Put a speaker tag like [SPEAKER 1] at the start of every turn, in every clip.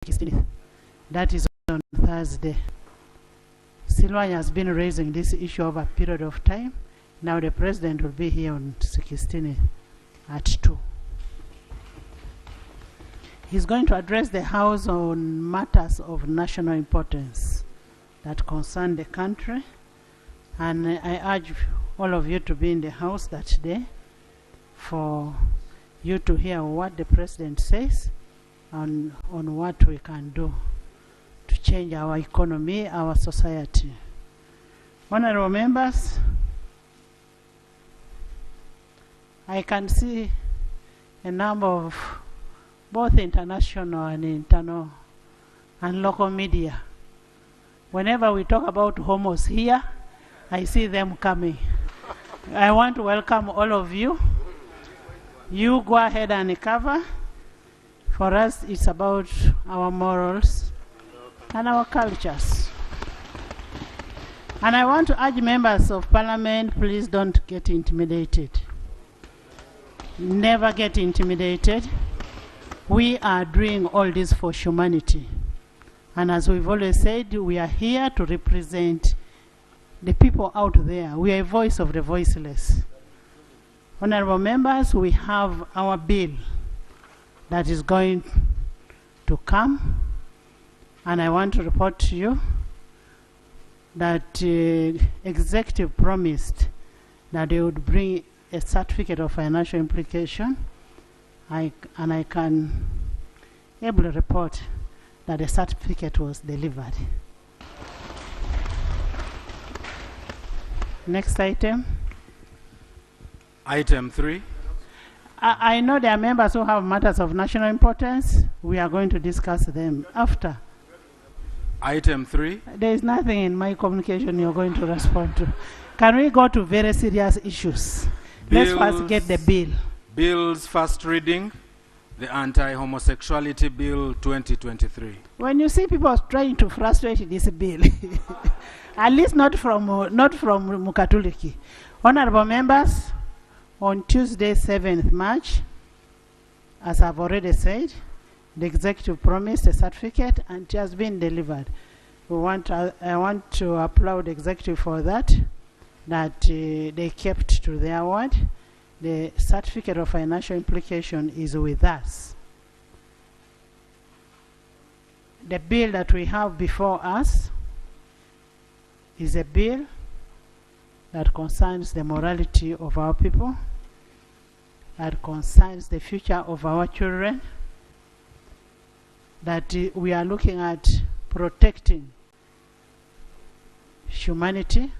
[SPEAKER 1] 16th. That is on Thursday. Silwanya has been raising this issue over a period of time. Now the president will be here on 16th at 2. He's going to address the House on matters of national importance that concern the country. And I urge all of you to be in the House that day for you to hear what the president says on what we can do to change our economy, our society. Honorable members, I can see a number of both international and internal and local media. Whenever we talk about homos here, I see them coming. I want to welcome all of you. You go ahead and cover. For us, it's about our morals and our cultures. And I want to urge members of parliament, please don't get intimidated. Never get intimidated. We are doing all this for humanity. And as we've always said, we are here to represent the people out there. We are a voice of the voiceless. Honorable members, we have our bill that is going to come. And I want to report to you that executive promised that they would bring a certificate of financial implication. And I can able to report that the certificate was delivered. Next item.
[SPEAKER 2] Item 3.
[SPEAKER 1] I know there are members who have matters of national importance. We are going to discuss them after.
[SPEAKER 2] Item 3.
[SPEAKER 1] There is nothing in my communication you're going to respond to. Can we go to very serious issues? Let's first get the bill.
[SPEAKER 2] Bill's first reading, the Anti-Homosexuality Bill 2023.
[SPEAKER 1] When you see people trying to frustrate this bill, at least not from Mukatuliki. Honorable members, on Tuesday, 7th March, as I've already said, the executive promised a certificate and it has been delivered. I want to applaud the executive for that they kept to their word. The certificate of financial implication is with us. The bill that we have before us is a bill that concerns the morality of our people, that concerns the future of our children, that we are looking at protecting humanity.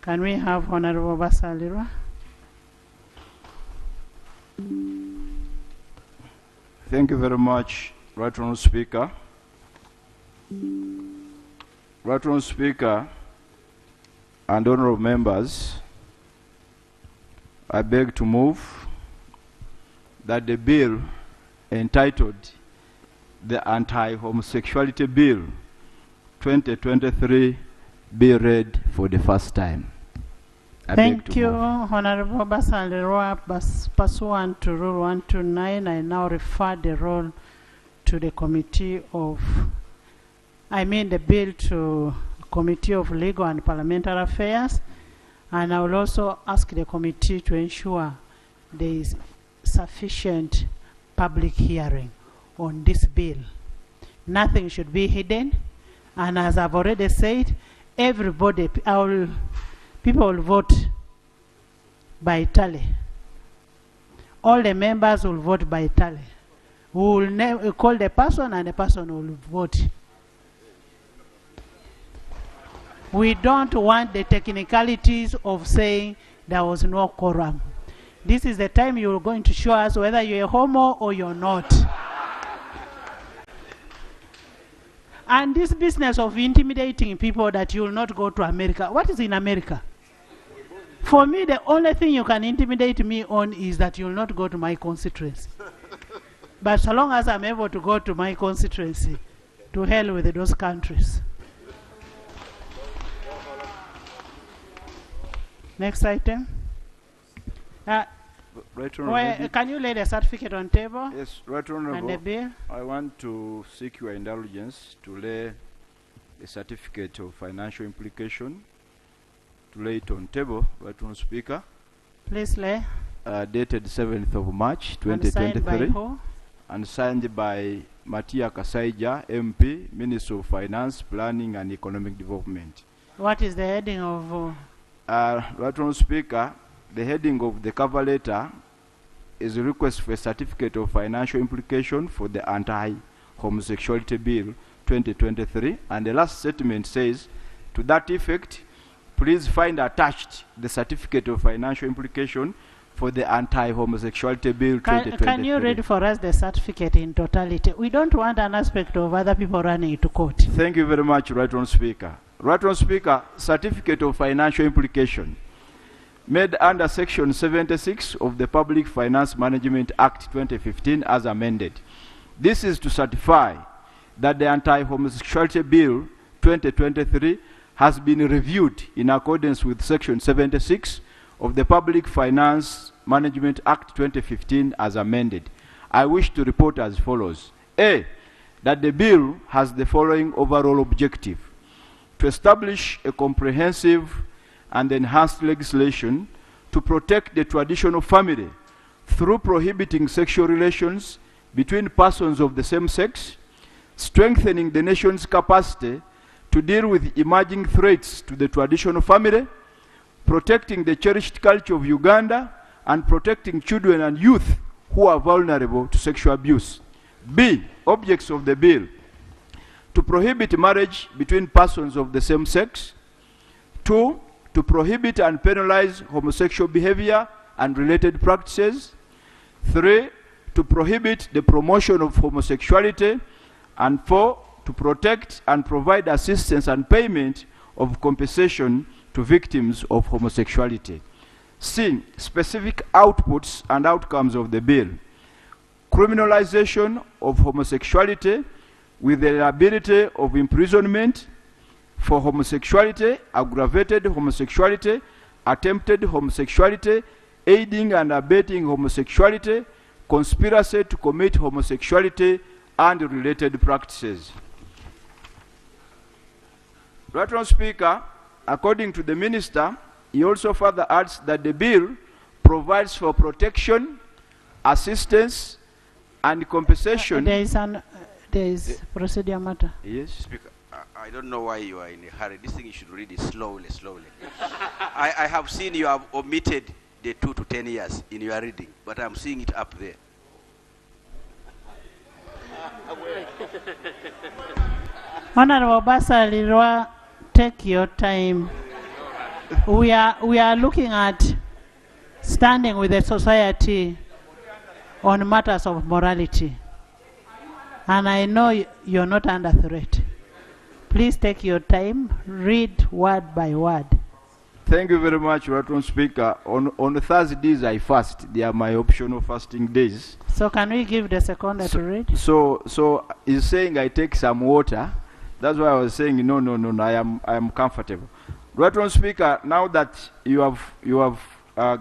[SPEAKER 1] Can we have Honorable Basalirwa?
[SPEAKER 3] Thank you very much, Right Honourable Speaker. Right Honourable Speaker and honourable members, I beg to move that the bill entitled the Anti-Homosexuality Bill 2023 be read for the first time.
[SPEAKER 1] Thank you, Honorable Basalirwa. Pursuant to Rule 129, I now refer the roll to the the bill to Committee of Legal and Parliamentary Affairs, and I will also ask the committee to ensure there is sufficient public hearing on this bill. Nothing should be hidden, and as I've already said, everybody, people will vote by tally. All the members will vote by tally. We will call the person and the person will vote. We don't want the technicalities of saying there was no quorum. This is the time you're going to show us whether you're a homo or you're not. And this business of intimidating people that you will not go to America. What is in America? For me, the only thing you can intimidate me on is that you will not go to my constituency. But so long as I'm able to go to my constituency, to hell with those countries. Next item.
[SPEAKER 3] Right
[SPEAKER 1] Well,
[SPEAKER 3] Honorable.
[SPEAKER 1] can you lay the certificate on table
[SPEAKER 3] Yes, Right
[SPEAKER 1] and the
[SPEAKER 3] Honorable.
[SPEAKER 1] bill?
[SPEAKER 3] I want to seek your indulgence to lay a certificate of financial implication, to lay it on table, Right Honorable Speaker,
[SPEAKER 1] Please lay.
[SPEAKER 3] dated 7th of March
[SPEAKER 1] And signed by
[SPEAKER 3] 2023,
[SPEAKER 1] who?
[SPEAKER 3] and signed by Matia Kasaija, MP, Minister of Finance, Planning and Economic Development.
[SPEAKER 1] What is the heading of?
[SPEAKER 3] Right Honorable Speaker, the heading of the cover letter is a request for a certificate of financial implication for the Anti-Homosexuality Bill 2023, and the last statement says, to that effect, please find attached the certificate of financial implication for the Anti-Homosexuality Bill 2023.
[SPEAKER 1] Can you read for us the certificate in totality? We don't want an aspect of other people running it to court.
[SPEAKER 3] Thank you very much, Right Honorable Speaker. Right Honorable Speaker, certificate of financial implication made under Section 76 of the Public Finance Management Act 2015 as amended. This is to certify that the Anti-Homosexuality Bill 2023 has been reviewed in accordance with Section 76 of the Public Finance Management Act 2015 as amended. I wish to report as follows. A, that the bill has the following overall objective: to establish a comprehensive and enhanced legislation to protect the traditional family through prohibiting sexual relations between persons of the same sex, strengthening the nation's capacity to deal with emerging threats to the traditional family, protecting the cherished culture of Uganda, and protecting children and youth who are vulnerable to sexual abuse. B, objects of the bill: to prohibit marriage between persons of the same sex. 2, to prohibit and penalize homosexual behavior and related practices. 3, to prohibit the promotion of homosexuality. And 4, to protect and provide assistance and payment of compensation to victims of homosexuality. C, specific outputs and outcomes of the bill: criminalization of homosexuality with the liability of imprisonment for homosexuality, aggravated homosexuality, attempted homosexuality, aiding and abetting homosexuality, conspiracy to commit homosexuality, and related practices. Right Honorable Speaker, according to the Minister, he also further adds that the bill provides for protection, assistance, and compensation.
[SPEAKER 1] There is procedure matter.
[SPEAKER 3] Yes.
[SPEAKER 4] Speaker, I don't know why you are in a hurry. This thing you should read it slowly. I have seen you have omitted the 2 to 10 years in your reading, but I'm seeing it up there.
[SPEAKER 1] Honorable Basalirwa, take your time. We are looking at standing with the society on matters of morality. And I know you're not under threat. Please take your time, read word by word.
[SPEAKER 3] Thank you very much, Right Honorable Speaker. On Thursdays I fast. They are my optional fasting days.
[SPEAKER 1] So can we give the seconder to read?
[SPEAKER 3] So he's saying I take some water. That's why I was saying no. I am comfortable. Right Honorable Speaker, now that you have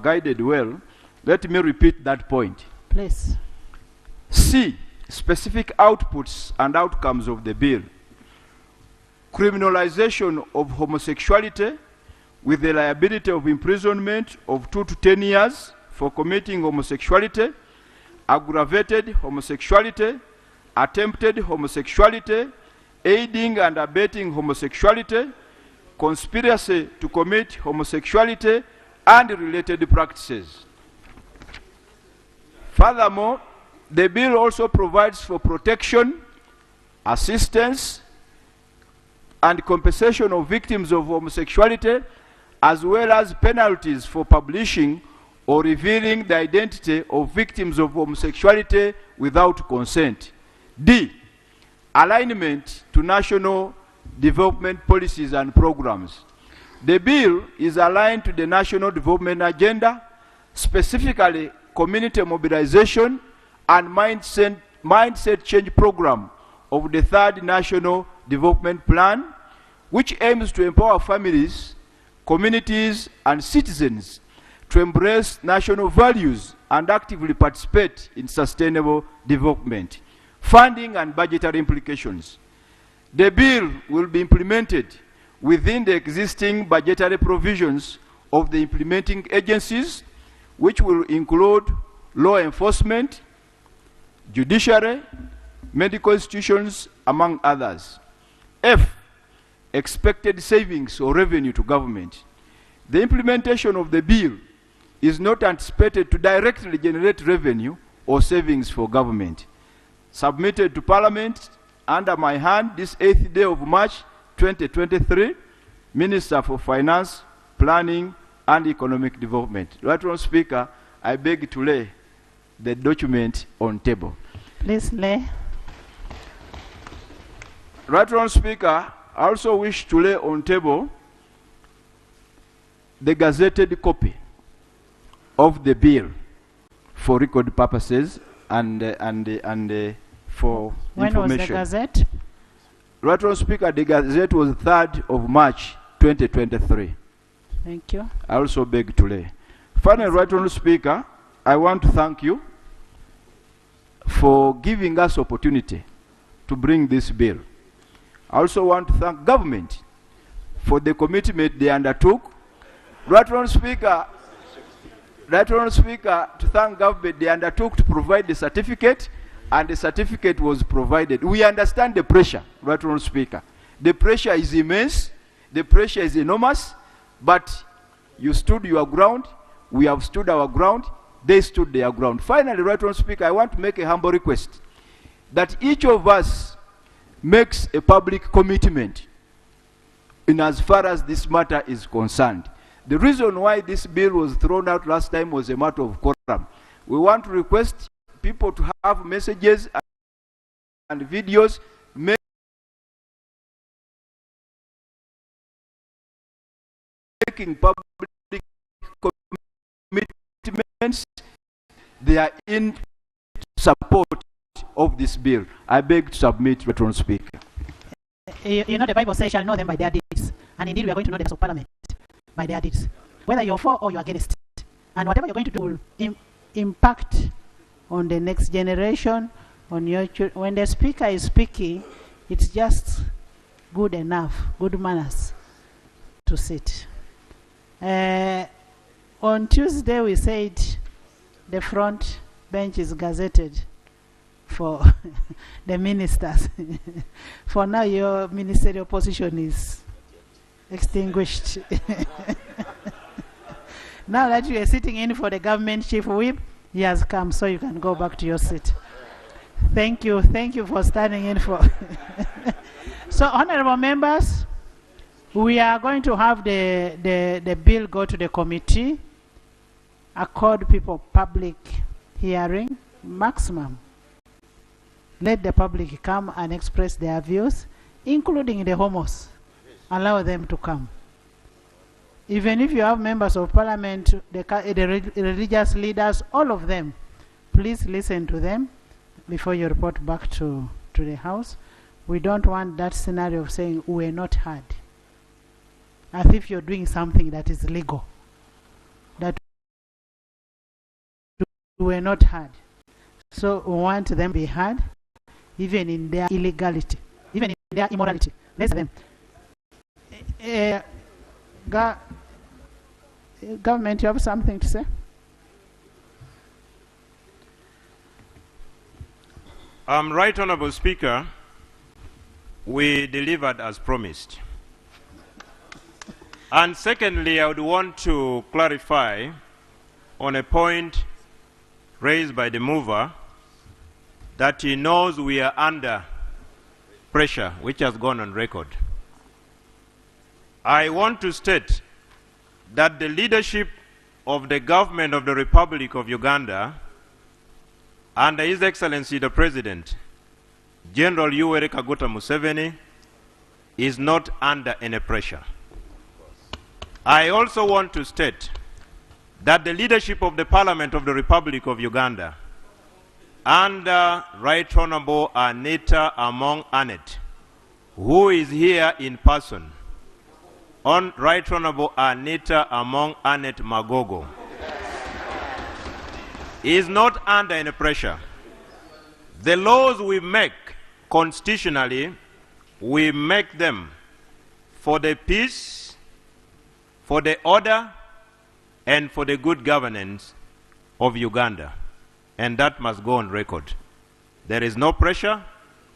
[SPEAKER 3] guided well, let me repeat that point.
[SPEAKER 1] Please.
[SPEAKER 3] C, specific outputs and outcomes of the bill: criminalization of homosexuality with the liability of imprisonment of 2 to 10 years for committing homosexuality, aggravated homosexuality, attempted homosexuality, aiding and abetting homosexuality, conspiracy to commit homosexuality, and related practices. Furthermore, the bill also provides for protection, assistance, and compensation of victims of homosexuality, as well as penalties for publishing or revealing the identity of victims of homosexuality without consent. D, alignment to national development policies and programs. The bill is aligned to the national development agenda, specifically community mobilization and mindset change program of the 3rd National Development Plan, which aims to empower families, communities, and citizens to embrace national values and actively participate in sustainable development. Funding and budgetary implications. The bill will be implemented within the existing budgetary provisions of the implementing agencies, which will include law enforcement, judiciary, medical institutions, among others. F, expected savings or revenue to government. The implementation of the bill is not anticipated to directly generate revenue or savings for government. Submitted to Parliament under my hand this 8th day of March 2023, Minister for Finance, Planning and Economic Development. Right Honourable Speaker, I beg to lay the document on table.
[SPEAKER 1] Please lay.
[SPEAKER 3] Right Honourable Speaker, I also wish to lay on table the gazetted copy of the bill for record purposes and for
[SPEAKER 1] when
[SPEAKER 3] information.
[SPEAKER 1] When was the Gazette?
[SPEAKER 3] Right Honourable Speaker, the Gazette was 3rd of March 2023.
[SPEAKER 1] Thank you.
[SPEAKER 3] I also beg to lay. Finally, Right Honourable Speaker, I want to thank you for giving us opportunity to bring this bill. I also want to thank government for the commitment they undertook. Right Honourable Speaker, to thank government, they undertook to provide the certificate, and the certificate was provided. We understand the pressure, Right Honourable Speaker. The pressure is immense, the pressure is enormous, but you stood your ground, we have stood our ground, they stood their ground. Finally, Right Honourable Speaker, I want to make a humble request that each of us makes a public commitment in as far as this matter is concerned. The reason why this bill was thrown out last time was a matter of quorum. We want to request people to have messages and videos making public commitments. They are in support of this bill. I beg to submit, Right Honourable Speaker.
[SPEAKER 1] You know the Bible says, "Shall know them by their deeds," and indeed we are going to know the of Parliament by their deeds, whether you're for or you're against. And whatever you're going to do will impact on the next generation, on your children. When the speaker is speaking, it's just good enough, good manners to sit. On Tuesday we said the front bench is gazetted for the ministers. For now, your ministerial position is extinguished. Now that you are sitting in for the government chief whip, he has come, so you can go back to your seat. Thank you for standing in for. So, honorable members, we are going to have the bill go to the committee, accord people public hearing, maximum. Let the public come and express their views, including the homos. Allow them to come. Even if you have members of parliament, the religious leaders, all of them, please listen to them before you report back to the House. We don't want that scenario of saying we are not heard, as if you're doing something that is legal, that we are not heard. So we want them to be heard, even in their illegality, even in their immorality. Listen to them. Government, you have something to say?
[SPEAKER 5] Right Honourable Speaker, we delivered as promised. And secondly, I would want to clarify on a point raised by the mover that he knows we are under pressure, which has gone on record. I want to state that the leadership of the government of the Republic of Uganda under His Excellency the President, General Yoweri Kaguta Museveni, is not under any pressure. I also want to state that the leadership of the Parliament of the Republic of Uganda under Right Honourable Anita Among Anet, who is here in person, on Right Honourable Anita Among Anet Magogo, is not under any pressure. The laws we make constitutionally, we make them for the peace, for the order, and for the good governance of Uganda. And that must go on record. There is no pressure.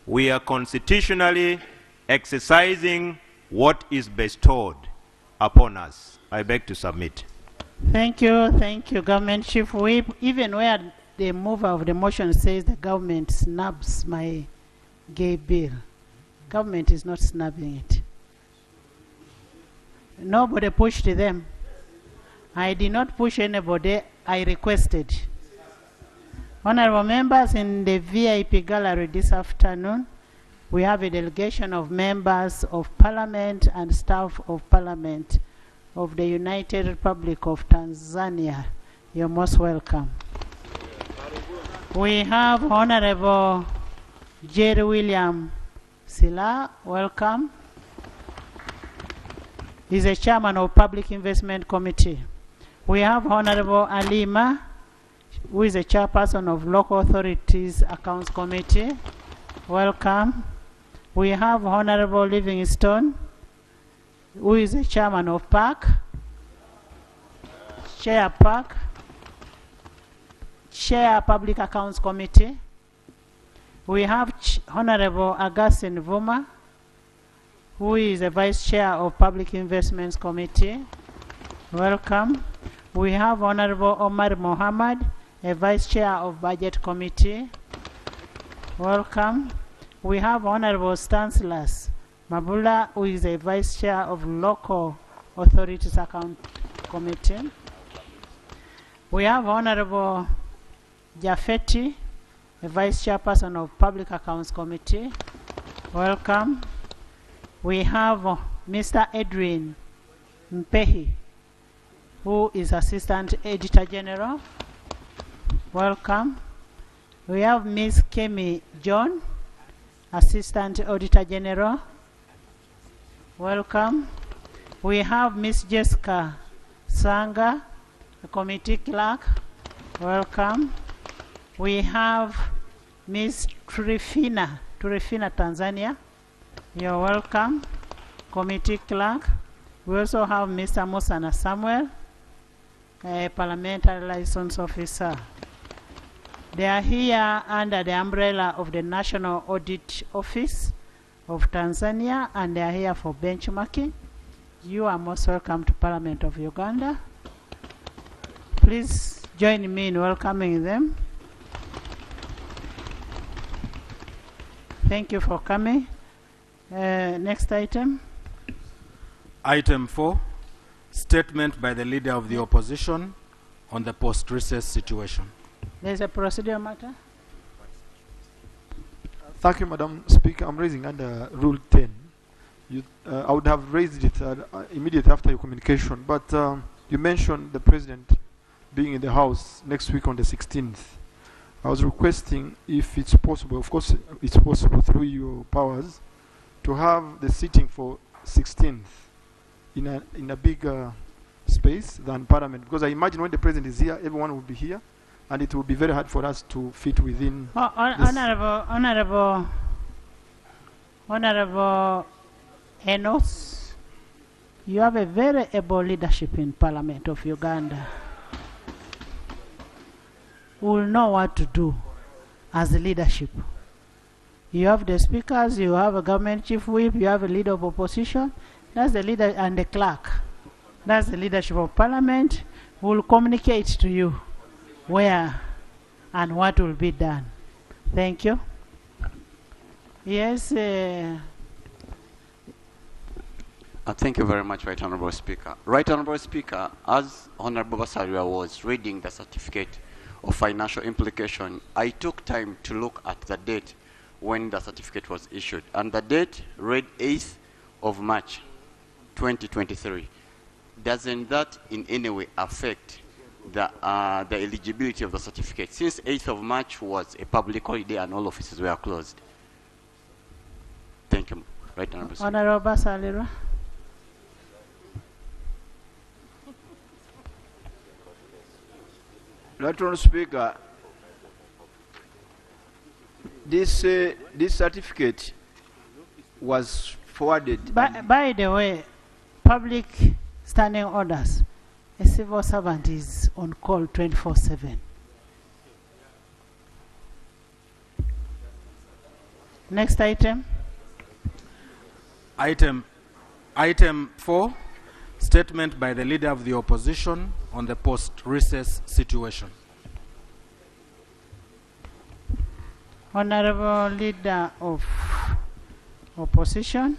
[SPEAKER 5] We are constitutionally exercising what is bestowed upon us. I beg to submit.
[SPEAKER 1] Thank you, Government Chief Whip. Even where the mover of the motion says the government snubs my gay bill, government is not snubbing it. Nobody pushed them. I did not push anybody, I requested. Honorable members, in the VIP gallery this afternoon, we have a delegation of members of Parliament and staff of Parliament of the United Republic of Tanzania. You're most welcome. We have Honorable Jerry William Sila, welcome. He's a chairman of Public Investment Committee. We have Honorable Alima, who is a chairperson of Local Authorities Accounts Committee. Welcome. We have Honorable Livingstone, who is a chairman of PAC, Chair PAC, Chair Public Accounts Committee. We have Honorable Augustine Vuma, who is a Vice Chair of Public Investments Committee. Welcome. We have Honorable Omar Mohammed, a Vice Chair of Budget Committee. Welcome. We have Honorable Stanislaus Mabula, who is a Vice Chair of Local Authorities Account Committee. We have Honorable Jafeti, a Vice Chairperson of Public Accounts Committee. Welcome. We have Mr. Edwin Mpehi, who is Assistant Editor General. Welcome. We have Ms. Kemi John, Assistant Auditor General. Welcome. We have Ms. Jessica Sanga, the Committee Clerk. Welcome. We have Ms. Turifina Tanzania. You're welcome. Committee Clerk. We also have Mr. Musana Samuel, a Parliamentary License Officer. They are here under the umbrella of the National Audit Office of Tanzania, and they are here for benchmarking. You are most welcome to Parliament of Uganda. Please join me in welcoming them. Thank you for coming. Next item.
[SPEAKER 2] Item 4, statement by the Leader of the Opposition on the post-recess situation.
[SPEAKER 1] There's a procedural matter.
[SPEAKER 6] Thank you, Madam Speaker. I'm raising under Rule 10. I would have raised it immediately after your communication, but you mentioned the President being in the House next week on the 16th. I was requesting if it's possible, of course it's possible through your powers, to have the sitting for 16th in a bigger space than Parliament, because I imagine when the President is here, everyone will be here, and it will be very hard for us to fit within.
[SPEAKER 1] Honorable Enos, you have a very able leadership in Parliament of Uganda. We will know what to do as the leadership. You have the speakers, you have a government chief whip, you have a leader of opposition. That's the leader and the clerk. That's the leadership of Parliament. We will communicate to you where and what will be done. Thank you. Yes.
[SPEAKER 7] Thank you very much, Right Honourable Speaker. Right Honourable Speaker, as Honourable Basaria was reading the certificate of financial implication, I took time to look at the date when the certificate was issued, and the date read 8th of March 2023. Doesn't that in any way affect the eligibility of the certificate, since 8th of March was a public holiday and all offices were closed? Thank you, Right Honourable Speaker.
[SPEAKER 1] Honourable Basalia.
[SPEAKER 3] Right Honourable Speaker, this certificate was forwarded.
[SPEAKER 1] By the way, public standing orders, a civil servant is on call 24/7. Next item.
[SPEAKER 2] Item 4, statement by the Leader of the Opposition on the post-recess situation.
[SPEAKER 1] Honorable Leader of Opposition.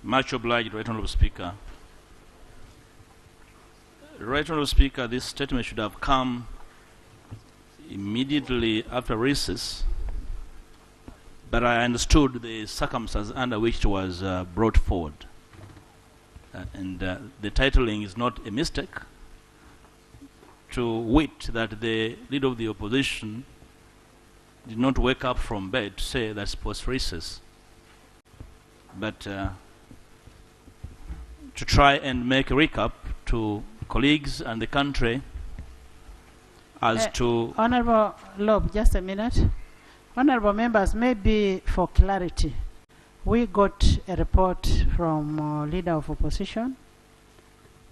[SPEAKER 8] Much obliged, Right Honourable Speaker. Right Honourable Speaker, this statement should have come immediately after recess, but I understood the circumstances under which it was brought forward. And the titling is not a mistake, to wit that the Leader of the Opposition did not wake up from bed to say that's post-recess, but to try and make a recap to colleagues and the country as to...
[SPEAKER 1] Honorable Loeb, just a minute. Honorable members, maybe for clarity, we got a report from Leader of Opposition.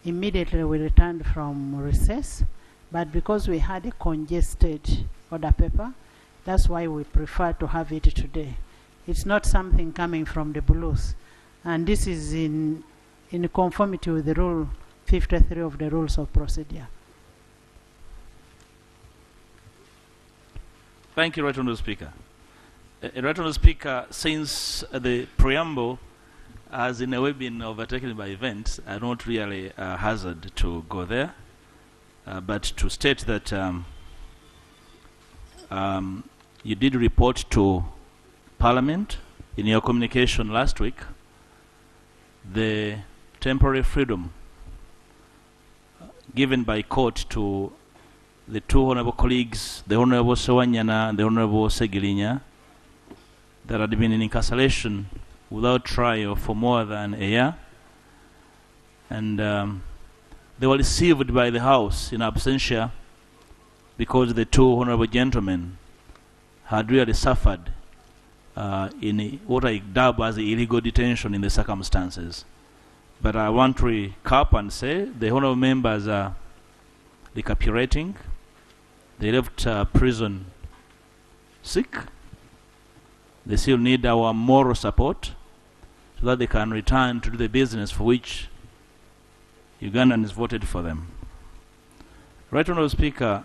[SPEAKER 1] Immediately we returned from recess, but because we had a congested order paper, that's why we prefer to have it today. It's not something coming from the blues, and this is in conformity with the Rule 53 of the Rules of Procedure.
[SPEAKER 8] Thank you, Right Honourable Speaker. Right Honourable Speaker, since the preamble has in a way been overtaken by events, I don't really hazard to go there, but to state that you did report to Parliament in your communication last week the temporary freedom given by court to the two honourable colleagues, the Honourable Sewanyana and the Honourable Segirinya, that had been in incarceration without trial for more than a year, and they were received by the House in absentia because the two honourable gentlemen had really suffered in what I dub as illegal detention in the circumstances. But I want to recap and say the honourable members are recapitulating. They left prison sick. They still need our moral support so that they can return to do the business for which Ugandans voted for them. Right Honourable Speaker,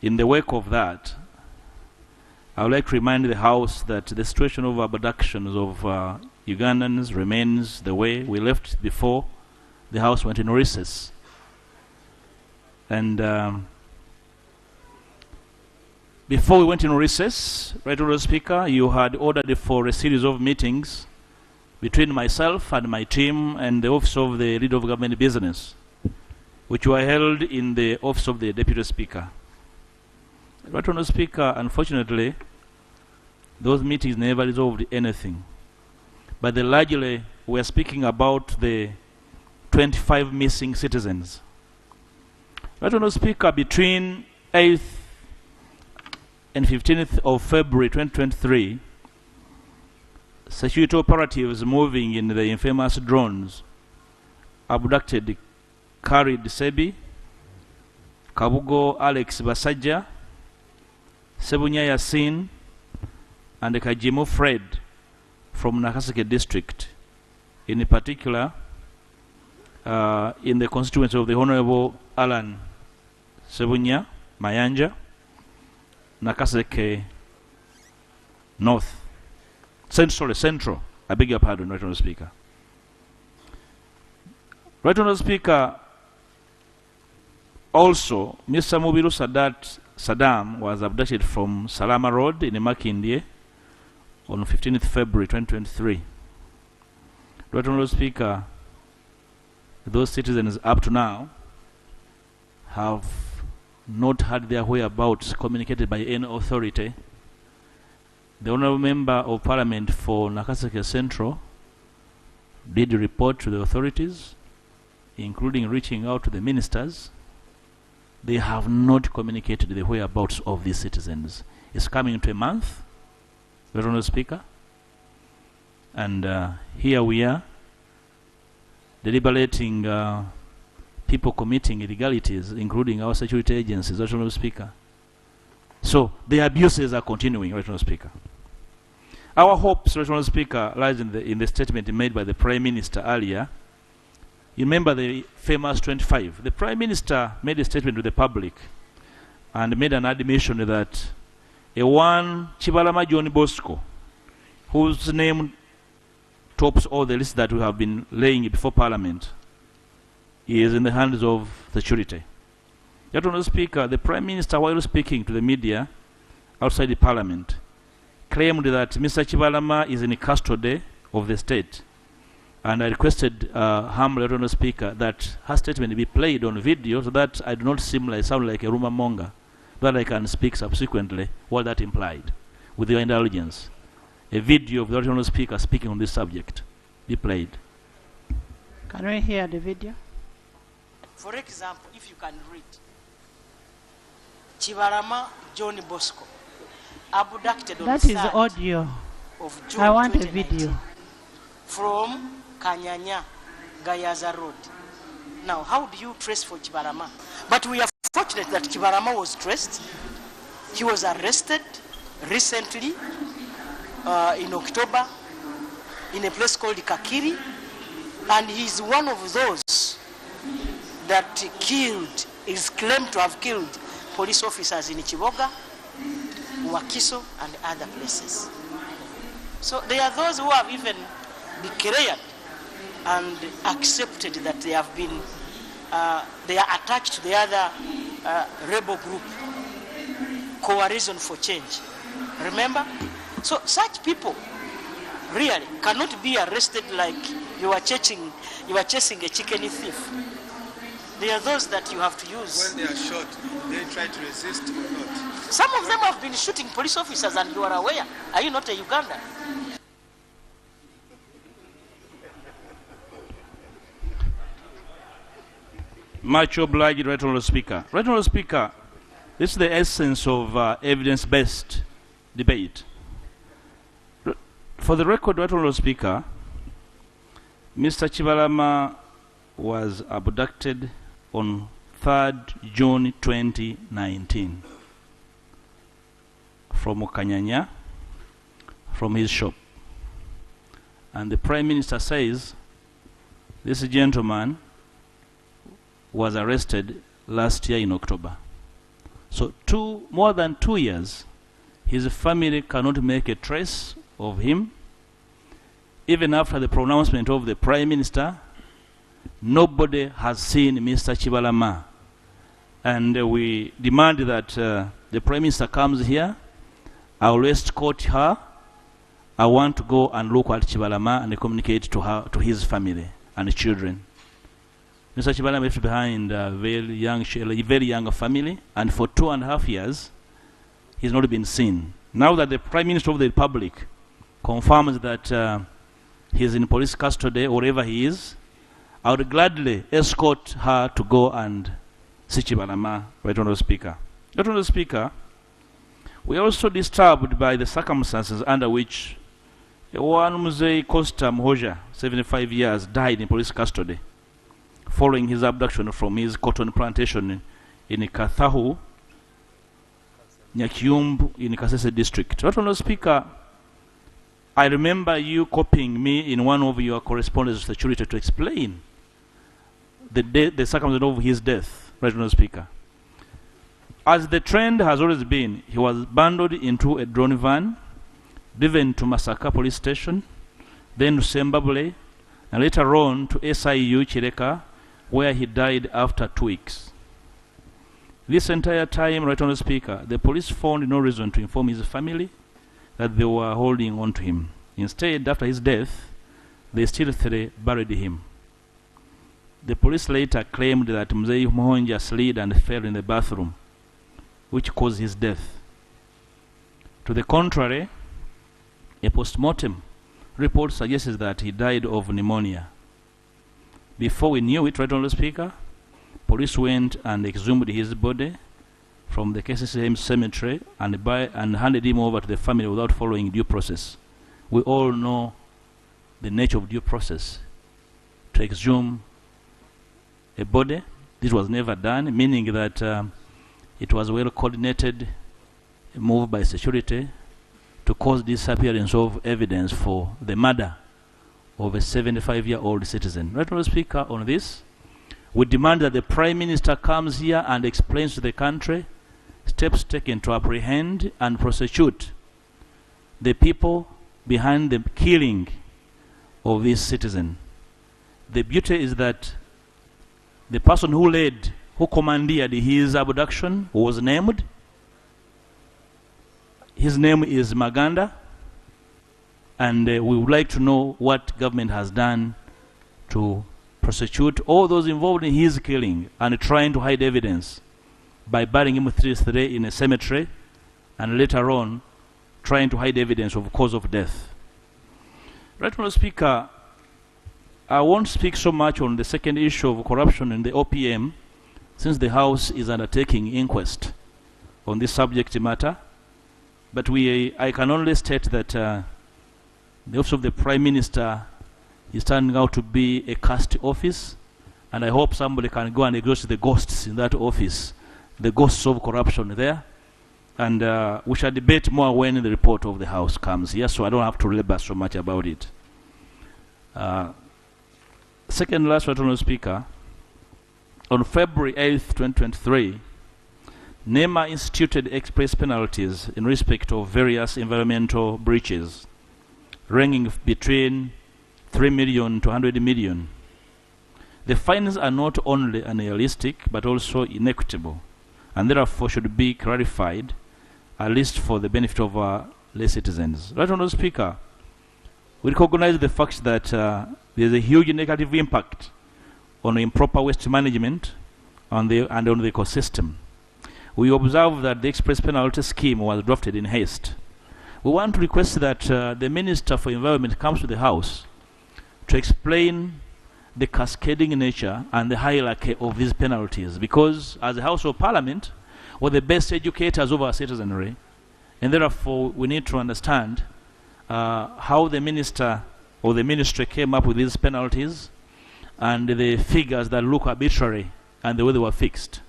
[SPEAKER 8] in the wake of that, I would like to remind the House that the situation of abductions of Ugandans remains the way we left before the House went in recess. And before we went in recess, Right Honourable Speaker, you had ordered for a series of meetings between myself and my team and the Office of the Leader of Government Business, which were held in the Office of the Deputy Speaker. Right Honourable Speaker, unfortunately, those meetings never resolved anything. But largely, we are speaking about the 25 missing citizens. Right Honourable Speaker, between 8th and 15th of February 2023, security operatives moving in the infamous drones abducted Khalid Sebi, Kabugo Alex Basajja, Sebunya Yasin, and Kajimu Fred from Nakaseke district, in particular in the constituency of the Honourable Alan Sebunya Mayanja, Nakaseke North. Central. I beg your pardon, Right Honourable Speaker. Right Honourable Speaker, also, Mr. Mubiru Saddam was abducted from Salama Road in Makindye on 15th February 2023. Right Honourable Speaker, those citizens up to now have not had their whereabouts communicated by any authority. The Honourable Member of Parliament for Nakaseke Central did report to the authorities, including reaching out to the ministers, they have not communicated the whereabouts of these citizens. It's coming to a month, Right Honourable Speaker. And here we are, deliberating people committing illegalities, including our security agencies, Right Honourable Speaker. So the abuses are continuing, Right Honourable Speaker. Our hopes, Right Honourable Speaker, lies in the statement made by the Prime Minister earlier. You remember the famous 25. The Prime Minister made a statement to the public and made an admission that a one Chibalama John Bosco, whose name tops all the lists that we have been laying before Parliament, is in the hands of security. Right Honourable Speaker, the Prime Minister, while speaking to the media outside the Parliament, claimed that Mr. Chibalama is in custody of the state. And I requested humbly, Right Honourable Speaker, that her statement be played on video so that I do not sound like a rumor monger, that I can speak subsequently what that implied, with your indulgence. A video of the Right Honourable Speaker speaking on this subject be played.
[SPEAKER 1] Can we hear the video?
[SPEAKER 9] For example, if you can read, Chibalama John Bosco, abducted on
[SPEAKER 1] That
[SPEAKER 9] the
[SPEAKER 1] is
[SPEAKER 9] 3rd
[SPEAKER 1] audio.
[SPEAKER 9] of June
[SPEAKER 1] I want a
[SPEAKER 9] 2019
[SPEAKER 1] video.
[SPEAKER 9] from Kanyanya, Gayaza Road. Now, how do you trace for Chibalama? But we are fortunate that Chibalama was traced. He was arrested recently in October in a place called Kakiri, and he's one of those that is claimed to have killed police officers in Chiboga, Wakiso, and other places. So there are those who have even declared and accepted that they have been, they are attached to the other rebel group, Coalition for Change. Remember? So such people really cannot be arrested like you are chasing a chicken thief. They are those that you have to use.
[SPEAKER 10] When they are shot, they try to resist or not?
[SPEAKER 9] Some of them have been shooting police officers, and you are aware. Are you not a Ugandan?
[SPEAKER 8] Much obliged, Right Honourable Speaker. Right Honourable Speaker, this is the essence of evidence-based debate. For the record, Right Honourable Speaker, Mr. Chibalama was abducted on 3rd June 2019 from Okanyanya, from his shop. And the Prime Minister says this gentleman was arrested last year in October. So more than 2 years, his family cannot make a trace of him. Even after the pronouncement of the Prime Minister, nobody has seen Mr. Chibalama. And we demand that the Prime Minister comes here. I will escort her. I want to go and look at Chibalama and communicate to her, to his family and children. Mr. Chibalama left behind a very young family, and for 2.5 years, he's not been seen. Now that the Prime Minister of the Republic confirms that he's in police custody wherever he is, I would gladly escort her to go and see Chibalama, Right Honourable Speaker. Right Honourable Speaker, we are also disturbed by the circumstances under which one Mzee Costa Mhoja, 75 years, died in police custody following his abduction from his cotton plantation in Kathahu, Nyakyumbu, in Kasese district. Right Honourable Speaker, I remember you copying me in one of your correspondence with the security to explain the circumstance of his death, Right Honourable Speaker. As the trend has always been, he was bundled into a drone van, driven to Masaka police station, then to Sembabule, and later on to SIU Chireka, where he died after 2 weeks. This entire time, Right Honourable Speaker, the police found no reason to inform his family that they were holding on to him. Instead, after his death, they still buried him. The police later claimed that Mzee Mhoja slid and fell in the bathroom, which caused his death. To the contrary, a post-mortem report suggests that he died of pneumonia. Before we knew it, Right Honourable Speaker, Police went and exhumed his body from the KCCM cemetery and handed him over to the family without following due process. We all know the nature of due process. To exhume a body, this was never done, meaning that it was well coordinated, moved by security to cause disappearance of evidence for the murder of a 75-year-old citizen. Right, Honourable Speaker, on this, we demand that the Prime Minister comes here and explains to the country steps taken to apprehend and prosecute the people behind the killing of this citizen. The beauty is that the person who commandeered his abduction was named. His name is Maganda, and we would like to know what government has done to prosecute all those involved in his killing and trying to hide evidence by burying him 3 days in a cemetery and later on trying to hide evidence of cause of death. Right, Honourable Speaker, I won't speak so much on the second issue of corruption in the OPM, since the House is undertaking inquest on this subject matter. But I can only state that the Office of the Prime Minister is turning out to be a caste office, and I hope somebody can go and exhaust the ghosts in that office, the ghosts of corruption there. And we shall debate more when the report of the House comes here, so I don't have to labor so much about it. Second last, Honourable Speaker, on February 8th, 2023, NEMA instituted express penalties in respect of various environmental breaches, ranging between 3 million to 100 million. The fines are not only unrealistic, but also inequitable, and therefore should be clarified, at least for the benefit of our lay citizens. Right, Honourable Speaker, we recognize the fact that there is a huge negative impact on improper waste management and on the ecosystem. We observe that the express penalty scheme was drafted in haste. We want to request that the Minister for Environment comes to the House to explain the cascading nature and the hierarchy of these penalties, because as a House of Parliament, we're the best educators of our citizenry, and therefore we need to understand how the Minister or the Ministry came up with these penalties and the figures that look arbitrary and the way they were fixed.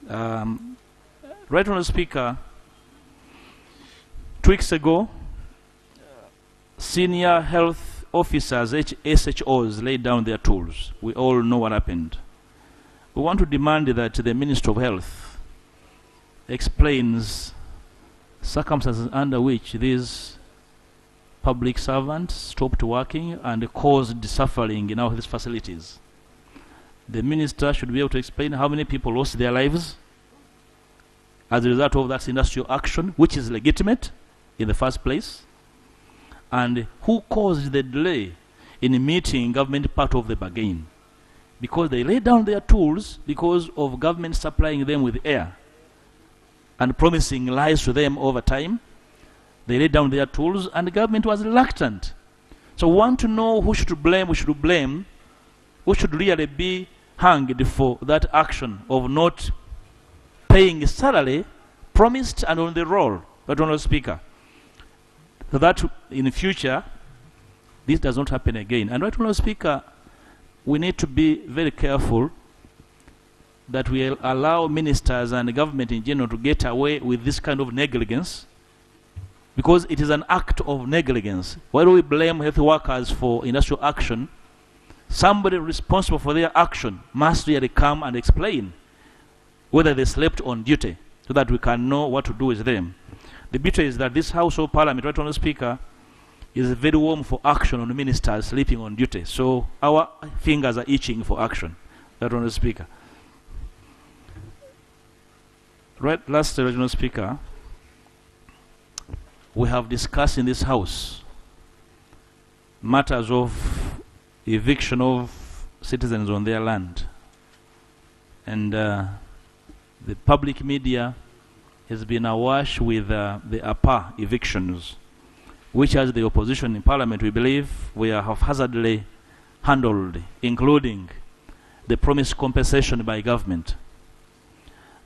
[SPEAKER 8] Right, Honourable Speaker, 2 weeks ago, senior health officers, SHOs, laid down their tools. We all know what happened. We want to demand that the Minister of Health explains circumstances under which these public servants stopped working and caused suffering in our health facilities. The Minister should be able to explain how many people lost their lives as a result of that industrial action, which is legitimate in the first place, and who caused the delay in meeting government part of the bargain. Because they laid down their tools because of government supplying them with air and promising lies to them over time. They laid down their tools and the government was reluctant. So we want to know who should blame, who should really be hanged for that action of not paying a salary promised and on the roll. But Honourable Speaker, so that in the future this does not happen again. And Honourable Speaker, we need to be very careful that we allow ministers and the government in general to get away with this kind of negligence, because it is an act of negligence. Why do we blame health workers for industrial action? Somebody responsible for their action must really come and explain whether they slept on duty, so that we can know what to do with them. The beauty is that this House of Parliament, Right Honourable Speaker, is very warm for action on ministers sleeping on duty. So our fingers are itching for action, Right Honourable Speaker. Right, last Right Honourable Speaker, we have discussed in this House matters of eviction of citizens on their land. And the public media has been awash with the APA evictions, which as the opposition in Parliament we believe we are haphazardly handled, including the promised compensation by government.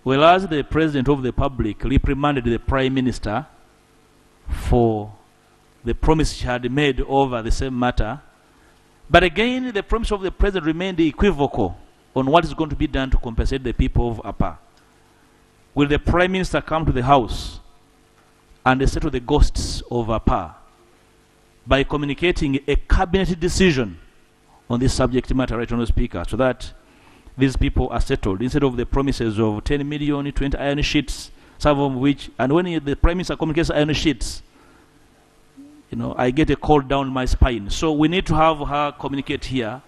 [SPEAKER 8] Whereas the President of the Republic reprimanded the Prime Minister for the promise she had made over the same matter. But again, the promise of the President remained equivocal on what is going to be done to compensate the people of Apa. Will the Prime Minister come to the House and settle the ghosts of Apa by communicating a cabinet decision on this subject matter, right, Honourable Speaker, so that these people are settled, instead of the promises of 10 million, 20 iron sheets, some of which, and when the Prime Minister communicates iron sheets, you know, I get a cold down my spine. So we need to have her communicate here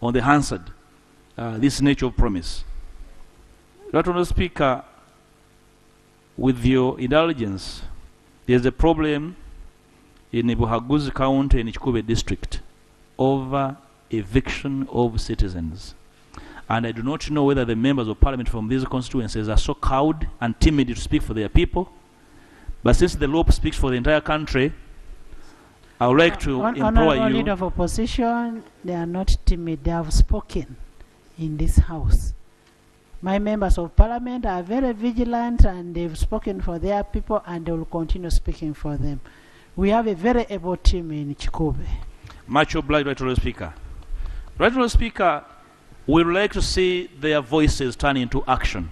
[SPEAKER 8] on the Hansard, this nature of promise. Right, Honourable Speaker, with your indulgence, there's a problem in Buhaguzi County in Chikube district over eviction of citizens. And I do not know whether the members of parliament from these constituencies are so cowed and timid to speak for their people. But since the law speaks for the entire country, I would like to implore you.
[SPEAKER 1] Leader of opposition, they are not timid. They have spoken in this house. My members of parliament are very vigilant, and they've spoken for their people, and they will continue speaking for them. We have a very able team in Chikube.
[SPEAKER 8] Much obliged, Right Honourable Speaker. Right Honourable Speaker, we would like to see their voices turn into action.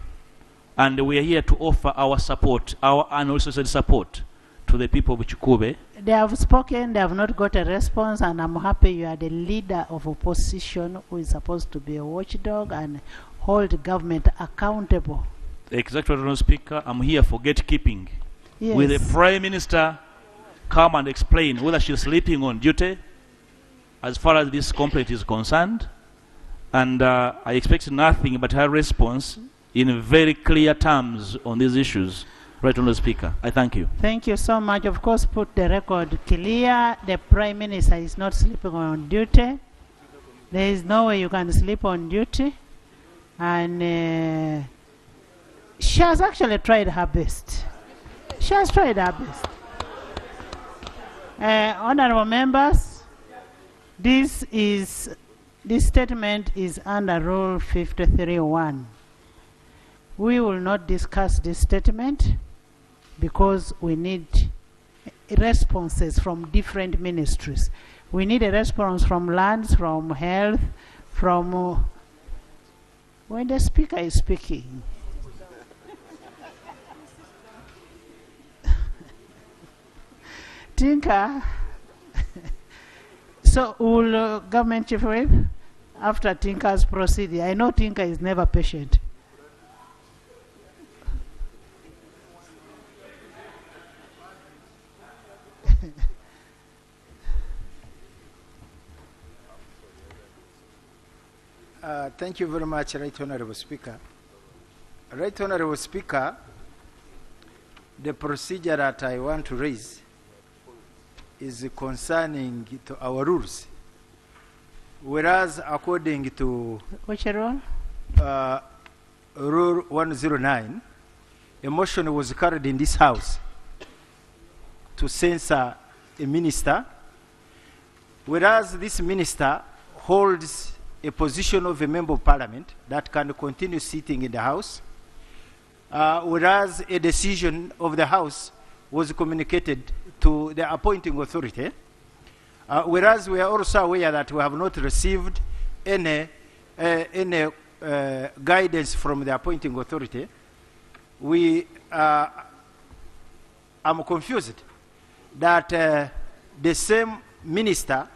[SPEAKER 8] And we are here to offer our support, our unsolicited support to the people of Chikube.
[SPEAKER 1] They have spoken, they have not got a response, and I'm happy you are the leader of opposition who is supposed to be a watchdog and hold government accountable.
[SPEAKER 8] Exactly, Right Honourable Speaker. I'm here for gatekeeping.
[SPEAKER 1] Yes.
[SPEAKER 8] Will the Prime Minister come and explain whether she's sleeping on duty as far as this complaint is concerned? And I expect nothing but her response in very clear terms on these issues. Right Honourable Speaker, I thank you.
[SPEAKER 1] Thank you so much. Of course, put the record clear. The Prime Minister is not sleeping on duty. There is no way you can sleep on duty. And she has actually tried her best. She has tried her best. Honourable members, this statement is under Rule 53(1). We will not discuss this statement because we need responses from different ministries. We need a response from lands, from health, from when the speaker is speaking. Tinka. So will government chief whip, after Tinka's proceeding, I know Tinka is never patient.
[SPEAKER 10] Thank you very much, Right Honourable Speaker. Right Honourable Speaker, the procedure that I want to raise is concerning to our rules. Whereas according to
[SPEAKER 1] which rule?
[SPEAKER 10] Rule 109, a motion was carried in this House to censor a minister, whereas this minister holds a position of a member of parliament that can continue sitting in the House, whereas a decision of the House was communicated to the appointing authority, whereas we are also aware that we have not received any guidance from the appointing authority. We am confused that the same minister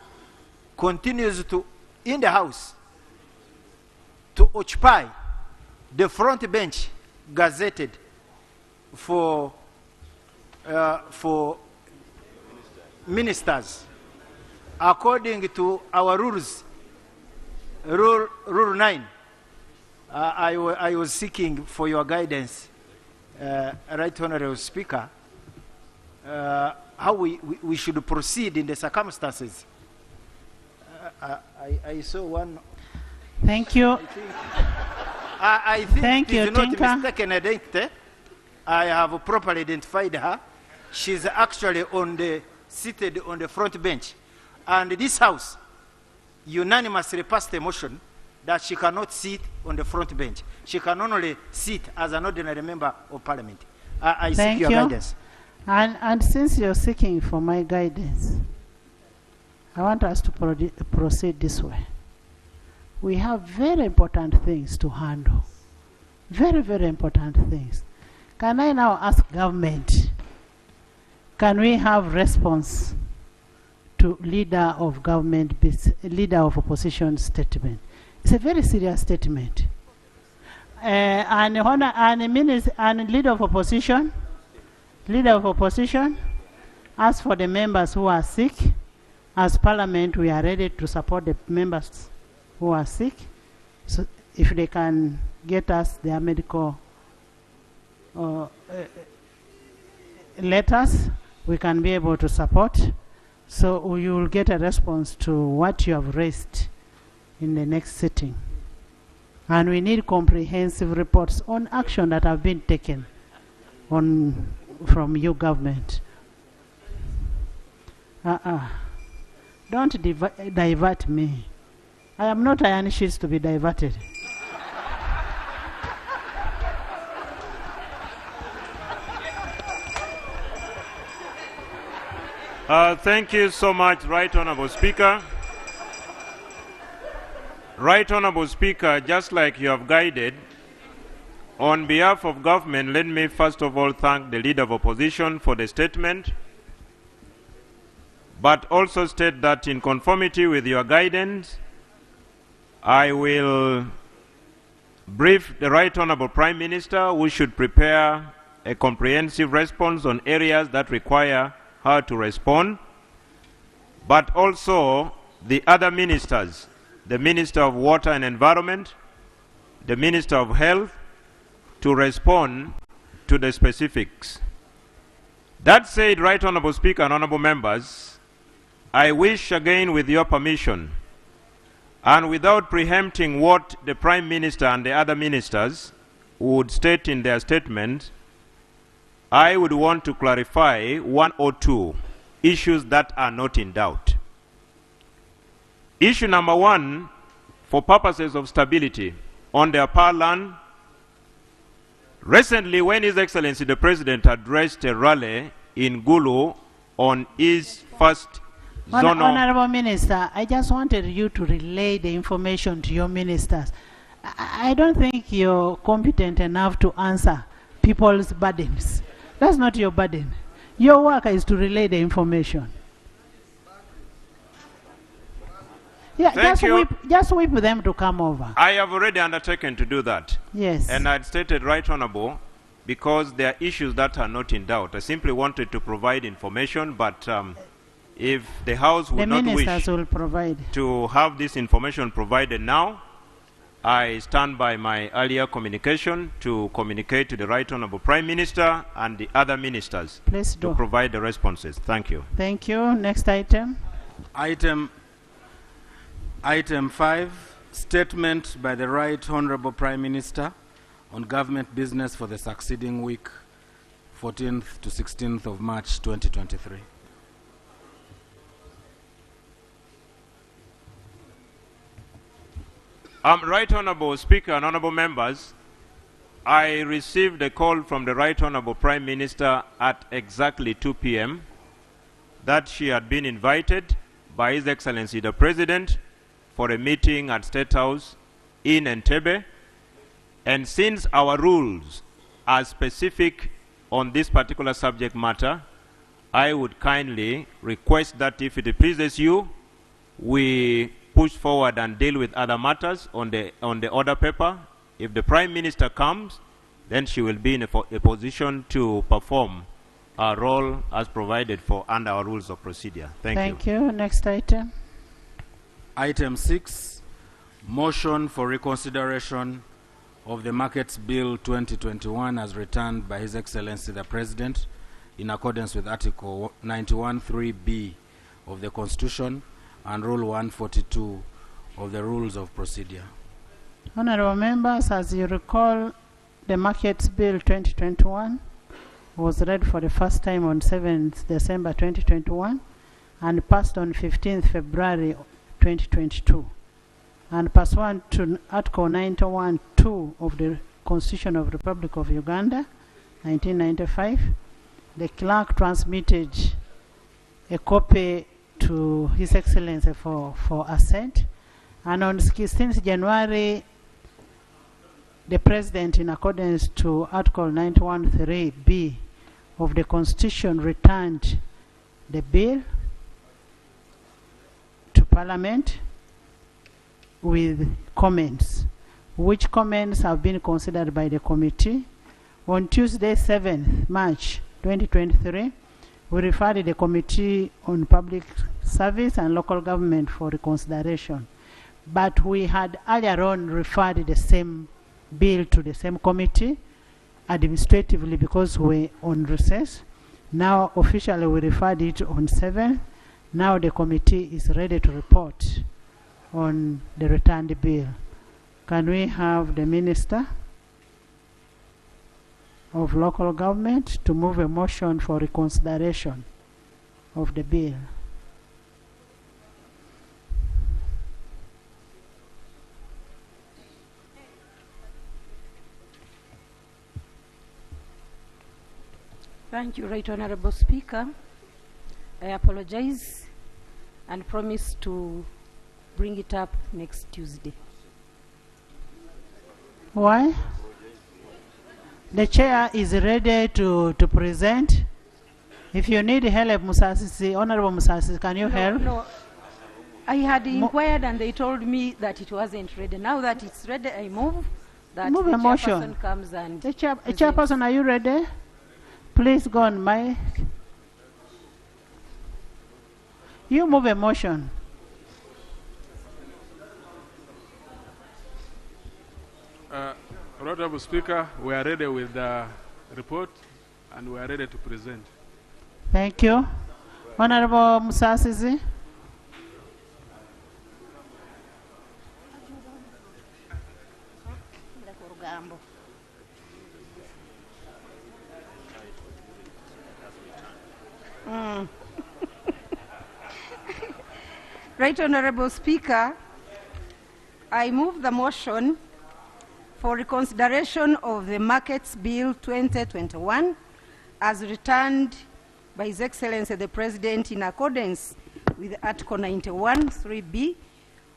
[SPEAKER 10] continues to, in the House, to occupy the front bench gazetted for ministers. According to our rules, Rule 9, I was seeking for your guidance, Right Honourable Speaker, how we should proceed in the circumstances. I saw one.
[SPEAKER 1] Thank you.
[SPEAKER 10] I think
[SPEAKER 1] Thank you,
[SPEAKER 10] it is not
[SPEAKER 1] Tinka.
[SPEAKER 10] mistaken identity. I have properly identified her. She's actually seated on the front bench. And this House unanimously passed a motion that she cannot sit on the front bench. She can only sit as an ordinary member of parliament. I seek your guidance.
[SPEAKER 1] And since you're seeking for my guidance, I want us to proceed this way. We have very important things to handle. Very, very important things. Can I now ask government, can we have response to leader of government, leader of opposition statement? It's a very serious statement. And leader of opposition, as for the members who are sick, as parliament, we are ready to support the members who are sick. So if they can get us their medical letters, we can be able to support. So you will get a response to what you have raised in the next sitting. And we need comprehensive reports on action that have been taken from your government. Don't divert me. I am not iron sheets to be diverted.
[SPEAKER 5] Thank you so much, Right Honourable Speaker. Right Honourable Speaker, just like you have guided, on behalf of government, let me first of all thank the Leader of Opposition for the statement, but also state that in conformity with your guidance, I will brief the Right Honourable Prime Minister, who should prepare a comprehensive response on areas that require her to respond, but also the other ministers, the Minister of Water and Environment, the Minister of Health, to respond to the specifics. That said, Right Honourable Speaker and Honourable Members, I wish again, with your permission, and without preempting what the Prime Minister and the other ministers would state in their statement, I would want to clarify one or two issues that are not in doubt. Issue number one, for purposes of stability, on the upper land, recently when His Excellency the President addressed a rally in Gulu on his first zonal...
[SPEAKER 1] Honorable Minister, I just wanted you to relay the information to your ministers. I don't think you're competent enough to answer people's burdens. That's not your burden. Your work is to relay the information. Yeah, just whip them to come over.
[SPEAKER 5] I have already undertaken to do that.
[SPEAKER 1] Yes.
[SPEAKER 5] And I'd stated, Right Honourable, because there are issues that are not in doubt. I simply wanted to provide information, but if the House would not wish to have this information provided now, I stand by my earlier communication to communicate to the Right Honourable Prime Minister and the other ministers to provide the responses. Thank you.
[SPEAKER 1] Thank you. Next item.
[SPEAKER 2] Item 5, statement by the Right Honourable Prime Minister on government business for the succeeding week, 14th to 16th of March 2023.
[SPEAKER 5] Right Honourable Speaker and Honourable Members, I received a call from the Right Honourable Prime Minister at exactly 2 p.m. that she had been invited by His Excellency the President for a meeting at State House in Entebbe. And since our rules are specific on this particular subject matter, I would kindly request that if it pleases you, we push forward and deal with other matters on the order paper. If the Prime Minister comes, then she will be in a position to perform our role as provided for under our rules of procedure. Thank you.
[SPEAKER 1] Next item.
[SPEAKER 2] Item 6, motion for reconsideration of the Markets Bill 2021 as returned by His Excellency the President in accordance with Article 91(3)(b) of the Constitution and Rule 142 of the Rules of Procedure.
[SPEAKER 1] Honorable members, as you recall, the Markets Bill 2021 was read for the first time on 7th December 2021 and passed on 15th February 2022. and pursuant to Article 91(2) of the Constitution of the Republic of Uganda, 1995, the clerk transmitted a copy to His Excellency for assent, and on 16th January, the President, in accordance to Article 91(3)(b) of the Constitution, returned the bill to Parliament with comments, which comments have been considered by the committee. On Tuesday, 7th March 2023, we referred the Committee on Public Service and Local Government for reconsideration. But we had earlier on referred the same bill to the same committee administratively because we were on recess. Now officially we referred it on 7th. Now the committee is ready to report on the returned bill. Can we have the Minister of Local Government to move a motion for reconsideration of the bill?
[SPEAKER 11] Thank you, Right Honorable Speaker. I apologize and promise to bring it up next Tuesday.
[SPEAKER 1] Why? The chair is ready to present. If you need help, Musasisi, Honorable Musasisi, can you help?
[SPEAKER 11] No, I had inquired and they told me that it wasn't ready. Now that it's ready, I move that
[SPEAKER 1] Move
[SPEAKER 11] the
[SPEAKER 1] a motion.
[SPEAKER 11] chairperson comes and
[SPEAKER 1] The chairperson, are you ready? Please go on, Mike. You move a motion.
[SPEAKER 12] Honorable Speaker, we are ready with the report and we are ready to present.
[SPEAKER 1] Thank you. Honorable Musasisi.
[SPEAKER 11] Right Honorable Speaker, I move the motion for reconsideration of the Markets Bill 2021 as returned by His Excellency the President in accordance with Article 91(3)(b)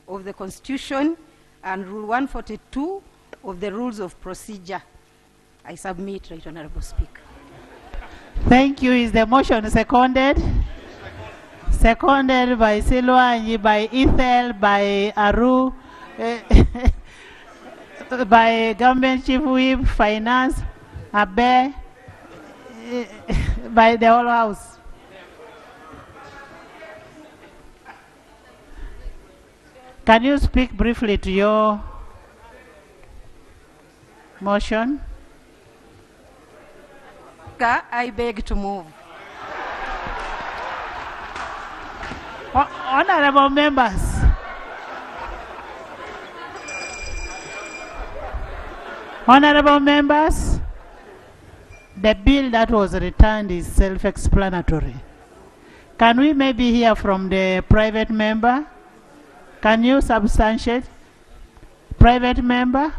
[SPEAKER 11] of the Constitution and Rule 142 of the Rules of Procedure. I submit, Right Honorable Speaker.
[SPEAKER 1] Thank you. Is the motion seconded? Seconded by Silwanyi, by Ethel, by Aru, by Government Chief Whip, Finance, Abe, by the whole House. Can you speak briefly to your motion?
[SPEAKER 11] I beg to move.
[SPEAKER 1] Honorable members, the bill that was returned is self-explanatory. Can we maybe hear from the private member? Can you substantiate? Private member?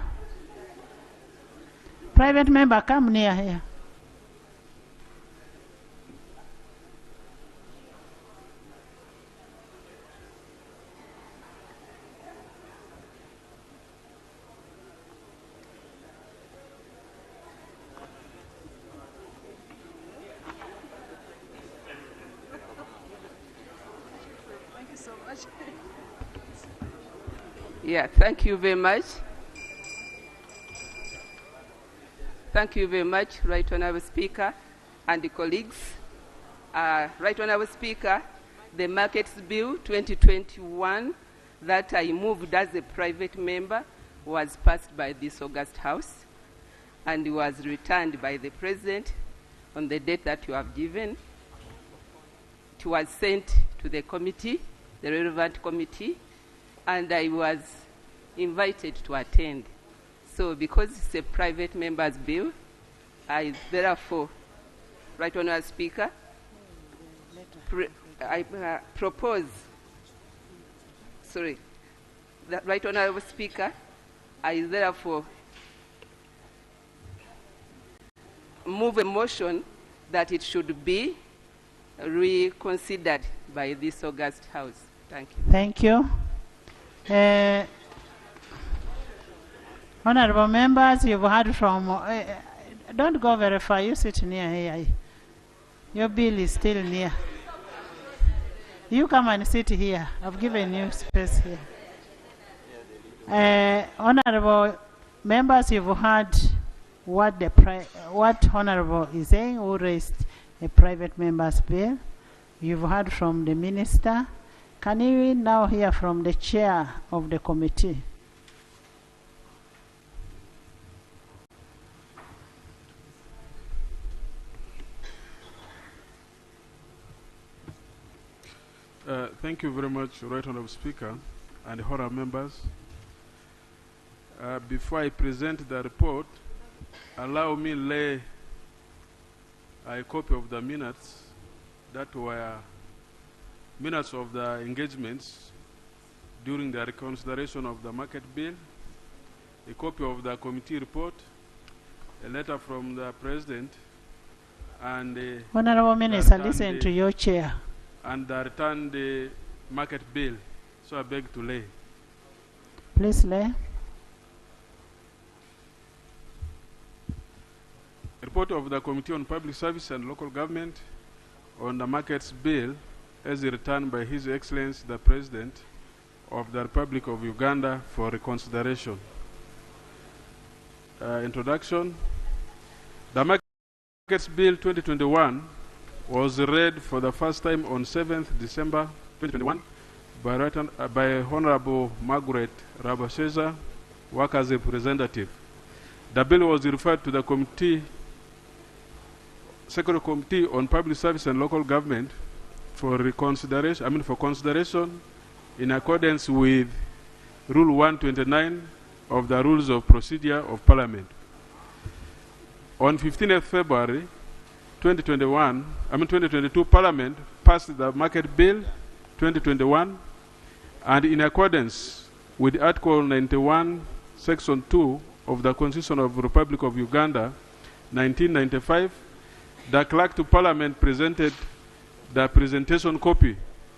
[SPEAKER 1] Private member, come near here.
[SPEAKER 13] Yeah, thank you very much. Thank you very much, Right Honorable Speaker and the colleagues. Right Honorable Speaker, the Markets Bill 2021 that I moved as a private member was passed by this August House and was returned by the President on the date that you have given. It was sent to the committee, the relevant committee, and I was invited to attend. So because it's a private member's bill, I therefore, Right Honourable Speaker, I propose, The Right Honourable Speaker, I therefore move a motion that it should be reconsidered by this August House. Thank you.
[SPEAKER 1] Thank you. Honorable members, you've heard from... don't go very far. You sit near here. Your bill is still near. You come and sit here. I've given you space here. Honorable members, you've heard what what Honorable is saying, who raised a private member's bill. You've heard from the minister. Can we now hear from the chair of the committee?
[SPEAKER 12] Thank you very much, Right Honourable Speaker and honourable members. Before I present the report, allow me lay a copy of the minutes that were minutes of the engagements during the reconsideration of the market bill, a copy of the committee report, a letter from the President, and
[SPEAKER 1] Honourable Minister, listen to your chair.
[SPEAKER 12] And the returned market bill. So I beg to lay.
[SPEAKER 1] Please lay.
[SPEAKER 12] Report of the Committee on Public Service and Local Government on the markets bill as returned by His Excellency the President of the Republic of Uganda for reconsideration. Introduction. The markets bill 2021 was read for the first time on 7th December 2021 by Honorable Margaret Rabasheza, Workers' Representative. The bill was referred to the Secretary Committee on Public Service and Local Government for consideration in accordance with Rule 129 of the Rules of Procedure of Parliament. On 15th February 2022, Parliament passed the Market Bill 2021, and in accordance with Article 91, Section 2 of the Constitution of the Republic of Uganda, 1995, the Clerk to Parliament presented the presentation copy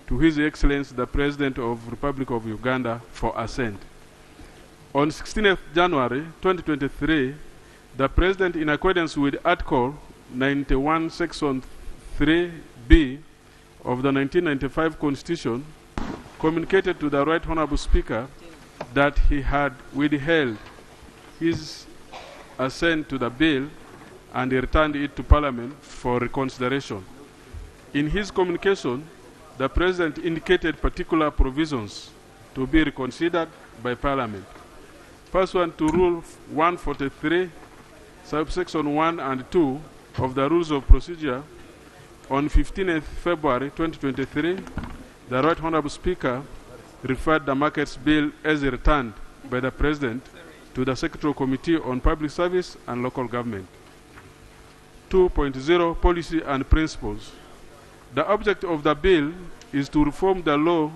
[SPEAKER 12] to His Excellency the President of the Republic of Uganda for assent. On 16th January 2023, the President, in accordance with Article 91 Section 3B of the 1995 Constitution, communicated to the Right Honourable Speaker that he had withheld his assent to the bill and returned it to Parliament for reconsideration. In his communication, the President indicated particular provisions to be reconsidered by Parliament. Pursuant to Rule 143, subsection 1 and 2 of the Rules of Procedure, on 15th February 2023, the Right Honourable Speaker referred the Markets Bill as returned by the President to the Secretary Committee on Public Service and Local Government. 2.0 Policy and Principles. The object of the bill is to reform the law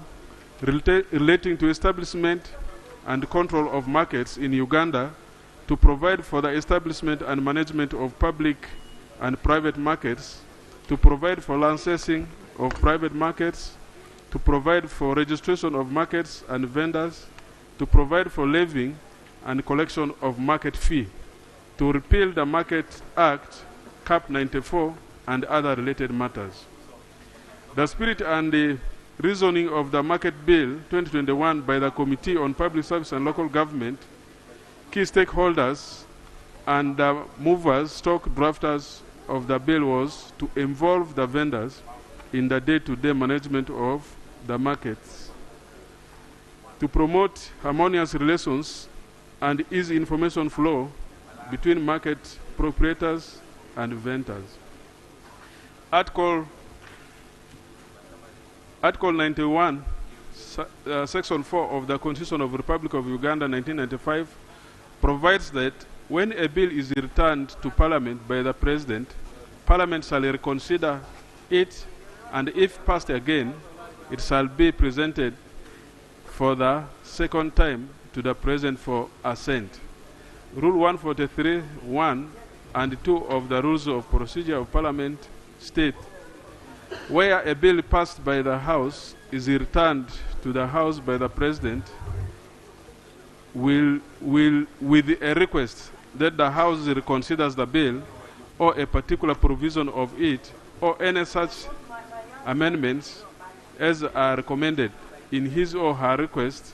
[SPEAKER 12] relating to establishment and control of markets in Uganda, to provide for the establishment and management of public and private markets, to provide for licensing of private markets, to provide for registration of markets and vendors, to provide for levying and collection of market fee, to repeal the Market Act, Cap 94, and other related matters. The spirit and the reasoning of the Market Bill 2021 by the Committee on Public Service and Local Government, key stakeholders, and the movers, stock drafters of the bill was to involve the vendors in the day-to-day management of the markets, to promote harmonious relations and easy information flow between market proprietors and vendors. Article 91, Section 4 of the Constitution of the Republic of Uganda, 1995, provides that when a bill is returned to Parliament by the President, Parliament shall reconsider it, and if passed again, it shall be presented for the second time to the President for assent. Rule 143(1) and 2 of the Rules of Procedure of Parliament state, where a bill passed by the House is returned to the House by the President, will with a request that the House reconsiders the bill or a particular provision of it or any such amendments as are recommended in his or her request,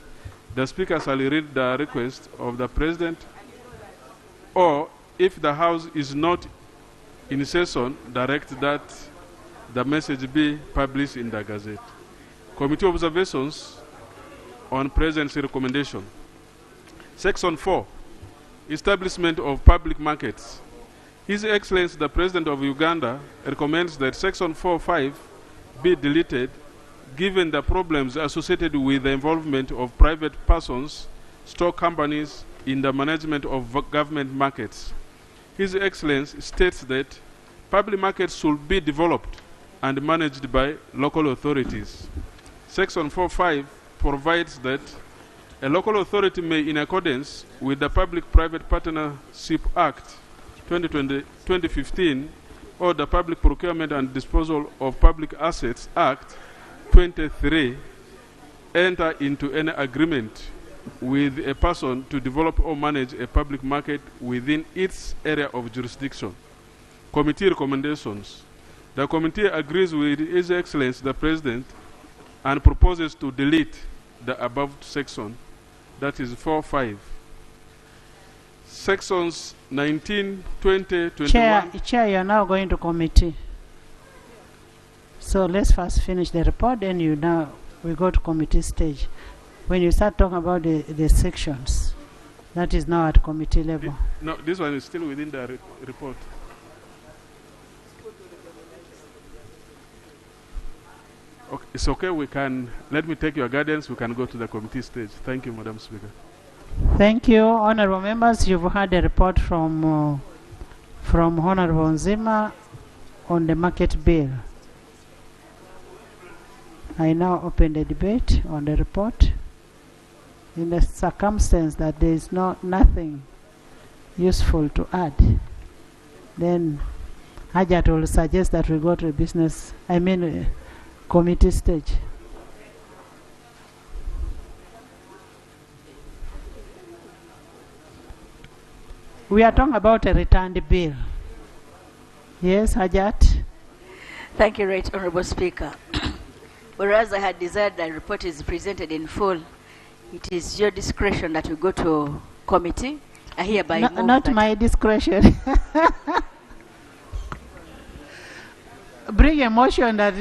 [SPEAKER 12] the Speaker shall read the request of the President, or if the House is not in session, direct that the message be published in the Gazette. Committee observations on President's recommendation. Section 4, establishment of public markets. His Excellency the President of Uganda recommends that Section 4.5 be deleted, given the problems associated with the involvement of private persons, stock companies in the management of government markets. His Excellency states that public markets should be developed and managed by local authorities. Section 4.5 provides that a local authority may, in accordance with the Public-Private Partnership Act 2015 or the Public Procurement and Disposal of Public Assets Act 23, enter into any agreement with a person to develop or manage a public market within its area of jurisdiction. Committee recommendations. The committee agrees with His Excellency the President and proposes to delete the above section, that is 4.5. Sections 19, 20, 21.
[SPEAKER 1] Chair, you are now going to committee. So let's first finish the report, then we go to committee stage. When you start talking about the sections, that is now at committee level.
[SPEAKER 12] No, this one is still within the report. Okay, it's okay, let me take your guidance, we can go to the committee stage. Thank you, Madam Speaker.
[SPEAKER 1] Thank you, honorable members. You've heard a report from Honorable Nzima on the market bill. I now open the debate on the report. In the circumstance that there is nothing useful to add, then Hajat will suggest that we go to the committee stage. We are talking about a returned bill. Yes, Hajat?
[SPEAKER 14] Thank you, Right Honorable Speaker. Whereas I had desired that the report is presented in full, it is your discretion that we go to committee. I hereby move
[SPEAKER 1] not
[SPEAKER 14] that.
[SPEAKER 1] My discretion. Bring a motion that...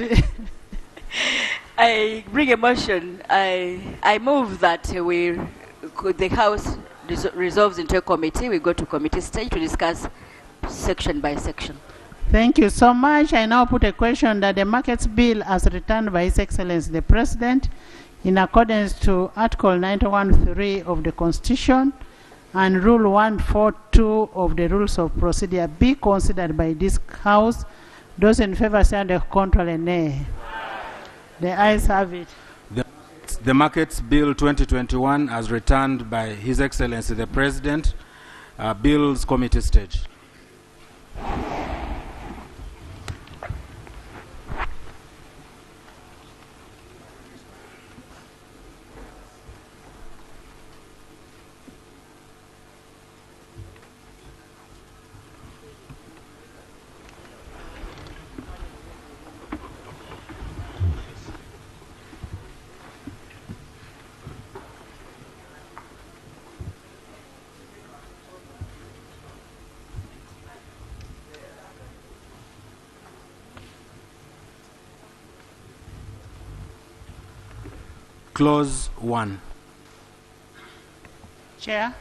[SPEAKER 14] I bring a motion. I move that the House resolves into a committee. We go to committee stage to discuss section by section.
[SPEAKER 1] Thank you so much. I now put a question that the markets bill as returned by His Excellency the President in accordance to Article 91(3) of the Constitution and Rule 142 of the Rules of Procedure be considered by this House. Those in favor say under contrary nay. The ayes have it.
[SPEAKER 2] The Markets Bill 2021 as returned by His Excellency the President, Bills Committee stage. Clause 1.
[SPEAKER 1] Chair.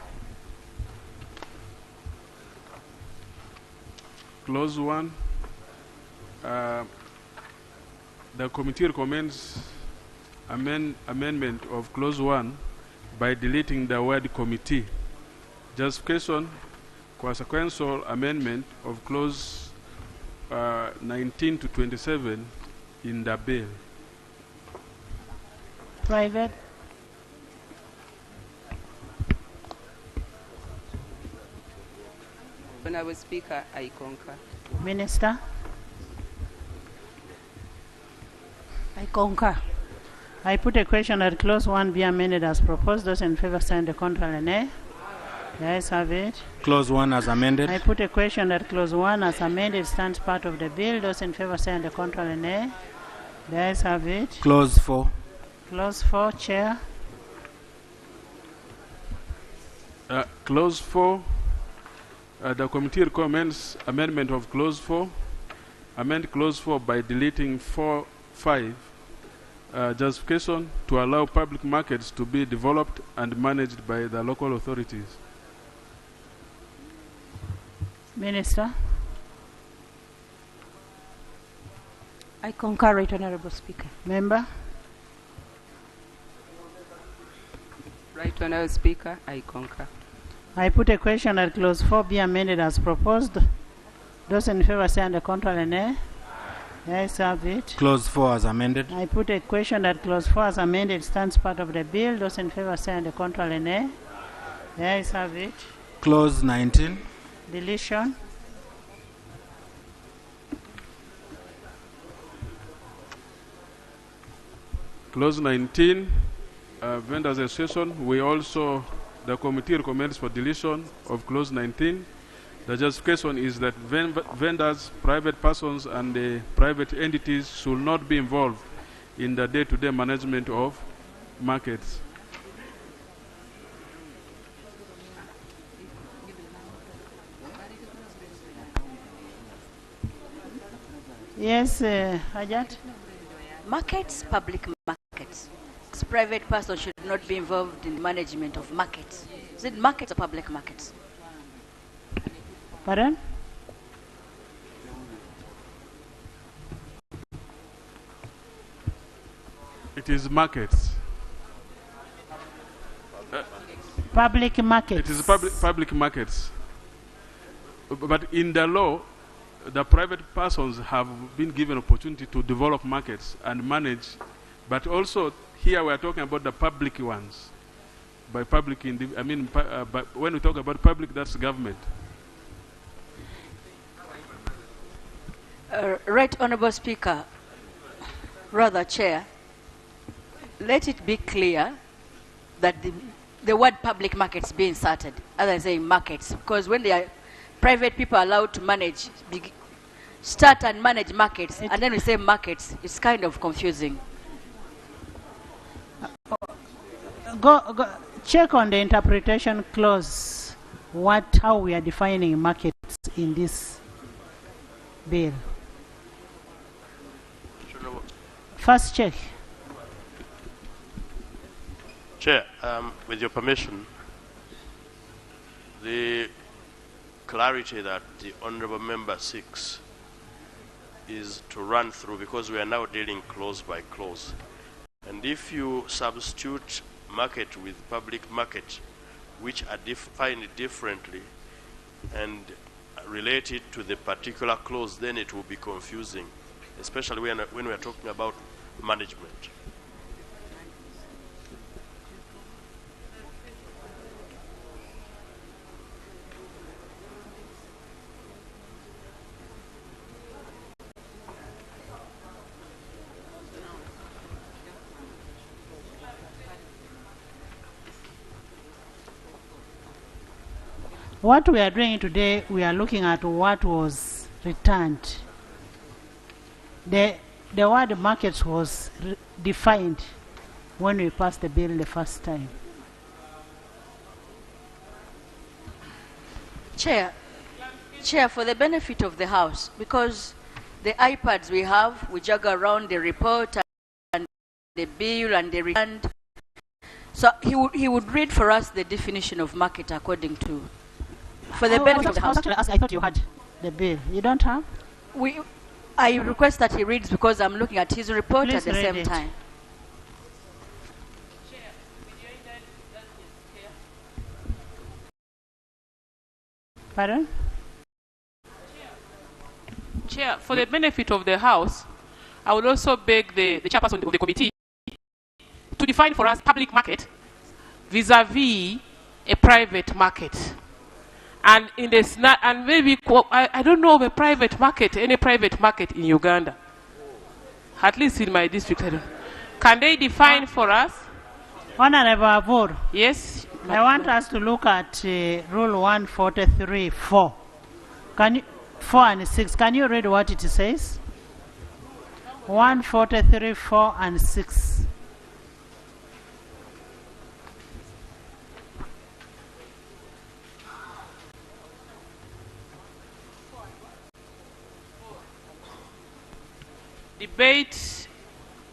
[SPEAKER 12] Clause 1. The committee recommends amendment of Clause 1 by deleting the word committee. Justification, consequential amendment of Clause 19 to 27 in the bill.
[SPEAKER 1] Private.
[SPEAKER 13] Honorable Speaker, I concur.
[SPEAKER 1] Minister?
[SPEAKER 11] I concur.
[SPEAKER 1] I put a question that clause 1 be amended as proposed. Those in favor sign the contrary nay. The ayes have it.
[SPEAKER 2] Clause 1 as amended.
[SPEAKER 1] I put a question that clause 1 as amended stands part of the bill. Those in favor sign the contrary nay. The ayes have it.
[SPEAKER 2] Clause 4.
[SPEAKER 1] Clause 4, Chair.
[SPEAKER 12] Clause 4, the committee recommends amendment of clause 4. Amend clause 4 by deleting 4(5). Justification to allow public markets to be developed and managed by the local authorities.
[SPEAKER 1] Minister?
[SPEAKER 11] I concur, Right Honorable Speaker.
[SPEAKER 1] Member?
[SPEAKER 13] Right Honorable Speaker, I concur.
[SPEAKER 1] I put a question that clause 4 be amended as proposed. Those in favor say on the contrary nay. The ayes have it.
[SPEAKER 2] Clause 4 as amended.
[SPEAKER 1] I put a question that clause 4 as amended stands part of the bill. Those in favor say on the contrary nay. The ayes have it.
[SPEAKER 2] Clause 19.
[SPEAKER 1] Deletion.
[SPEAKER 12] Clause 19, vendors association. The committee recommends for deletion of clause 19. The justification is that vendors, private persons, and private entities should not be involved in the day-to-day management of markets.
[SPEAKER 1] Yes, Hajat?
[SPEAKER 14] Markets, public markets. Private persons should not be involved in the management of markets. Is it markets or public markets?
[SPEAKER 1] Pardon?
[SPEAKER 12] It is markets.
[SPEAKER 1] Public markets.
[SPEAKER 12] It is public markets. But in the law, the private persons have been given opportunity to develop markets and manage, but also here we are talking about the public ones. By public, when we talk about public, that's government.
[SPEAKER 14] Right Honorable Speaker, rather Chair, let it be clear that the word public markets be inserted, as I say markets, because when they are private people allowed to manage, start and manage markets, and then we say markets, it's kind of confusing.
[SPEAKER 1] Go check on the interpretation clause, how we are defining markets in this bill. First check.
[SPEAKER 15] Chair, with your permission, the clarity that the Honourable Member seeks is to run through, because we are now dealing clause by clause. And if you substitute market with public market, which are defined differently, and relate it to the particular clause, then it will be confusing, especially when we are talking about management.
[SPEAKER 1] What we are doing today, we are looking at what was returned. The word markets was defined when we passed the bill the first time.
[SPEAKER 14] Chair, for the benefit of the House, because the iPads we have, we juggle around the report and the bill and the return. So he would read for us the definition of market according to, for the benefit of the House.
[SPEAKER 1] I thought you had the bill. You don't have?
[SPEAKER 14] I request that he reads, because I'm looking at his report
[SPEAKER 1] Please
[SPEAKER 14] at the
[SPEAKER 1] read
[SPEAKER 14] same
[SPEAKER 1] it.
[SPEAKER 14] time.
[SPEAKER 1] Pardon?
[SPEAKER 16] Chair, for the benefit of the House, I would also beg the chairperson of the committee to define for us public market vis-a-vis a private market. And in the and maybe I don't know of a private market, any private market in Uganda. At least in my district, I don't. Can they define for us?
[SPEAKER 1] Honorable Abur.
[SPEAKER 16] Yes.
[SPEAKER 1] I want us to look at Rule 143.4. Can you 4 and 6? Can you read what it says? 143.4 and 6.
[SPEAKER 16] Debate,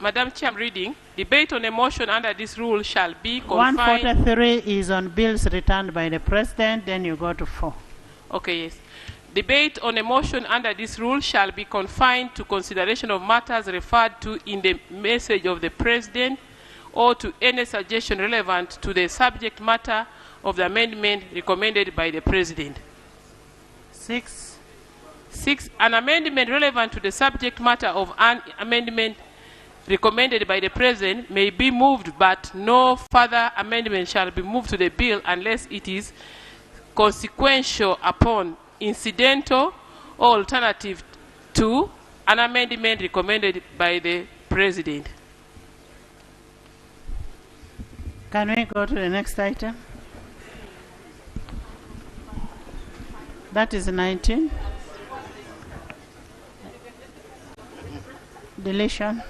[SPEAKER 16] Madam Chair, I'm reading. Debate on a motion under this rule shall be confined.
[SPEAKER 1] 143 is on bills returned by the President, then you go to 4.
[SPEAKER 16] Okay, yes. Debate on a motion under this rule shall be confined to consideration of matters referred to in the message of the President or to any suggestion relevant to the subject matter of the amendment recommended by the President.
[SPEAKER 1] 6.
[SPEAKER 16] 6. An amendment relevant to the subject matter of an amendment recommended by the President may be moved, but no further amendment shall be moved to the bill unless it is consequential upon, incidental, or alternative to an amendment recommended by the President.
[SPEAKER 1] Can we go to the next item? That is 19. Deletion.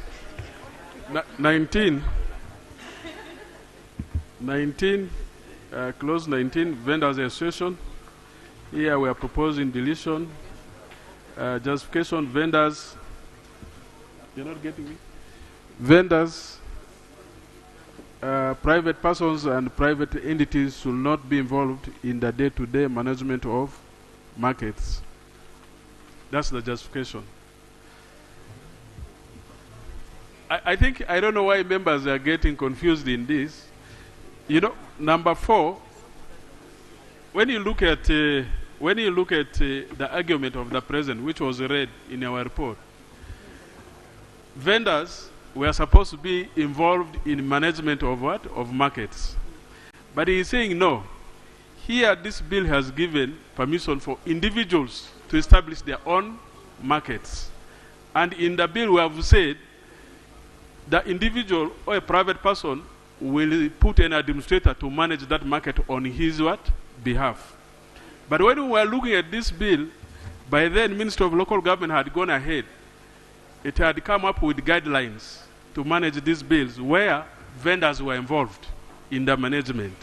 [SPEAKER 12] 19, clause 19, vendors association. Here we are proposing deletion. Justification, vendors. You're not getting me? Vendors, private persons and private entities should not be involved in the day-to-day management of markets. That's the justification. I don't know why members are getting confused in this. You know, number 4, when you look at the argument of the President, which was read in our report, vendors were supposed to be involved in management of what? Of markets. But he is saying no. Here, this bill has given permission for individuals to establish their own markets. And in the bill, we have said the individual or a private person will put an administrator to manage that market on his what? Behalf. But when we were looking at this bill, by then Minister of Local Government had gone ahead. It had come up with guidelines to manage these bills where vendors were involved in the management.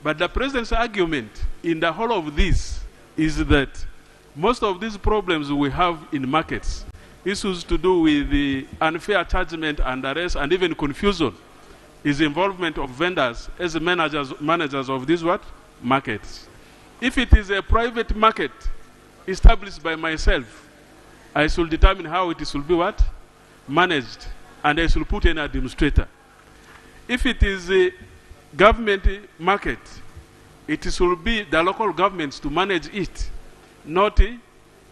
[SPEAKER 12] But the President's argument in the whole of this is that most of these problems we have in markets, issues to do with the unfair chargement and arrest and even confusion, is involvement of vendors as managers of these what? Markets. If it is a private market established by myself, I should determine how it should be what? Managed, and I should put an administrator. If it is a government market, it should be the local governments to manage it, not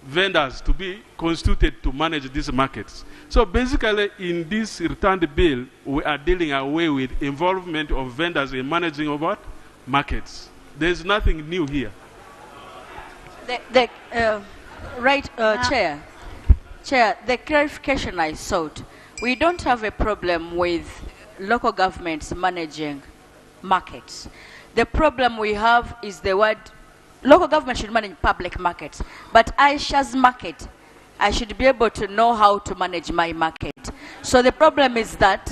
[SPEAKER 12] vendors to be constituted to manage these markets. So basically, in this returned bill, we are dealing away with involvement of vendors in managing of what? Markets. There's nothing new here.
[SPEAKER 14] Chair, the clarification I sought, we don't have a problem with local governments managing markets. The problem we have is the word local government should manage public markets, but Aisha's market, I should be able to know how to manage my market. So the problem is that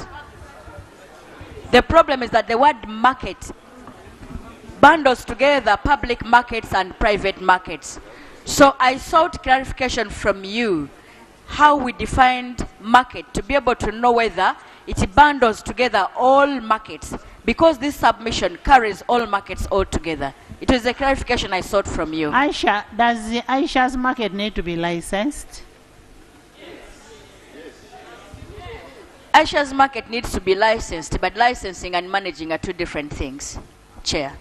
[SPEAKER 14] the word market bundles together public markets and private markets. So I sought clarification from you how we defined market to be able to know whether it bundles together all markets, because this submission carries all markets all together. It was a clarification I sought from you.
[SPEAKER 1] Aisha, does the Aisha's market need to be licensed?
[SPEAKER 14] Aisha's market needs to be licensed, but licensing and managing are two different things. Chair.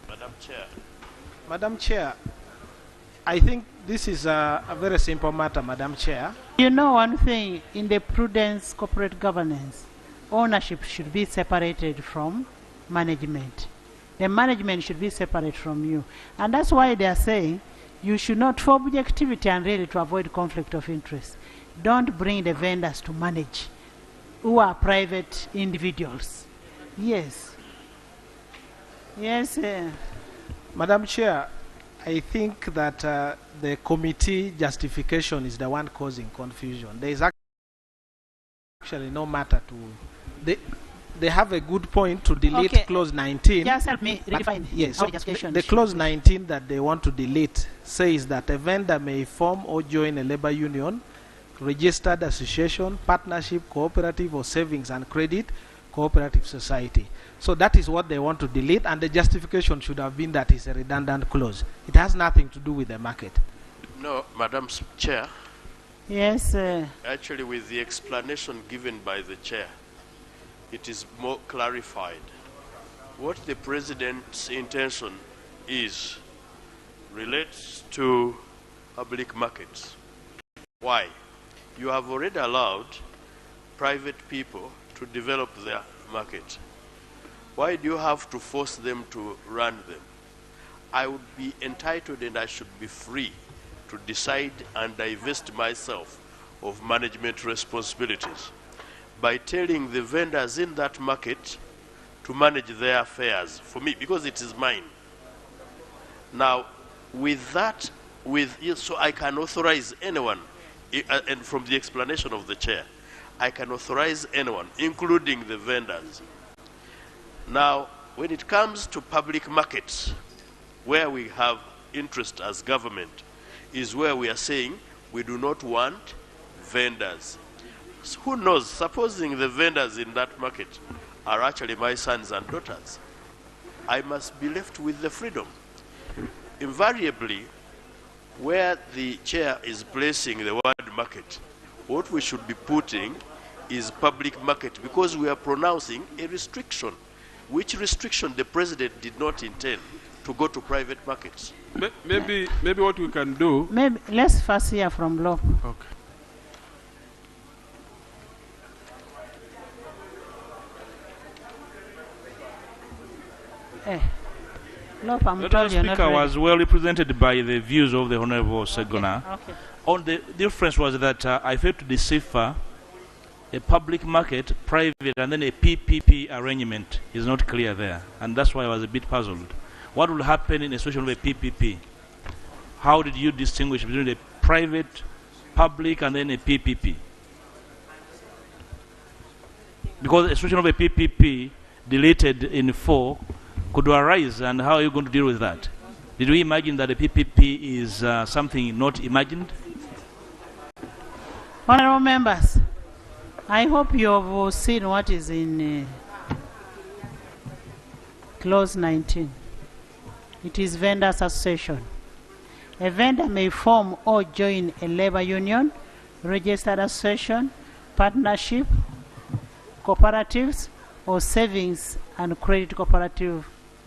[SPEAKER 15] Madam Chair.
[SPEAKER 10] Madam Chair, I think this is a very simple matter, Madam Chair.
[SPEAKER 1] You know one thing, in the prudence corporate governance, ownership should be separated from management. The management should be separate from you. And that's why they are saying you should not, for objectivity and really to avoid conflict of interest, don't bring the vendors to manage who are private individuals. Yes. Yes.
[SPEAKER 17] Madam Chair, I think that the committee justification is the one causing confusion. There is actually no matter to... They have a good point to delete clause 19.
[SPEAKER 1] Just help me redefine
[SPEAKER 17] yes,
[SPEAKER 1] our justification.
[SPEAKER 17] the clause 19 that they want to delete says that a vendor may form or join a labor union, registered association, partnership, cooperative, or savings and credit cooperative society. So that is what they want to delete, and the justification should have been that it's a redundant clause. It has nothing to do with the market.
[SPEAKER 15] No, Madam Chair.
[SPEAKER 1] Yes.
[SPEAKER 15] Actually, with the explanation given by the chair, it is more clarified. What the President's intention is relates to public markets. Why? You have already allowed private people to develop their market. Why do you have to force them to run them? I would be entitled and I should be free to decide and divest myself of management responsibilities by telling the vendors in that market to manage their affairs for me, because it is mine. Now, with that, so I can authorize anyone, and from the explanation of the chair, I can authorize anyone, including the vendors. Now, when it comes to public markets, where we have interest as government, is where we are saying we do not want vendors. So who knows, supposing the vendors in that market are actually my sons and daughters, I must be left with the freedom. Invariably, where the chair is placing the word market, what we should be putting is public market, because we are pronouncing a restriction, which restriction the President did not intend to go to private markets.
[SPEAKER 12] Maybe what we can do...
[SPEAKER 1] Maybe let's first hear from Lop.
[SPEAKER 12] Okay.
[SPEAKER 1] Lop, I'm
[SPEAKER 8] The
[SPEAKER 1] told you're not
[SPEAKER 8] Speaker
[SPEAKER 1] ready.
[SPEAKER 8] was well represented by the views of the Honorable Segona.
[SPEAKER 1] Okay.
[SPEAKER 8] On the difference was that I failed to decipher a public market, private, and then a PPP arrangement is not clear there. And that's why I was a bit puzzled. What will happen in a situation of a PPP? How did you distinguish between a private, public, and then a PPP? Because a situation of a PPP deleted in 4 could arise, and how are you going to deal with that? Did we imagine that a PPP is something not imagined?
[SPEAKER 1] Honorable members, I hope you have seen what is in clause 19. It is vendors association. A vendor may form or join a labor union, registered association, partnership, cooperatives, or savings and credit cooperative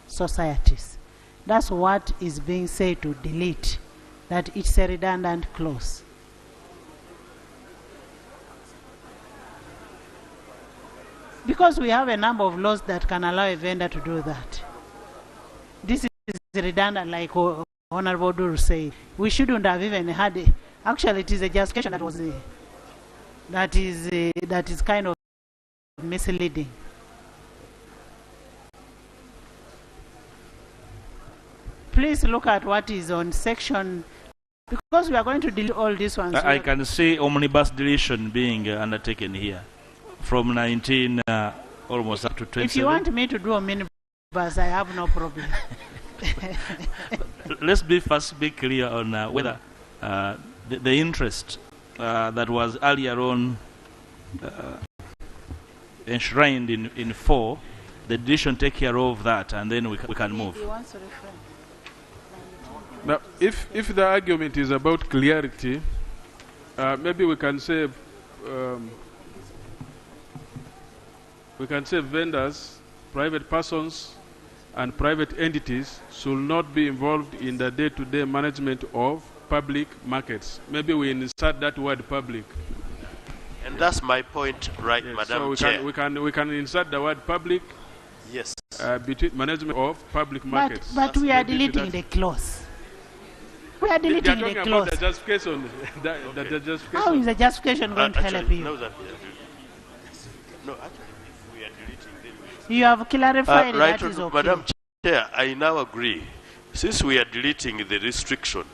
[SPEAKER 1] societies. That's what is being said to delete, that it's a redundant clause. Because we have a number of laws that can allow a vendor to do that. This is redundant, like Honorable Dur said. We shouldn't have even had it. Actually, it is a justification that was that is kind of misleading. Please look at what is on section, because we are going to delete all these ones.
[SPEAKER 8] I can see omnibus deletion being undertaken here from 19 almost up to 27.
[SPEAKER 1] If you want me to do a minibus, I have no problem.
[SPEAKER 8] Let's first be clear on whether the interest that was earlier on enshrined in 4, the deletion take care of that, and then we can move.
[SPEAKER 12] Now, if the argument is about clarity, maybe we can say vendors, private persons, and private entities should not be involved in the day-to-day management of public markets. Maybe we insert that word public.
[SPEAKER 15] And that's my point, right,
[SPEAKER 12] Yes,
[SPEAKER 15] Madam
[SPEAKER 12] so
[SPEAKER 15] Chair.
[SPEAKER 12] we can insert the word public.
[SPEAKER 15] Yes.
[SPEAKER 12] between management of public markets.
[SPEAKER 1] But we are
[SPEAKER 12] Maybe
[SPEAKER 1] deleting the clause. We are
[SPEAKER 12] They are
[SPEAKER 1] deleting
[SPEAKER 12] talking
[SPEAKER 1] the
[SPEAKER 12] about
[SPEAKER 1] clause.
[SPEAKER 12] the justification. the justification.
[SPEAKER 1] How is the justification going to help
[SPEAKER 15] Actually,
[SPEAKER 1] you?
[SPEAKER 15] now that we are no, actually, if we are deleting, then
[SPEAKER 1] You have clarified
[SPEAKER 15] right,
[SPEAKER 1] that is okay.
[SPEAKER 15] Madam Chair, I now agree. Since we are deleting the restriction,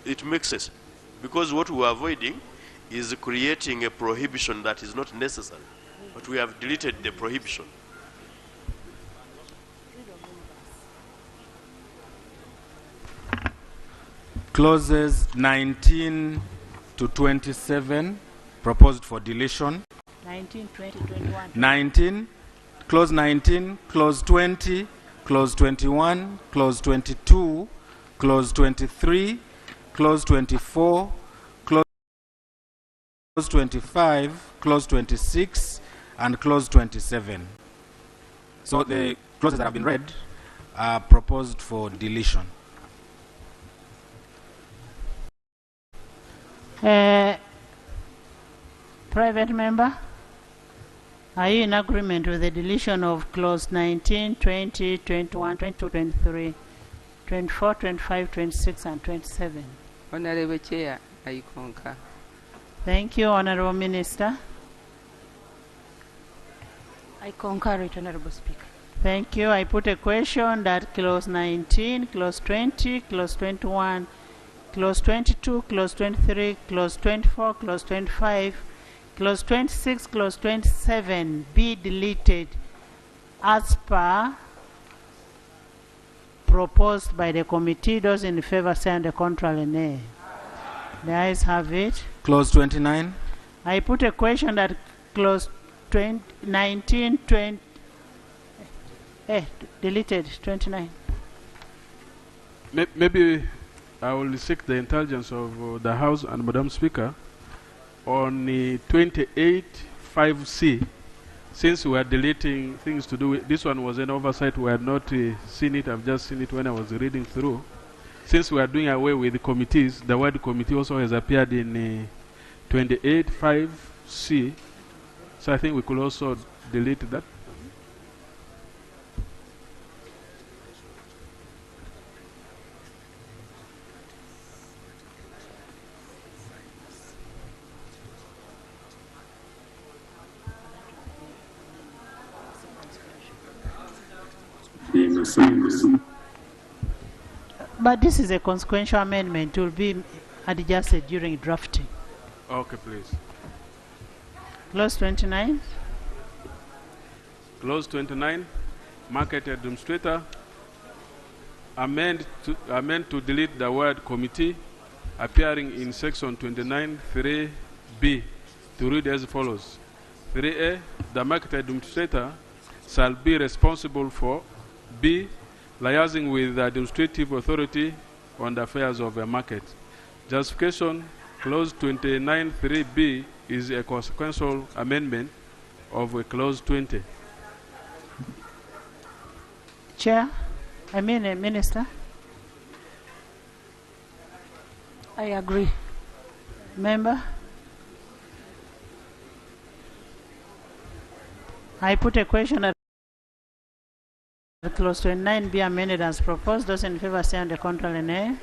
[SPEAKER 15] it makes sense. Because what we are avoiding is creating a prohibition that is not necessary. But we have deleted the prohibition.
[SPEAKER 2] Clauses 19 to 27 proposed for deletion.
[SPEAKER 1] 19, 20, 21.
[SPEAKER 2] 19, clause 19, clause 20, clause 21, clause 22, clause 23, clause 24, clause 25, clause 26, and clause 27. So the clauses that have been read are proposed for deletion.
[SPEAKER 1] Private member, are you in agreement with the deletion of clause 19, 20, 21, 22, 23, 24, 25, 26, and 27?
[SPEAKER 13] Honorable Chair, I concur.
[SPEAKER 1] Thank you, Honorable Minister.
[SPEAKER 14] I concur with Honorable Speaker.
[SPEAKER 1] Thank you. I put a question that clause 19, clause 20, clause 21, clause 22, clause 23, clause 24, clause 25, clause 26, clause 27 be deleted as per proposed by the committee. Those in favor say and the contrary nay. The ayes have it.
[SPEAKER 2] Clause 29.
[SPEAKER 1] I put a question that clause 20, 19, 20, deleted 29.
[SPEAKER 12] Maybe I will seek the intelligence of the House and Madam Speaker on 28.5c. Since we are deleting things to do with this one was an oversight, we had not seen it. I've just seen it when I was reading through. Since we are doing away with the committees, the word committee also has appeared in 28.5c. So I think we could also delete that.
[SPEAKER 1] But this is a consequential amendment. It will be adjusted during drafting.
[SPEAKER 12] Okay, please.
[SPEAKER 1] Clause 29.
[SPEAKER 12] Clause 29, market administrator, amend to delete the word committee appearing in section 29 3b to read as follows. 3a, the market administrator shall be responsible for b, liaising with the administrative authority on the affairs of a market. Justification, clause 29 3b is a consequential amendment of clause 20.
[SPEAKER 1] Chair, Minister.
[SPEAKER 14] I agree.
[SPEAKER 1] Member. I put a question that clause 29 be amended as proposed. Those in favor say on the contrary nay.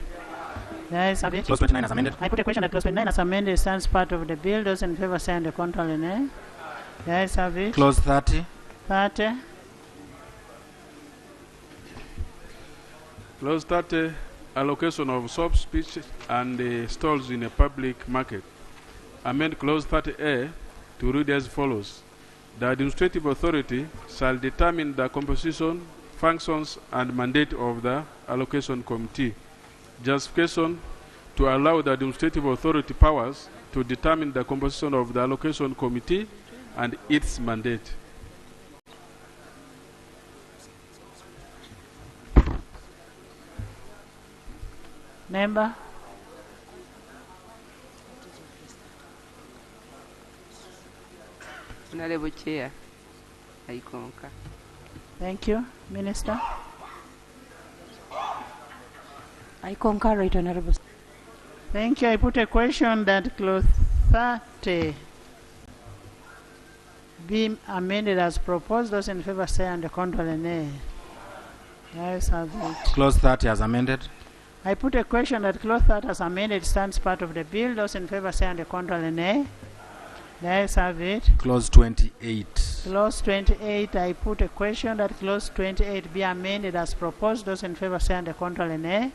[SPEAKER 1] The ayes have it.
[SPEAKER 2] Clause 29 as amended.
[SPEAKER 1] I put a question that clause 29 as amended stands part of the bill. Those in favor say on the contrary nay. The ayes have it.
[SPEAKER 2] Clause 30.
[SPEAKER 1] 30.
[SPEAKER 12] Clause 30, allocation of sub-speech and stalls in a public market. Amend clause 30A to read as follows. The administrative authority shall determine the composition, functions, and mandate of the allocation committee. Justification, to allow the administrative authority powers to determine the composition of the allocation committee and its mandate.
[SPEAKER 1] Member.
[SPEAKER 13] Honorable Chair, I concur.
[SPEAKER 1] Thank you. Minister.
[SPEAKER 14] I concur with Honorable.
[SPEAKER 1] Thank you. I put a question that clause 30 be amended as proposed. Those in favor say and contrary nay. The ayes have it.
[SPEAKER 2] Clause 30 as amended.
[SPEAKER 1] I put a question that clause 30 as amended stands part of the bill. Those in favor say and contrary nay. The ayes have it.
[SPEAKER 2] Clause 28.
[SPEAKER 1] Clause 28, I put a question that clause 28 be amended as proposed. Those in favor say and contrary nay.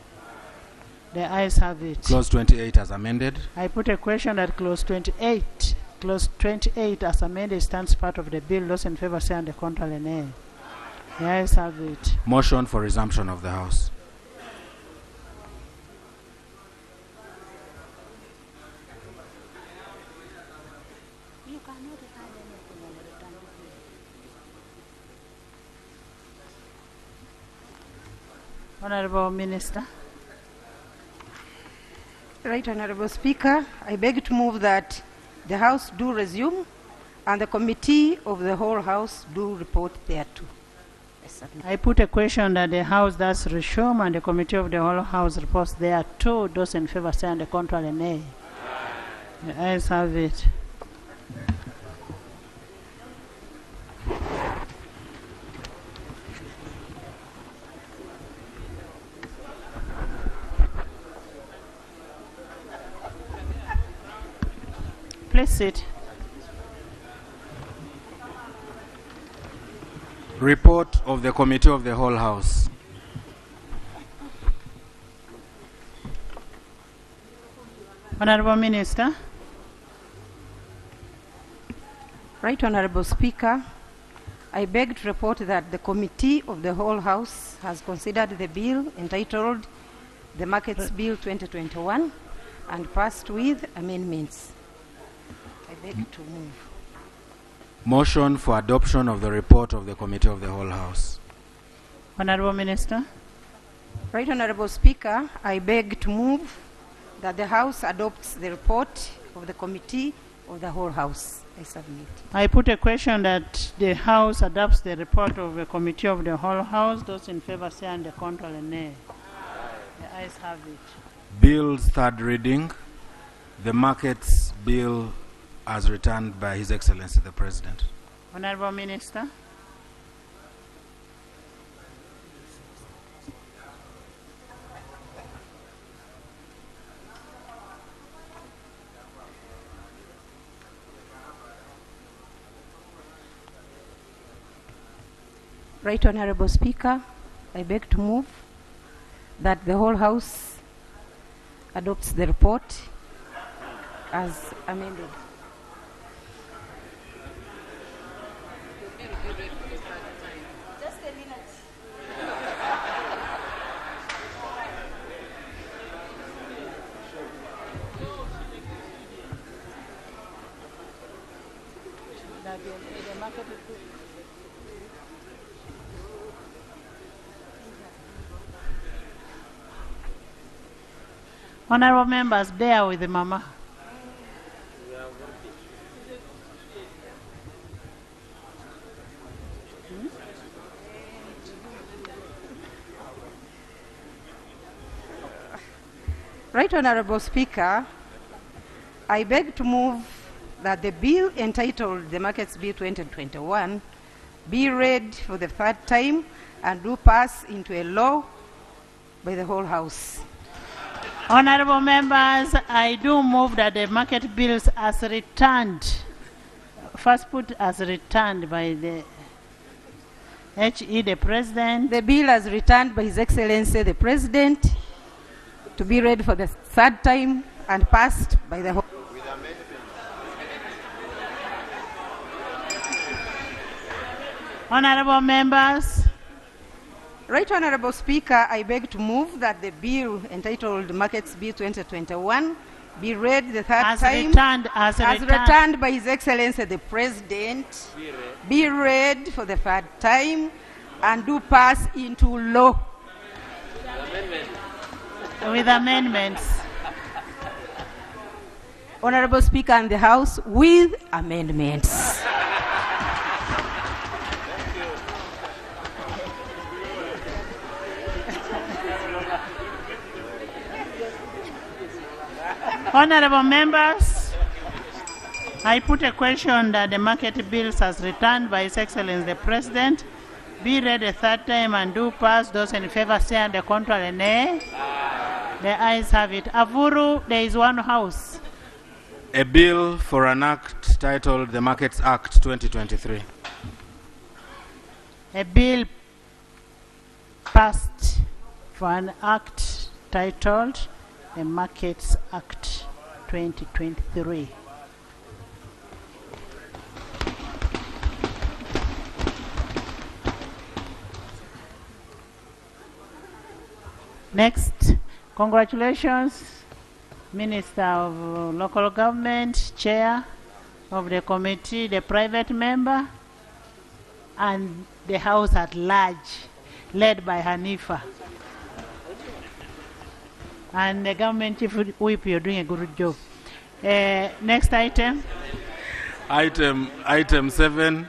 [SPEAKER 1] The ayes have it.
[SPEAKER 2] Clause 28 as amended.
[SPEAKER 1] I put a question that clause 28 as amended stands part of the bill. Those in favor say and contrary nay. The ayes have it.
[SPEAKER 2] Motion for resumption of the House.
[SPEAKER 1] Honorable Minister.
[SPEAKER 11] Right, Honorable Speaker, I beg to move that the House do resume and the Committee of the whole House do report thereto.
[SPEAKER 1] I put a question that the House does resume and the Committee of the whole House reports thereto. Those in favor say and the contrary nay. The ayes have it. Please sit.
[SPEAKER 2] Report of the Committee of the whole House.
[SPEAKER 1] Honorable Minister.
[SPEAKER 11] Right, Honorable Speaker, I beg to report that the Committee of the whole House has considered the bill entitled the Markets Bill 2021 and passed with amendments. I beg to move.
[SPEAKER 2] Motion for adoption of the report of the Committee of the whole House.
[SPEAKER 1] Honorable Minister.
[SPEAKER 11] Right, Honorable Speaker, I beg to move that the House adopts the report of the Committee of the whole House. I submit.
[SPEAKER 1] I put a question that the House adopts the report of the Committee of the whole House. Those in favor say and the contrary nay. The ayes have it.
[SPEAKER 2] Bill's third reading. The Markets Bill as returned by His Excellency the President.
[SPEAKER 1] Honorable Minister.
[SPEAKER 11] Right, Honorable Speaker, I beg to move that the whole House adopts the report as amended.
[SPEAKER 14] Just a minute.
[SPEAKER 1] Honorable members, bear with the Mama.
[SPEAKER 11] Right, Honorable Speaker, I beg to move that the bill entitled the Markets Bill 2021 be read for the third time and do pass into a law by the whole House.
[SPEAKER 1] Honorable members, I do move that the market bills as returned, first put as returned by the HE, the President.
[SPEAKER 11] The bill as returned by His Excellency the President to be read for the third time and passed by the whole.
[SPEAKER 1] Honorable members.
[SPEAKER 11] Right, Honorable Speaker, I beg to move that the bill entitled Markets Bill 2021 be read the third
[SPEAKER 1] As
[SPEAKER 11] time
[SPEAKER 1] returned, as returned.
[SPEAKER 11] returned by His Excellency the President, be read for the third time and do pass into law.
[SPEAKER 1] With amendments.
[SPEAKER 11] Honorable Speaker and the House, with amendments.
[SPEAKER 1] Honorable members, I put a question that the market bills as returned by His Excellency the President be read a third time and do pass. Those in favor say and the contrary nay. The ayes have it. Avuru, there is one house.
[SPEAKER 2] A bill for an act titled the Markets Act 2023.
[SPEAKER 1] A bill passed for an act titled the Markets Act 2023. Next, congratulations, Minister of Local Government, Chair of the committee, the private member, and the House at large, led by Hanifa. And the government chief whip, you're doing a good job. Next item.
[SPEAKER 2] Item 7,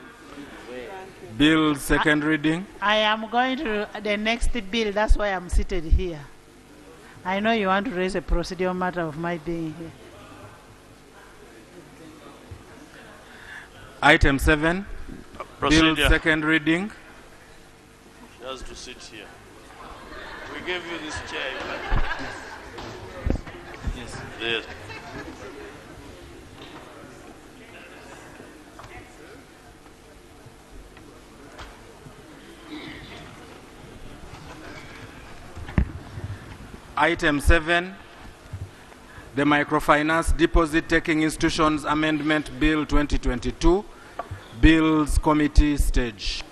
[SPEAKER 2] bill second reading.
[SPEAKER 1] I am going to the next bill, that's why I'm seated here. I know you want to raise a procedural matter of my being here.
[SPEAKER 2] Item 7, bill second reading.
[SPEAKER 15] She has to sit here. We gave you this chair.
[SPEAKER 2] Yes.
[SPEAKER 15] Yes.
[SPEAKER 2] Item 7, the Microfinance Deposit Taking Institutions Amendment Bill 2022, Bills Committee stage.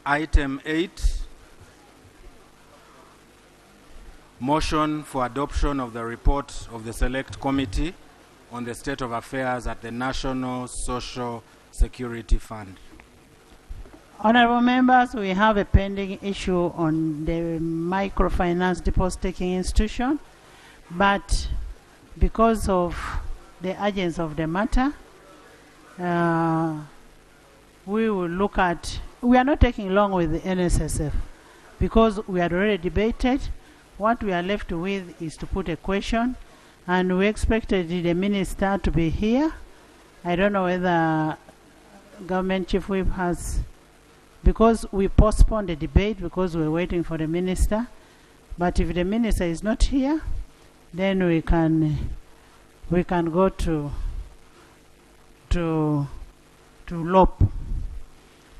[SPEAKER 2] Item 8, motion for adoption of the report of the Select Committee on the state of affairs at the National Social Security Fund.
[SPEAKER 1] Honorable members, we have a pending issue on the microfinance deposit taking institution, but because of the urgency of the matter, we will look at. We are not taking long with the NSSF because we had already debated. What we are left with is to put a question, and we expected the minister to be here. I don't know whether government chief whip has, because we postponed the debate because we're waiting for the minister. But if the minister is not here, then we can go to LOP.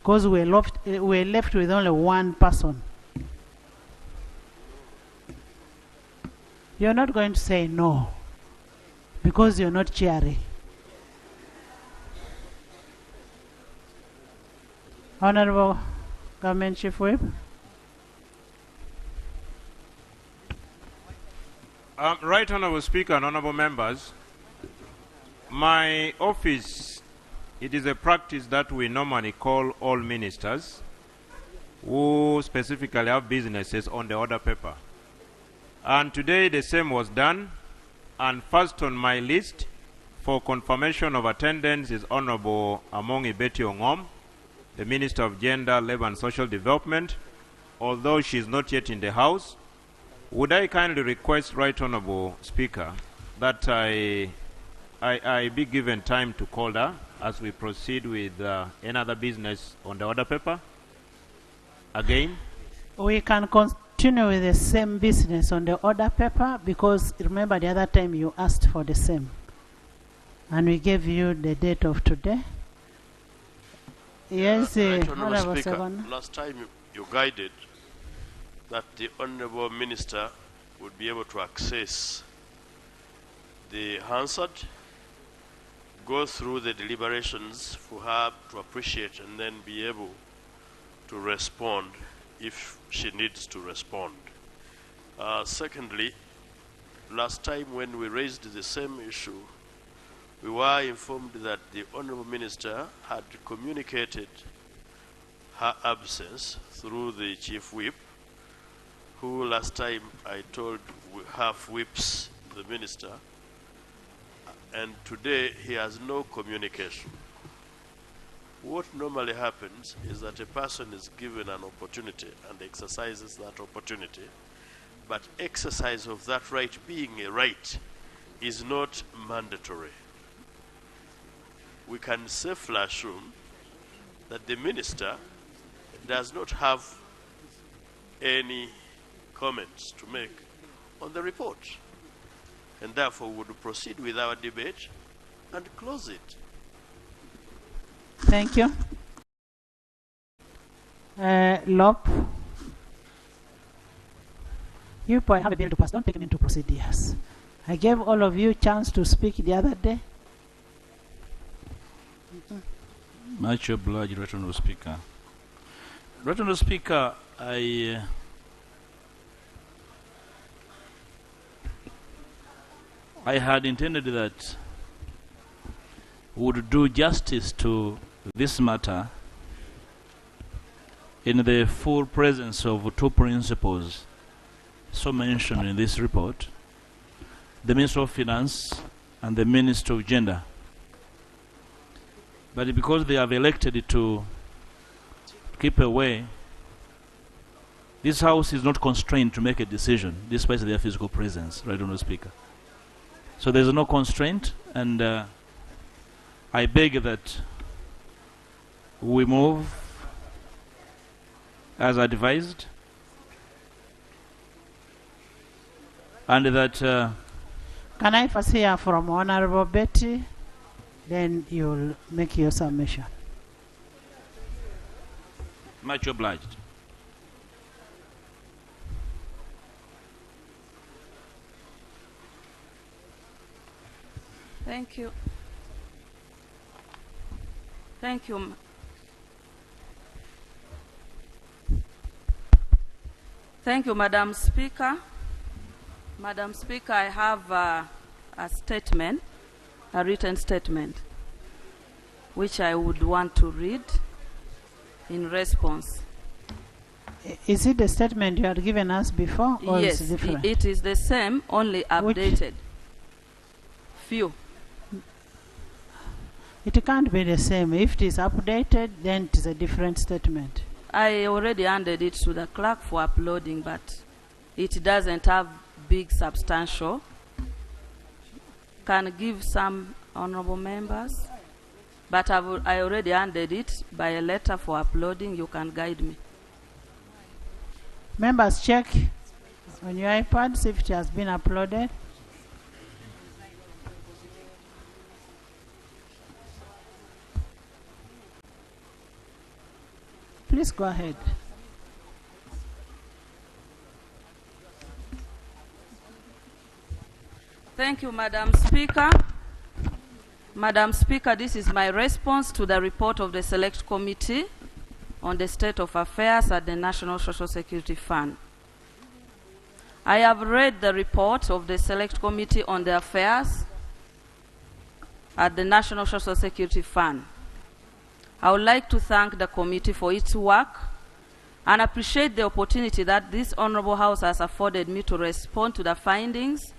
[SPEAKER 1] Because we're left with only one person. You're not going to say no because you're not chairing. Honorable Government Chief Whip.
[SPEAKER 5] Right Honorable Speaker and Honorable Members, my office, it is a practice that we normally call all ministers who specifically have businesses on the order paper. And today the same was done, and first on my list for confirmation of attendance is Honorable Amongi Betty Ongom, the Minister of Gender, Labour and Social Development. Although she is not yet in the House, would I kindly request, Right Honorable Speaker, that I be given time to call her as we proceed with another business on the order paper? Again?
[SPEAKER 1] We can continue with the same business on the order paper because remember the other time you asked for the same. And we gave you the date of today. Yes,
[SPEAKER 15] Honorable Speaker, last time you guided that the Honorable Minister would be able to access the Hansard, go through the deliberations for her to appreciate and then be able to respond if she needs to respond. Secondly, last time when we raised the same issue, we were informed that the Honorable Minister had communicated her absence through the Chief Whip, who last time I told half whips the Minister, and today he has no communication. What normally happens is that a person is given an opportunity and exercises that opportunity, but exercise of that right being a right is not mandatory. We can safely assume that the Minister does not have any comments to make on the report, and therefore would proceed with our debate and close it.
[SPEAKER 1] Thank you. Lop, you probably have a bill to pass. Don't take him into procedures. I gave all of you a chance to speak the other day.
[SPEAKER 8] Much obliged, Right Honourable Speaker. Right Honourable Speaker, I had intended that we would do justice to this matter in the full presence of two principals so mentioned in this report, the Minister of Finance and the Minister of Gender. But because they have elected to keep away, this House is not constrained to make a decision despite their physical presence, Right Honourable Speaker. So there's no constraint, and I beg that we move as advised, and that...
[SPEAKER 1] Can I first hear from Honourable Betty? Then you'll make your submission.
[SPEAKER 8] Much obliged.
[SPEAKER 18] Thank you. Thank you. Thank you, Madam Speaker. Madam Speaker, I have a statement, a written statement, which I would want to read in response.
[SPEAKER 1] Is it the statement you had given us before, or
[SPEAKER 18] yes,
[SPEAKER 1] is it different?
[SPEAKER 18] it is the same, only updated. Few.
[SPEAKER 1] It can't be the same. If it is updated, then it is a different statement.
[SPEAKER 18] I already handed it to the clerk for uploading, but it doesn't have big substantial. Can give some honorable members, but I already handed it by a letter for uploading. You can guide me.
[SPEAKER 1] Members, check on your iPads if it has been uploaded. Please go ahead.
[SPEAKER 18] Thank you, Madam Speaker. Madam Speaker, this is my response to the report of the Select Committee on the state of affairs at the National Social Security Fund. I have read the report of the Select Committee on the affairs at the National Social Security Fund. I would like to thank the committee for its work and appreciate the opportunity that this Honorable House has afforded me to respond to the findings,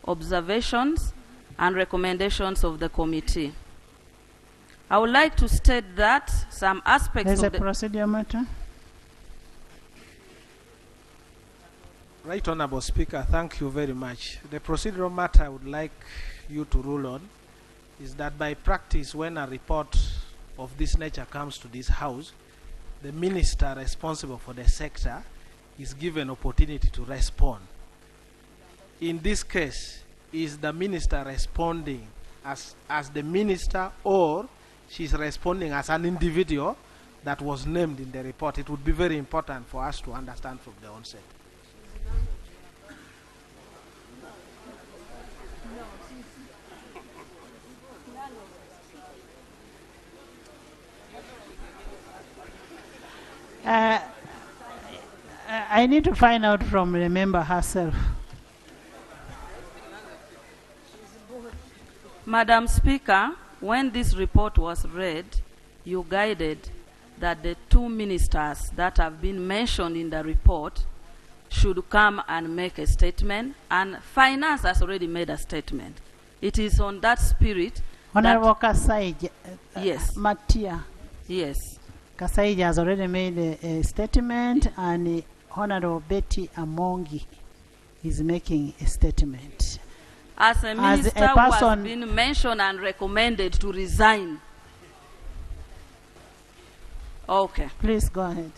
[SPEAKER 18] observations, and recommendations of the committee. I would like to state that some aspects
[SPEAKER 1] There's
[SPEAKER 18] of
[SPEAKER 1] a procedure matter.
[SPEAKER 17] Right Honourable Speaker, thank you very much. The procedural matter I would like you to rule on is that by practice, when a report of this nature comes to this House, the minister responsible for the sector is given opportunity to respond. In this case, is the minister responding as the minister, or she's responding as an individual that was named in the report? It would be very important for us to understand from the onset.
[SPEAKER 1] I need to find out from the member herself.
[SPEAKER 18] Madam Speaker, when this report was read, you guided that the two ministers that have been mentioned in the report should come and make a statement, and Finance has already made a statement. It is on that spirit.
[SPEAKER 1] Honorable Kasaija.
[SPEAKER 18] Yes.
[SPEAKER 1] Matia.
[SPEAKER 18] Yes.
[SPEAKER 1] Kasaija has already made a statement, and Honorable Betty Amongi is making a statement.
[SPEAKER 18] As a minister who has been mentioned and recommended to resign. Okay.
[SPEAKER 1] Please go ahead.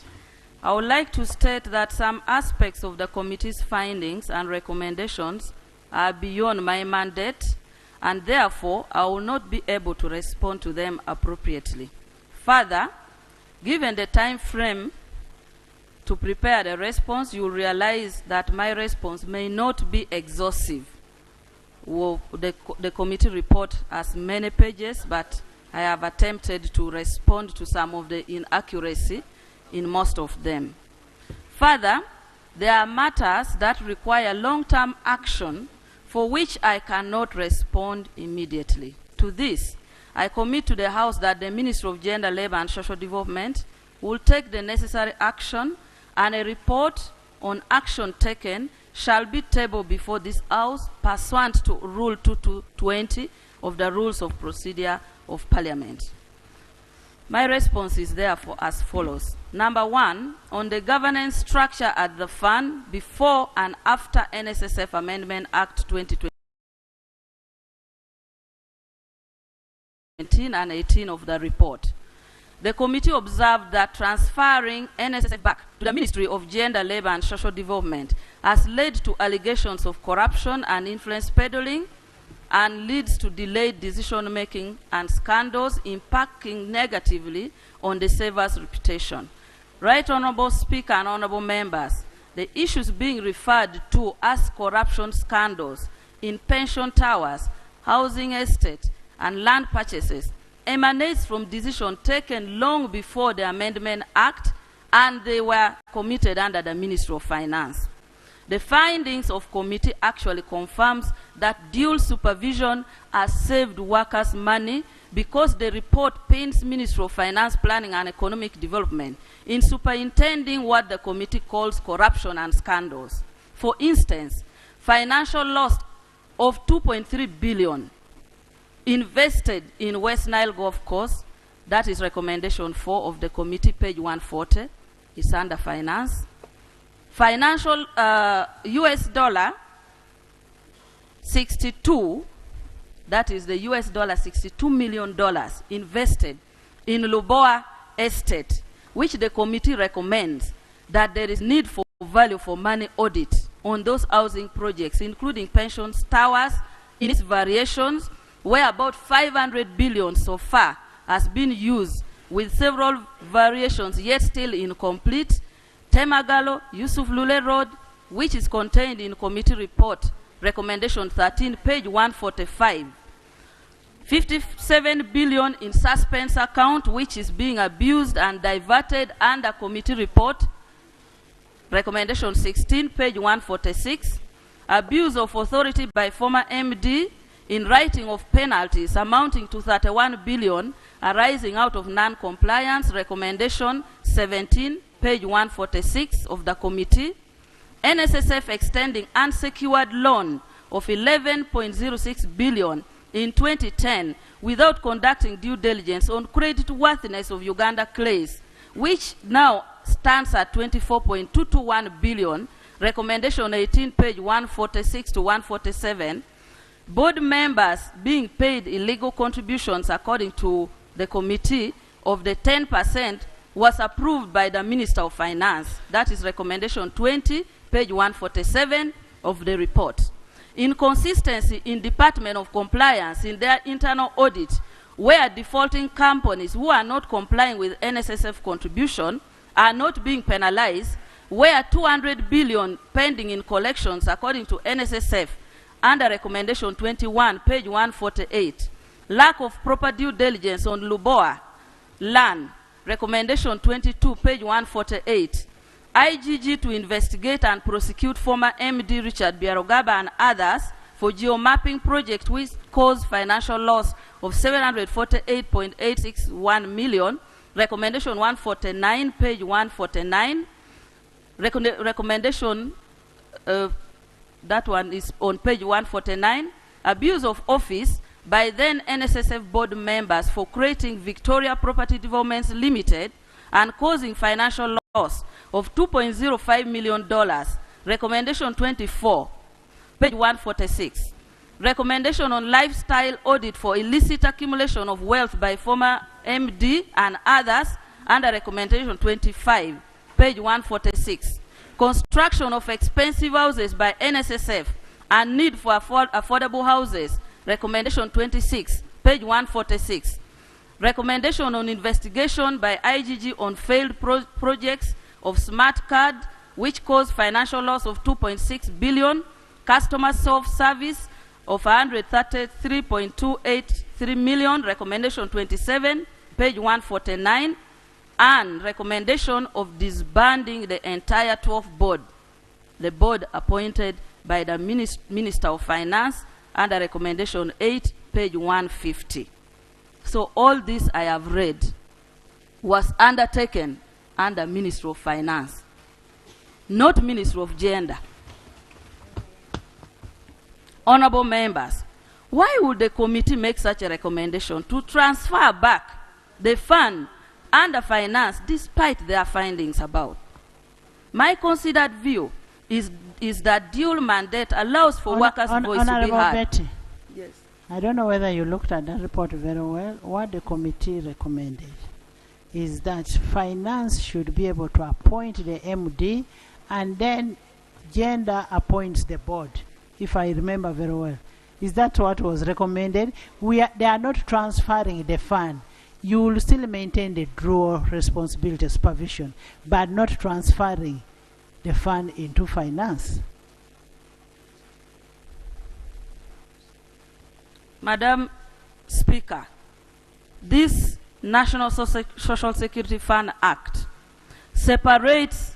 [SPEAKER 18] I would like to state that some aspects of the committee's findings and recommendations are beyond my mandate, and therefore I will not be able to respond to them appropriately. Further, given the time frame to prepare the response, you will realize that my response may not be exhaustive. Well, the committee report has many pages, but I have attempted to respond to some of the inaccuracy in most of them. Further, there are matters that require long-term action for which I cannot respond immediately. To this, I commit to the House that the Ministry of Gender, Labour and Social Development will take the necessary action, and a report on action taken shall be tabled before this House pursuant to Rule 220 of the Rules of Procedure of Parliament. My response is therefore as follows. Number one, on the governance structure at the fund before and after NSSF Amendment Act 2017 and 18 of the report. The committee observed that transferring NSSF back to the Ministry of Gender, Labour and Social Development has led to allegations of corruption and influence peddling, and leads to delayed decision-making and scandals impacting negatively on the server's reputation. Right Honourable Speaker and Honourable Members, the issues being referred to as corruption scandals in pension towers, housing estates, and land purchases emanates from decisions taken long before the Amendment Act, and they were committed under the Ministry of Finance. The findings of committee actually confirms that dual supervision has saved workers money, because the report paints Ministry of Finance, Planning and Economic Development in superintending what the committee calls corruption and scandals. For instance, financial loss of 2.3 billion invested in West Nile Golf Course, that is recommendation 4 of the committee, page 140, is under finance. Financial US dollar 62, that is the US dollar $62 million invested in Luboa Estate, which the committee recommends that there is need for value for money audit on those housing projects, including pensions towers in its variations, where about 500 billion so far has been used, with several variations yet still incomplete. Temagalo, Yusuf Lule Road, which is contained in committee report, recommendation 13, page 145. 57 billion in suspense account, which is being abused and diverted under committee report, recommendation 16, page 146. Abuse of authority by former MD in writing of penalties amounting to 31 billion arising out of non-compliance, recommendation 17, page 146 of the committee. NSSF extending unsecured loan of 11.06 billion in 2010 without conducting due diligence on creditworthiness of Uganda clays, which now stands at 24.221 billion, recommendation 18, page 146 to 147. Board members being paid illegal contributions according to the committee of the 10% was approved by the Minister of Finance. That is recommendation 20, page 147 of the report. Inconsistency in Department of Compliance in their internal audit, where defaulting companies who are not complying with NSSF contribution are not being penalized, where 200 billion pending in collections according to NSSF under recommendation 21, page 148. Lack of proper due diligence on Luboa land, recommendation 22, page 148. IGG to investigate and prosecute former MD Richard Biarogaba and others for geomapping project which caused financial loss of 748.861 million. Recommendation 149, page 149. Recommendation, that one is on page 149. Abuse of office by then NSSF board members for creating Victoria Property Developments Limited and causing financial loss of $2.05 million. Recommendation 24, page 146. Recommendation on lifestyle audit for illicit accumulation of wealth by former MD and others under recommendation 25, page 146. Construction of expensive houses by NSSF and need for affordable houses. Recommendation 26, page 146. Recommendation on investigation by IGG on failed projects of smart card which caused financial loss of 2.6 billion, customer self-service of 133.283 million, recommendation 27, page 149, and recommendation of disbanding the entire 12th board, the board appointed by the Minister of Finance under recommendation 8, page 150. So all this I have read was undertaken under Ministry of Finance, not Ministry of Gender. Honorable members, why would the committee make such a recommendation to transfer back the fund under finance despite their findings about? My considered view is that dual mandate allows for workers' voice to be heard.
[SPEAKER 1] Betty,
[SPEAKER 18] yes.
[SPEAKER 1] I don't know whether you looked at that report very well. What the committee recommended is that finance should be able to appoint the MD and then gender appoints the board, if I remember very well. Is that what was recommended? They are not transferring the fund. You will still maintain the dual responsibility supervision, but not transferring the fund into finance.
[SPEAKER 18] Madam Speaker, this National Social Security Fund Act separates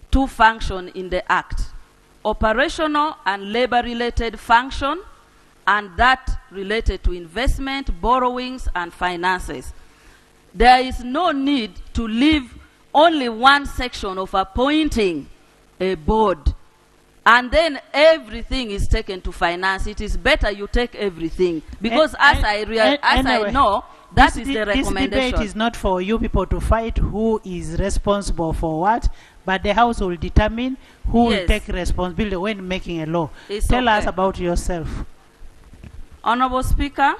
[SPEAKER 18] two functions in the Act: operational and labor-related function, and that related to investment, borrowings, and finances. There is no need to leave only one section of appointing a board, and then everything is taken to finance. It is better you take everything, because anyway, I know, that is the recommendation.
[SPEAKER 1] This debate is not for you people to fight who is responsible for what, but the House will determine who will take responsibility when making a law. Tell us about yourself.
[SPEAKER 18] Honorable Speaker,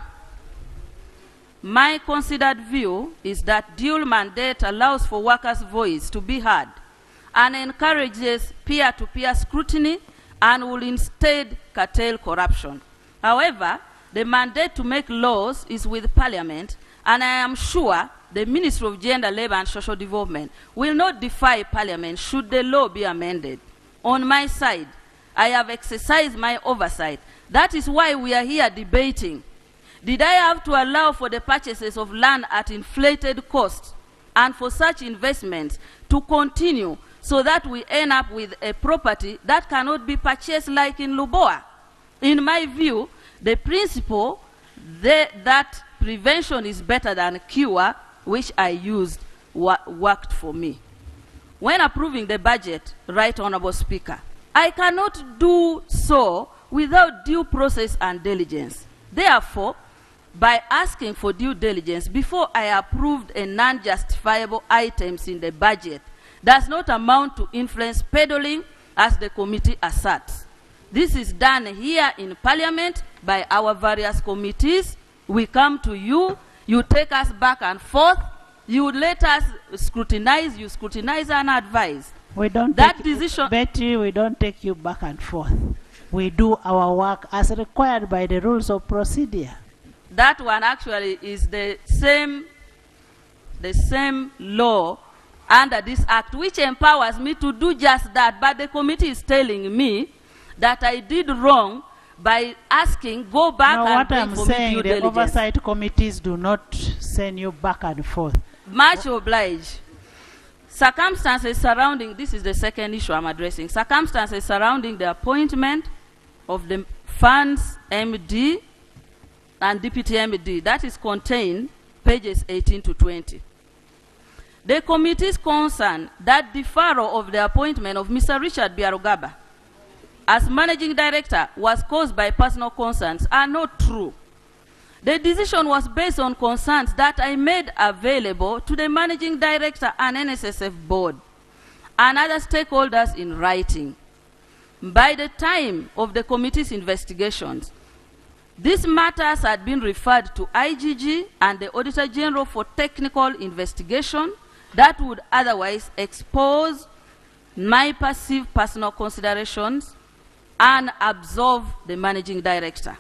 [SPEAKER 18] my considered view is that dual mandate allows for workers' voice to be heard and encourages peer-to-peer scrutiny and will instead curtail corruption. However, the mandate to make laws is with Parliament, and I am sure the Ministry of Gender, Labour and Social Development will not defy Parliament should the law be amended. On my side, I have exercised my oversight. That is why we are here debating. Did I have to allow for the purchases of land at inflated costs and for such investments to continue so that we end up with a property that cannot be purchased like in Luboa? In my view, the principle that prevention is better than cure, which I used, worked for me. When approving the budget, Right Honorable Speaker, I cannot do so without due process and diligence. Therefore, by asking for due diligence before I approved a non-justifiable items in the budget does not amount to influence peddling, as the committee asserts. This is done here in Parliament by our various committees. We come to you, you take us back and forth, you let us scrutinize, you scrutinize and advise.
[SPEAKER 1] We don't
[SPEAKER 18] that
[SPEAKER 1] take
[SPEAKER 18] decision.
[SPEAKER 1] Betty, we don't take you back and forth. We do our work as required by the rules of procedure.
[SPEAKER 18] That one actually is the same law under this act, which empowers me to do just that. But the committee is telling me that I did wrong by asking, go back and
[SPEAKER 1] what
[SPEAKER 18] bring
[SPEAKER 1] I'm
[SPEAKER 18] for me
[SPEAKER 1] saying,
[SPEAKER 18] due
[SPEAKER 1] the
[SPEAKER 18] diligence.
[SPEAKER 1] oversight committees do not send you back and forth.
[SPEAKER 18] Much obliged. Circumstances surrounding, this is the second issue I'm addressing, circumstances surrounding the appointment of the fund's MD and deputy MD, that is contained pages 18 to 20. The committee's concern that deferral of the appointment of Mr. Richard Biarogaba as managing director was caused by personal concerns are not true. The decision was based on concerns that I made available to the managing director and NSSF board and other stakeholders in writing. By the time of the committee's investigations, these matters had been referred to IGG and the Auditor General for technical investigation that would otherwise expose my perceived personal considerations and absolve the managing director.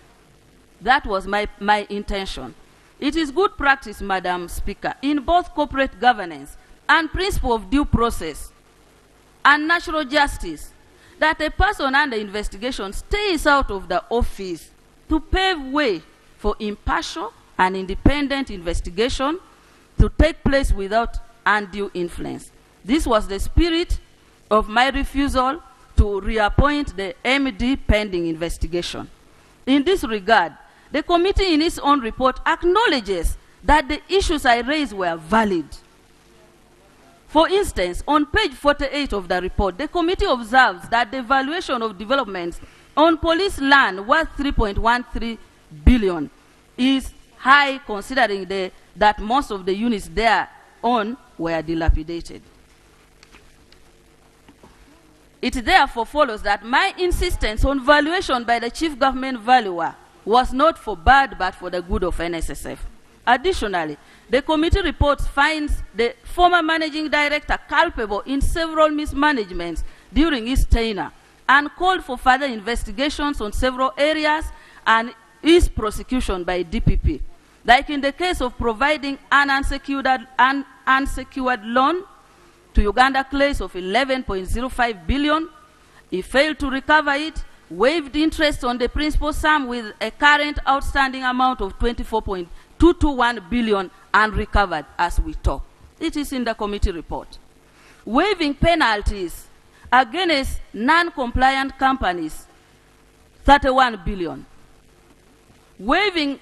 [SPEAKER 18] That was my intention. It is good practice, Madam Speaker, in both corporate governance and principle of due process and natural justice that a person under investigation stays out of the office to pave way for impartial and independent investigation to take place without undue influence. This was the spirit of my refusal to reappoint the MD pending investigation. In this regard, the committee in its own report acknowledges that the issues I raised were valid. For instance, on page 48 of the report, the committee observes that the valuation of developments on police land worth 3.13 billion is high considering that most of the units thereon were dilapidated. It therefore follows that my insistence on valuation by the chief government valuer was not for bad but for the good of NSSF. Additionally, the committee report finds the former managing director culpable in several mismanagements during his tenure and called for further investigations on several areas and his prosecution by DPP. Like in the case of providing an unsecured loan to Uganda Clays of 11.05 billion, he failed to recover it, waived interest on the principal sum with a current outstanding amount of 24.221 billion unrecovered as we talk. It is in the committee report. Waiving penalties against non-compliant companies, 31 billion. Waiving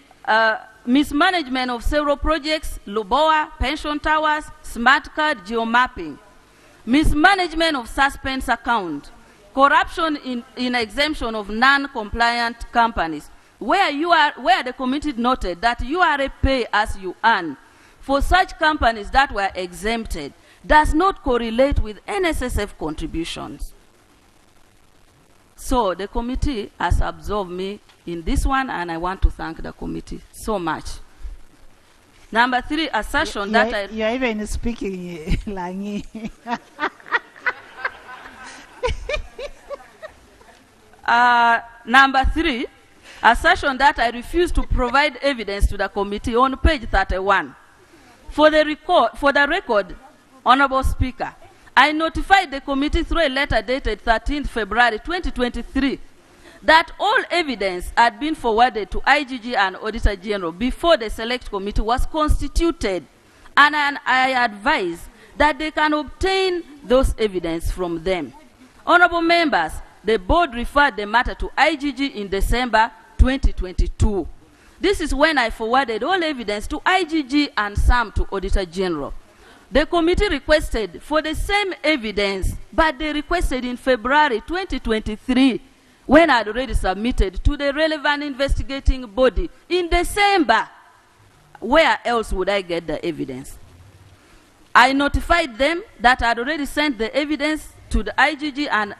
[SPEAKER 18] mismanagement of several projects, Luboa, pension towers, smart card, geomapping. Mismanagement of suspense account. Corruption in exemption of non-compliant companies, where the committee noted that you are a pay as you earn for such companies that were exempted does not correlate with NSSF contributions. So the committee has absolved me in this one, and I want to thank the committee so much. Number 3, assertion that
[SPEAKER 1] you're even speaking Langi.
[SPEAKER 18] Number 3, assertion that I refuse to provide evidence to the committee on page 31. For the record, Honorable Speaker, I notified the committee through a letter dated 13th February 2023 that all evidence had been forwarded to IGG and Auditor General before the Select Committee was constituted, and I advise that they can obtain those evidence from them. Honorable members, the board referred the matter to IGG in December 2022. This is when I forwarded all evidence to IGG and some to Auditor General. The committee requested for the same evidence, but they requested in February 2023, when I had already submitted to the relevant investigating body in December. Where else would I get the evidence? I notified them that I had already sent the evidence to the IGG and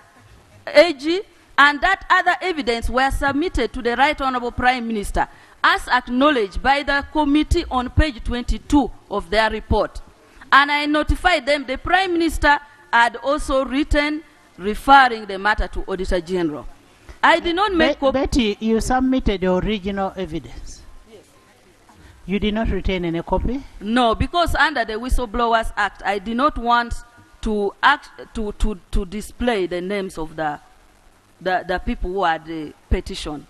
[SPEAKER 18] AG, and that other evidence were submitted to the Right Honorable Prime Minister, as acknowledged by the committee on page 22 of their report. And I notified them the Prime Minister had also written referring the matter to Auditor General. I did not make
[SPEAKER 1] Betty, you submitted the original evidence.
[SPEAKER 18] Yes.
[SPEAKER 1] You did not retain any copy?
[SPEAKER 18] No, because under the Whistleblowers Act, I did not want to display the names of the people who had the petition.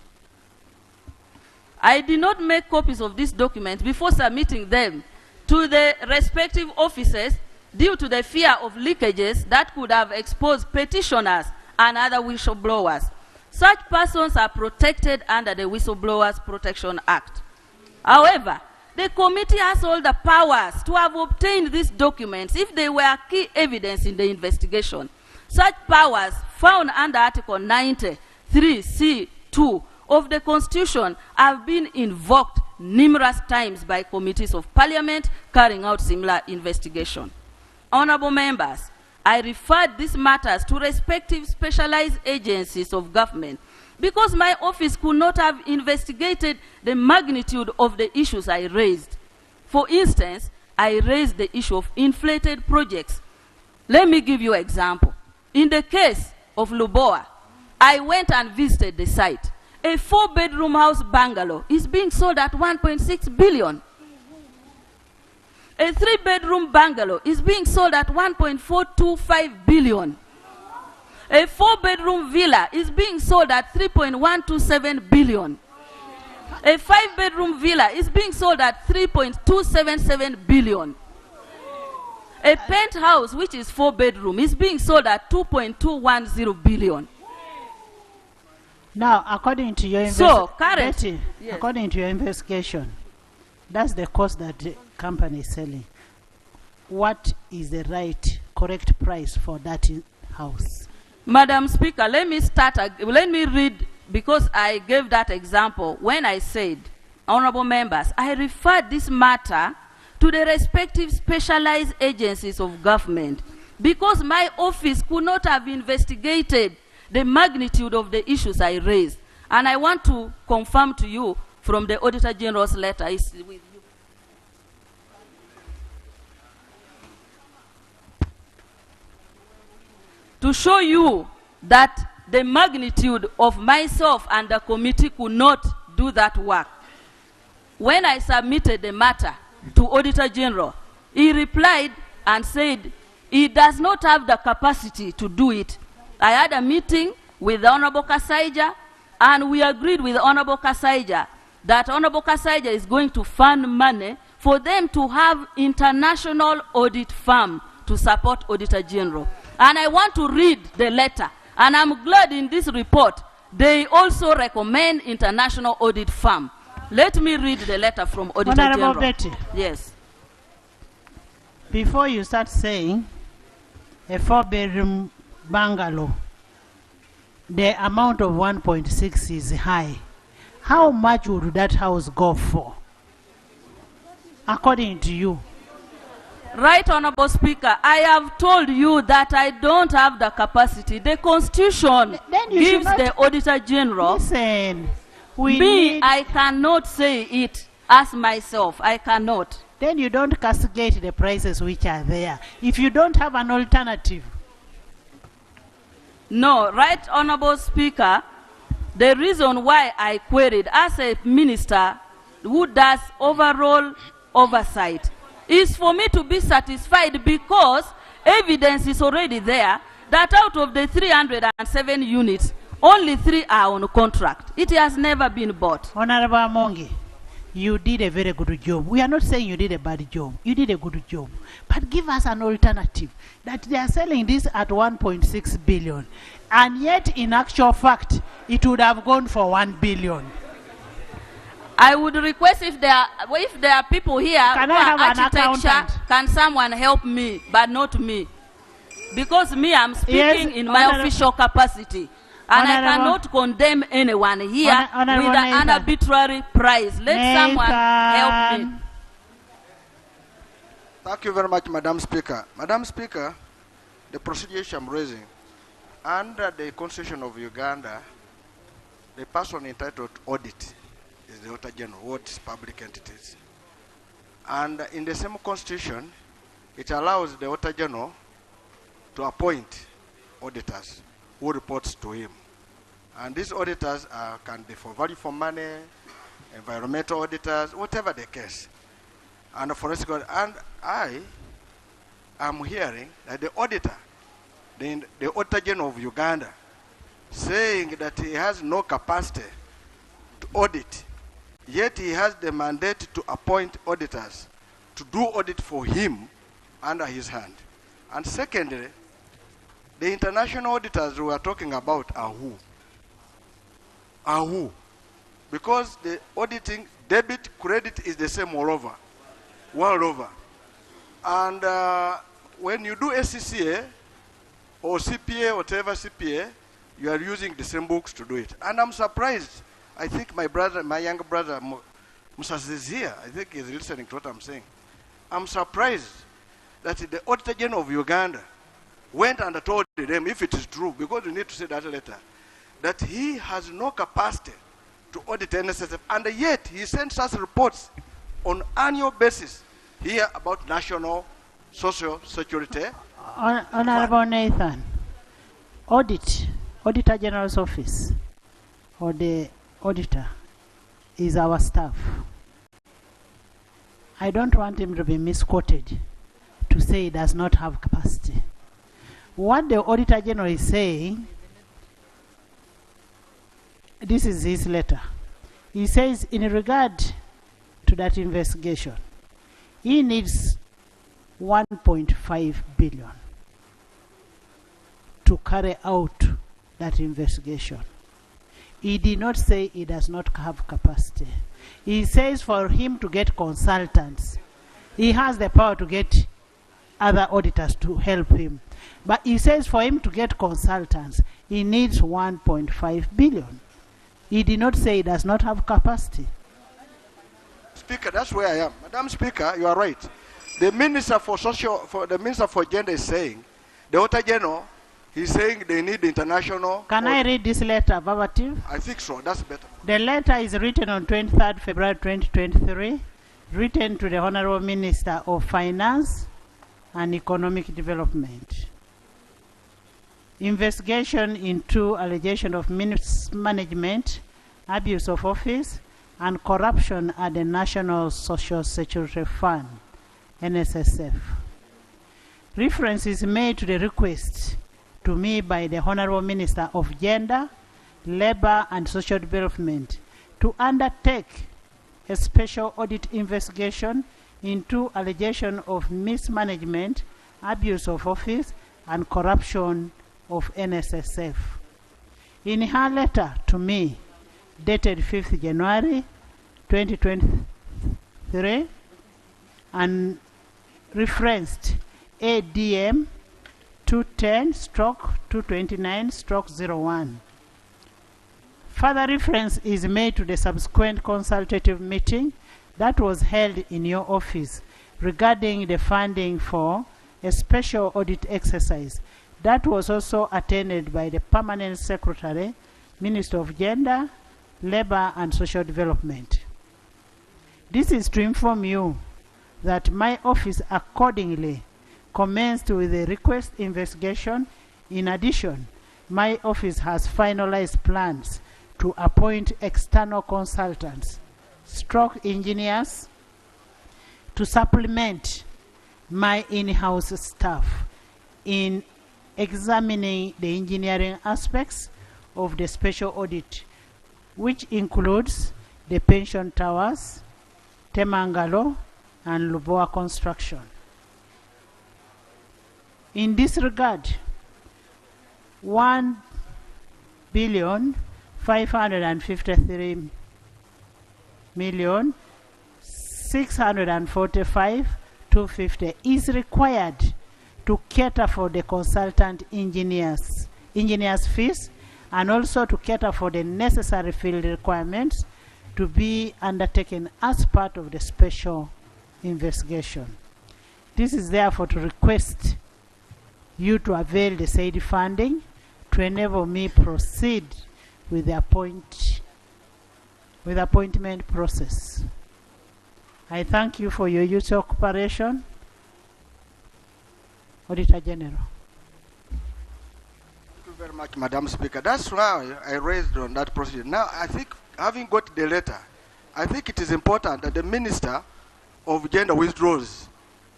[SPEAKER 18] I did not make copies of these documents before submitting them to the respective offices due to the fear of leakages that could have exposed petitioners and other whistleblowers. Such persons are protected under the Whistleblowers Protection Act. However, the committee has all the powers to have obtained these documents if they were key evidence in the investigation. Such powers found under Article 93(c)(2) of the Constitution have been invoked numerous times by committees of Parliament carrying out similar investigation. Honorable members, I referred these matters to respective specialized agencies of government because my office could not have investigated the magnitude of the issues I raised. For instance, I raised the issue of inflated projects. Let me give you an example. In the case of Luboa, I went and visited the site. A 4-bedroom house bungalow is being sold at 1.6 billion. A 3-bedroom bungalow is being sold at 1.425 billion. A 4-bedroom villa is being sold at 3.127 billion. A 5-bedroom villa is being sold at 3.277 billion. A penthouse, which is 4-bedroom, is being sold at 2.210 billion.
[SPEAKER 1] Now, according to your
[SPEAKER 18] Betty, yes.
[SPEAKER 1] According to your investigation, that's the cost that the company is selling. What is the correct price for that house?
[SPEAKER 18] Madam Speaker, let me read, because I gave that example when I said, honorable members, I referred this matter to the respective specialized agencies of government because my office could not have investigated the magnitude of the issues I raised. And I want to confirm to you from the Auditor General's letter. It's with you. To show you that the magnitude of myself and the committee could not do that work. When I submitted the matter to Auditor General, he replied and said he does not have the capacity to do it. I had a meeting with the Honorable Kasaija, and we agreed with Honorable Kasaija that Honorable Kasaija is going to fund money for them to have international audit firm to support Auditor General. And I want to read the letter. And I'm glad in this report, they also recommend international audit firm. Let me read the letter from Auditor
[SPEAKER 1] Honorable
[SPEAKER 18] General.
[SPEAKER 1] Betty.
[SPEAKER 18] Yes.
[SPEAKER 1] Before you start saying a 4-bedroom bungalow, the amount of 1.6 is high. How much would that house go for, according to you?
[SPEAKER 18] Right, Honorable Speaker, I have told you that I don't have the capacity. The Constitution gives the Auditor General.
[SPEAKER 1] Listen,
[SPEAKER 18] I cannot say it as myself. I cannot.
[SPEAKER 1] Then you don't castigate the prices which are there. If you don't have an alternative.
[SPEAKER 18] No, right, Honorable Speaker, the reason why I queried as a minister who does overall oversight is for me to be satisfied because evidence is already there that out of the 307 units, only 3 are on contract. It has never been bought.
[SPEAKER 1] Honorable Amongi, you did a very good job. We are not saying you did a bad job. You did a good job. But give us an alternative that they are selling this at 1.6 billion. And yet, in actual fact, it would have gone for 1 billion.
[SPEAKER 18] I would request if there are people here
[SPEAKER 1] can
[SPEAKER 18] who
[SPEAKER 1] I have
[SPEAKER 18] are
[SPEAKER 1] an
[SPEAKER 18] architecture,
[SPEAKER 1] accountant?
[SPEAKER 18] can someone help me, but not me? Because me, I'm speaking
[SPEAKER 1] Yes,
[SPEAKER 18] in my official capacity. And I cannot condemn anyone here with an arbitrary price. Let someone help me.
[SPEAKER 19] Thank you very much, Madam Speaker. Madam Speaker, the procedure I'm raising, under the Constitution of Uganda, the person entitled to audit is the Auditor General, audits public entities. And in the same Constitution, it allows the Auditor General to appoint auditors who reports to him. And these auditors can be for value for money, environmental auditors, whatever the case. And forensic audit. And I am hearing that the auditor, the Auditor General of Uganda, saying that he has no capacity to audit, yet he has the mandate to appoint auditors to do audit for him under his hand? And secondly, the international auditors we are talking about are who? Are who? Because the auditing debit, credit is the same all over, world over. And when you do SCCA or CPA, whatever CPA, you are using the same books to do it. And I'm surprised. I think my brother, my younger brother, Musa is here. I think he's listening to what I'm saying. I'm surprised that the Auditor General of Uganda went and told them, if it is true, because you need to say that later, that he has no capacity to audit NSSF, and yet he sends us reports on annual basis here about national social security.
[SPEAKER 1] Honorable Nathan, Auditor General's office, or the auditor, is our staff. I don't want him to be misquoted to say he does not have capacity. What the Auditor General is saying, this is his letter. He says, in regard to that investigation, he needs 1.5 billion to carry out that investigation. He did not say he does not have capacity. He says for him to get consultants, he has the power to get other auditors to help him. But he says for him to get consultants, he needs 1.5 billion. He did not say he does not have capacity.
[SPEAKER 19] Speaker, that's where I am. Madam Speaker, you are right. The Minister for the Minister for Gender is saying, the Auditor General, he's saying they need international.
[SPEAKER 1] Can I read this letter verbatim?
[SPEAKER 19] I think so. That's better.
[SPEAKER 1] The letter is written on 23rd February 2023, written to the Honorable Minister of Finance and Economic Development. Investigation into allegation of mismanagement, abuse of office, and corruption at the National Social Security Fund, NSSF. Reference is made to the request to me by the Honorable Minister of Gender, Labor and Social Development to undertake a special audit investigation into allegation of mismanagement, abuse of office, and corruption of NSSF. In her letter to me, dated 5th January 2023, and referenced ADM 210/229/01. Further reference is made to the subsequent consultative meeting that was held in your office regarding the funding for a special audit exercise that was also attended by the Permanent Secretary, Minister of Gender, Labor and Social Development. This is to inform you that my office accordingly commenced with the request investigation. In addition, my office has finalized plans to appoint external consultants, engineers, to supplement my in-house staff in examining the engineering aspects of the special audit, which includes the pension towers, Temangalo, and Luboa construction. In this regard, 1,553,645,250 is required to cater for the consultant engineers fees, and also to cater for the necessary field requirements to be undertaken as part of the special investigation. This is therefore to request you to avail the said funding to enable me proceed with the appointment process. I thank you for your usual cooperation, Auditor General.
[SPEAKER 19] Thank you very much, Madam Speaker. That's why I raised on that procedure. Now, I think, having got the letter, I think it is important that the Minister of Gender withdraws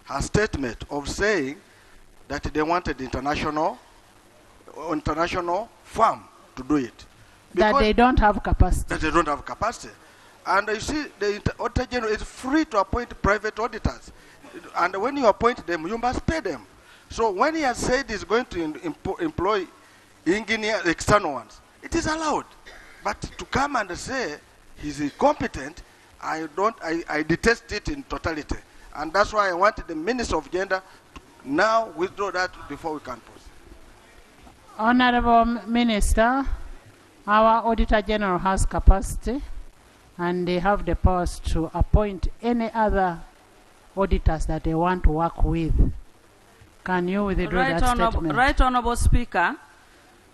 [SPEAKER 19] her statement of saying that they wanted international firm to do it.
[SPEAKER 1] That they don't have capacity.
[SPEAKER 19] That they don't have capacity. And you see, the Auditor General is free to appoint private auditors. And when you appoint them, you must pay them. So when he has said he's going to employ engineer, external ones, it is allowed. But to come and say he's incompetent, I detest it in totality. And that's why I want the Minister of Gender to now withdraw that before we can proceed.
[SPEAKER 1] Honorable Minister, our Auditor General has capacity and they have the powers to appoint any other auditors that they want to work with. Can you withdraw that statement?
[SPEAKER 18] Right Honorable Speaker,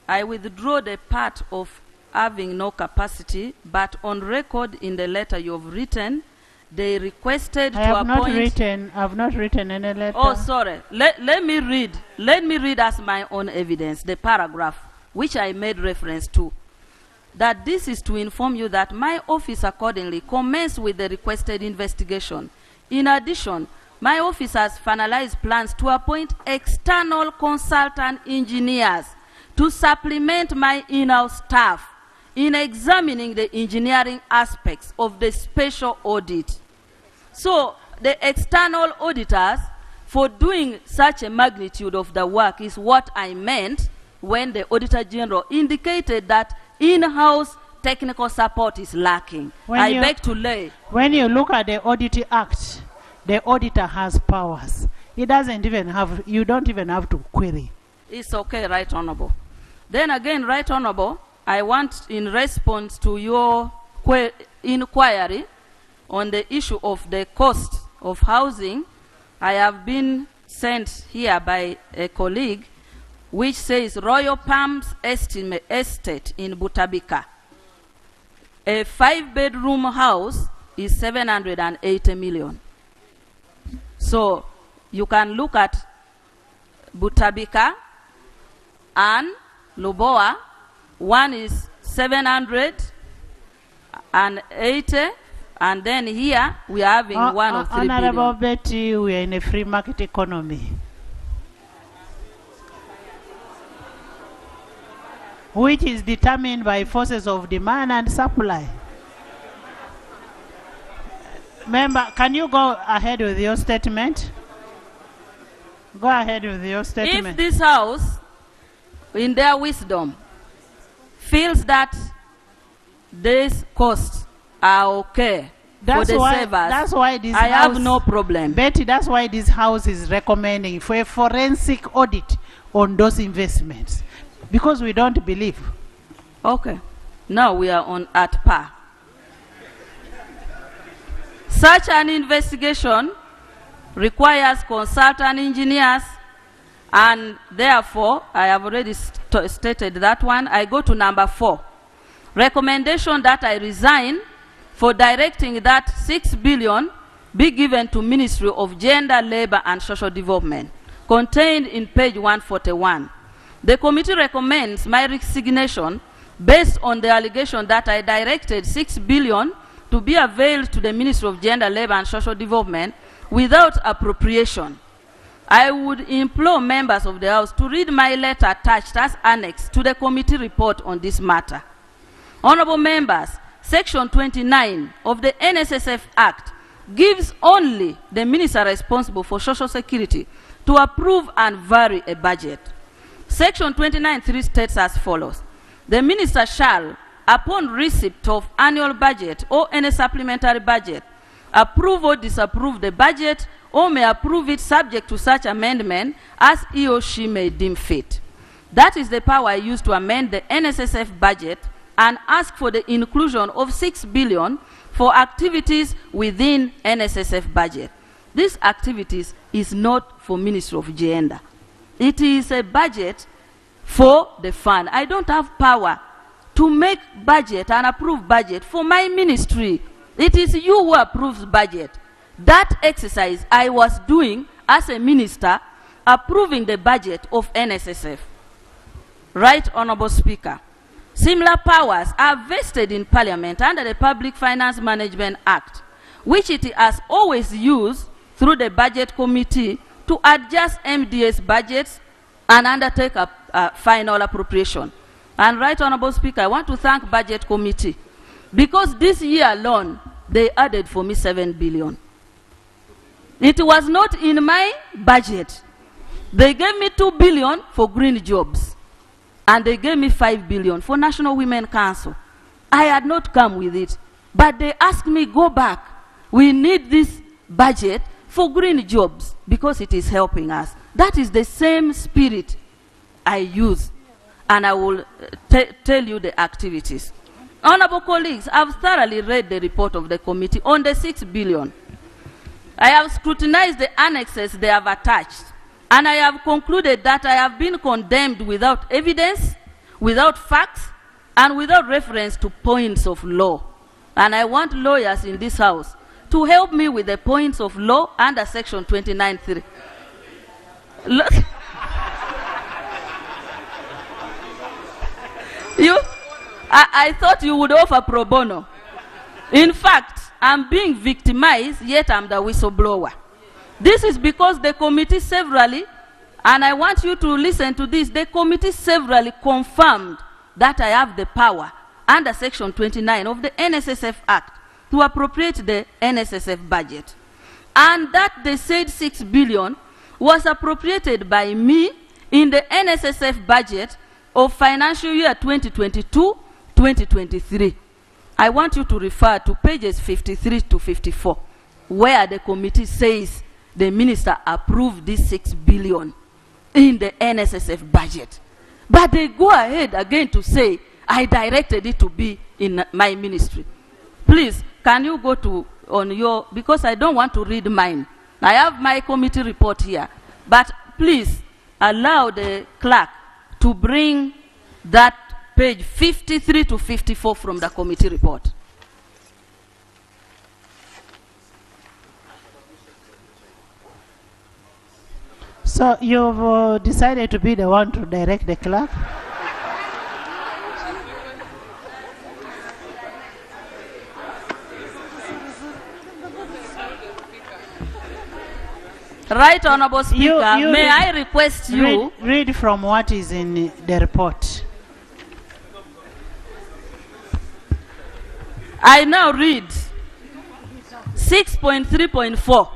[SPEAKER 18] I withdraw the part of having no capacity, but on record in the letter you have written, they requested to appoint...
[SPEAKER 1] I have not written any letter.
[SPEAKER 18] Oh, sorry. Let me read as my own evidence, the paragraph which I made reference to. That this is to inform you that my office accordingly commenced with the requested investigation. In addition, my office has finalized plans to appoint external consultant engineers to supplement my in-house staff in examining the engineering aspects of the special audit. So the external auditors, for doing such a magnitude of the work, is what I meant when the Auditor General indicated that in-house technical support is lacking. I beg to lay.
[SPEAKER 1] When you look at the Auditing Act, the auditor has powers. He doesn't even have, you don't even have to query.
[SPEAKER 18] It's okay, Right Honorable. Then again, Right Honorable, I want, in response to your inquiry on the issue of the cost of housing, I have been sent here by a colleague which says Royal Palms Estate in Butabika. A 5-bedroom house is 780 million. So you can look at Butabika and Luboa. One is 780, and then here we are having one of 3 billion.
[SPEAKER 1] Honorable Betty, we are in a free market economy, which is determined by forces of demand and supply. Member, can you go ahead with your statement? Go ahead with your statement.
[SPEAKER 18] If this House, in their wisdom, feels that these costs are okay for the savers,
[SPEAKER 1] that's why this
[SPEAKER 18] I
[SPEAKER 1] house,
[SPEAKER 18] have no problem.
[SPEAKER 1] Betty, that's why this House is recommending for a forensic audit on those investments, because we don't believe.
[SPEAKER 18] Okay. Now we are at par. Such an investigation requires consultant engineers, and therefore, I have already stated that one. I go to number 4. Recommendation that I resign for directing that 6 billion be given to Ministry of Gender, Labor and Social Development, contained in page 141. The committee recommends my resignation based on the allegation that I directed 6 billion to be availed to the Ministry of Gender, Labor and Social Development without appropriation. I would implore members of the House to read my letter attached as annex to the committee report on this matter. Honorable members, Section 29 of the NSSF Act gives only the minister responsible for Social Security to approve and vary a budget. Section 29(3) states as follows: the minister shall, upon receipt of annual budget or any supplementary budget, approve or disapprove the budget or may approve it subject to such amendment as he or she may deem fit. That is the power I use to amend the NSSF budget and ask for the inclusion of 6 billion for activities within NSSF budget. These activities is not for Ministry of Gender. It is a budget for the fund. I don't have power to make budget and approve budget for my ministry. It is you who approves budget. That exercise I was doing as a minister, approving the budget of NSSF. Right Honorable Speaker, similar powers are vested in Parliament under the Public Finance Management Act, which it has always used through the Budget Committee to adjust MDA's budgets and undertake a final appropriation. And Right Honorable Speaker, I want to thank Budget Committee because this year alone, they added for me 7 billion. It was not in my budget. They gave me 2 billion for green jobs, and they gave me 5 billion for National Women Council. I had not come with it, but they asked me, go back. We need this budget for green jobs because it is helping us. That is the same spirit I use, and I will tell you the activities. Honorable colleagues, I've thoroughly read the report of the committee on the 6 billion. I have scrutinized the annexes they have attached, and I have concluded that I have been condemned without evidence, without facts, and without reference to points of law. And I want lawyers in this house to help me with the points of law under section 29.3. Look. I thought you would offer pro bono. In fact, I'm being victimized, yet I'm the whistleblower. This is because the committee severally, and I want you to listen to this, the committee severally confirmed that I have the power under section 29 of the NSSF Act to appropriate the NSSF budget. And that the said 6 billion was appropriated by me in the NSSF budget of financial year 2022-2023. I want you to refer to pages 53 to 54, where the committee says the minister approved this 6 billion in the NSSF budget. But they go ahead again to say, I directed it to be in my ministry. Please, can you go to on your, because I don't want to read mine. I have my committee report here. But please allow the clerk to bring that page 53 to 54 from the committee report.
[SPEAKER 1] So you've decided to be the one to direct the clerk?
[SPEAKER 18] Right, Honorable Speaker, may I request you...
[SPEAKER 1] Read from what is in the report.
[SPEAKER 18] I now read 6.3.4.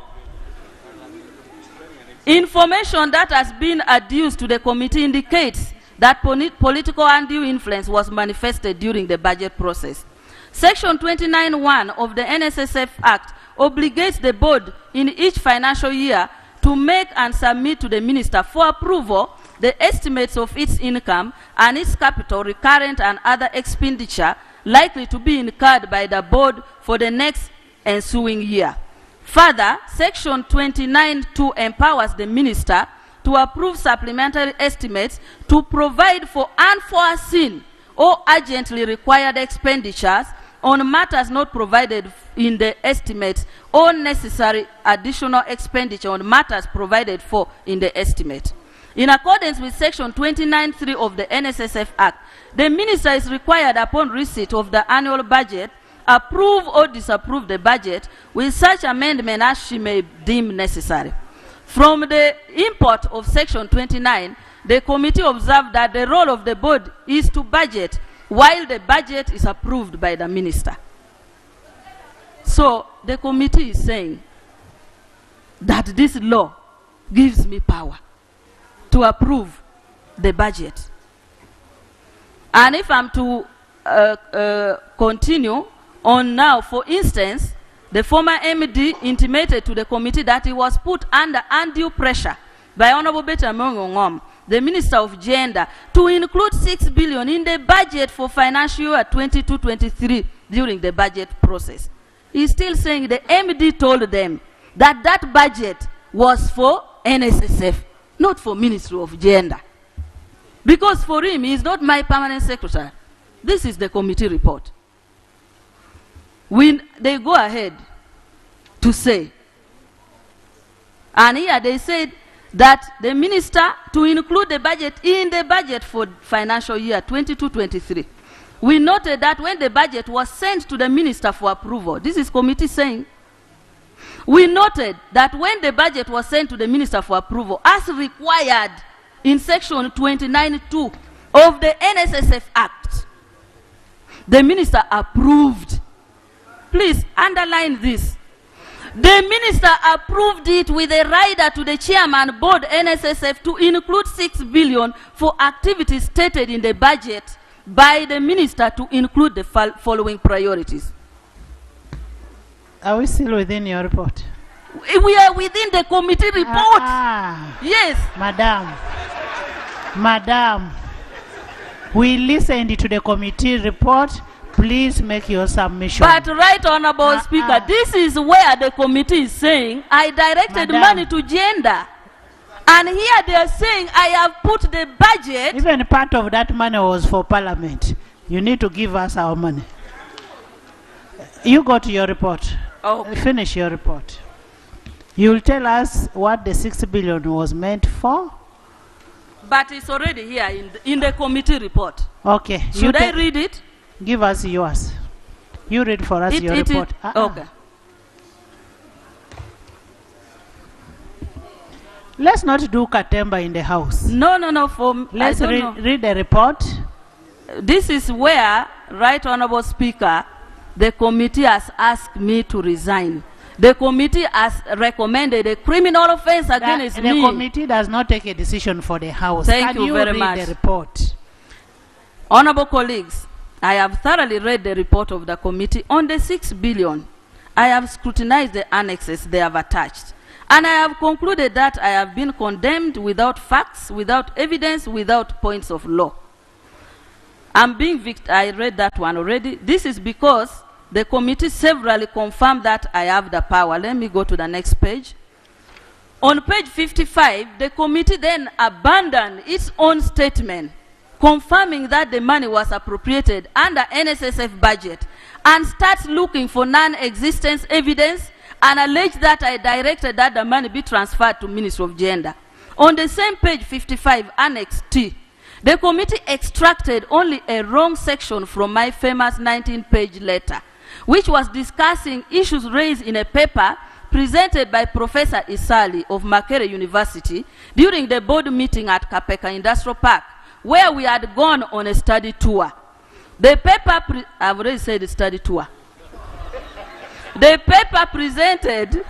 [SPEAKER 18] Information that has been adduced to the committee indicates that political undue influence was manifested during the budget process. Section 29(1) of the NSSF Act obligates the board in each financial year to make and submit to the minister for approval the estimates of its income and its capital, recurrent and other expenditure likely to be incurred by the board for the next ensuing year. Further, Section 29(2) empowers the minister to approve supplementary estimates to provide for unforeseen or urgently required expenditures on matters not provided in the estimates or necessary additional expenditure on matters provided for in the estimate. In accordance with Section 29(3) of the NSSF Act, the minister is required upon receipt of the annual budget approve or disapprove the budget with such amendment as she may deem necessary. From the import of Section 29, the committee observed that the role of the board is to budget while the budget is approved by the minister. So the committee is saying that this law gives me power to approve the budget. And if I'm to continue on now, for instance, the former MD intimated to the committee that he was put under undue pressure by Honorable Betty Among-Ongom, the Minister of Gender, to include 6 billion in the budget for financial year 22-23 during the budget process. He's still saying the MD told them that that budget was for NSSF, not for Ministry of Gender. Because for him, he is not my permanent secretary. This is the committee report. When they go ahead to say, and here they said that the minister to include the budget in the budget for financial year 22-23. We noted that when the budget was sent to the minister for approval, this is committee saying, we noted that when the budget was sent to the minister for approval, as required in section 29(2) of the NSSF Act, The minister approved. Please underline this. The minister approved it with a rider to the chairman board NSSF to include 6 billion for activities stated in the budget by the minister to include the following priorities.
[SPEAKER 1] Are we still within your report?
[SPEAKER 18] We are within the committee report. Yes.
[SPEAKER 1] Madam, we listened to the committee report. Please make your submission.
[SPEAKER 18] But Right Honorable Speaker, this is where the committee is saying I directed money to gender. And here they are saying I have put the budget.
[SPEAKER 1] Even part of that money was for Parliament. You need to give us our money. You go to your report.
[SPEAKER 18] Okay.
[SPEAKER 1] Finish your report. You will tell us what the 6 billion was meant for.
[SPEAKER 18] But it's already here in the committee report.
[SPEAKER 1] Okay.
[SPEAKER 18] Should I read it?
[SPEAKER 1] Give us yours. You read for us your report.
[SPEAKER 18] Okay.
[SPEAKER 1] Let's not do Katemba in the house.
[SPEAKER 18] No.
[SPEAKER 1] Let's read the report.
[SPEAKER 18] This is where, Right Honorable Speaker, the committee has asked me to resign. The committee has recommended a criminal offense against me.
[SPEAKER 1] The committee does not take a decision for the house.
[SPEAKER 18] Thank
[SPEAKER 1] Can
[SPEAKER 18] you very
[SPEAKER 1] read
[SPEAKER 18] much.
[SPEAKER 1] The report?
[SPEAKER 18] Honorable colleagues, I have thoroughly read the report of the committee on the 6 billion. I have scrutinized the annexes they have attached. And I have concluded that I have been condemned without facts, without evidence, without points of law. I read that one already. This is because the committee severally confirmed that I have the power. Let me go to the next page. On page 55, the committee then abandoned its own statement, confirming that the money was appropriated under NSSF budget, and starts looking for non-existence evidence and alleged that I directed that the money be transferred to Ministry of Gender. On the same page 55, Annex T, the committee extracted only a wrong section from my famous 19-page letter, which was discussing issues raised in a paper presented by Professor Isali of Makerere University during the board meeting at Kapeka Industrial Park, where we had gone on a study tour. The paper, I've already said the study tour. The paper presented,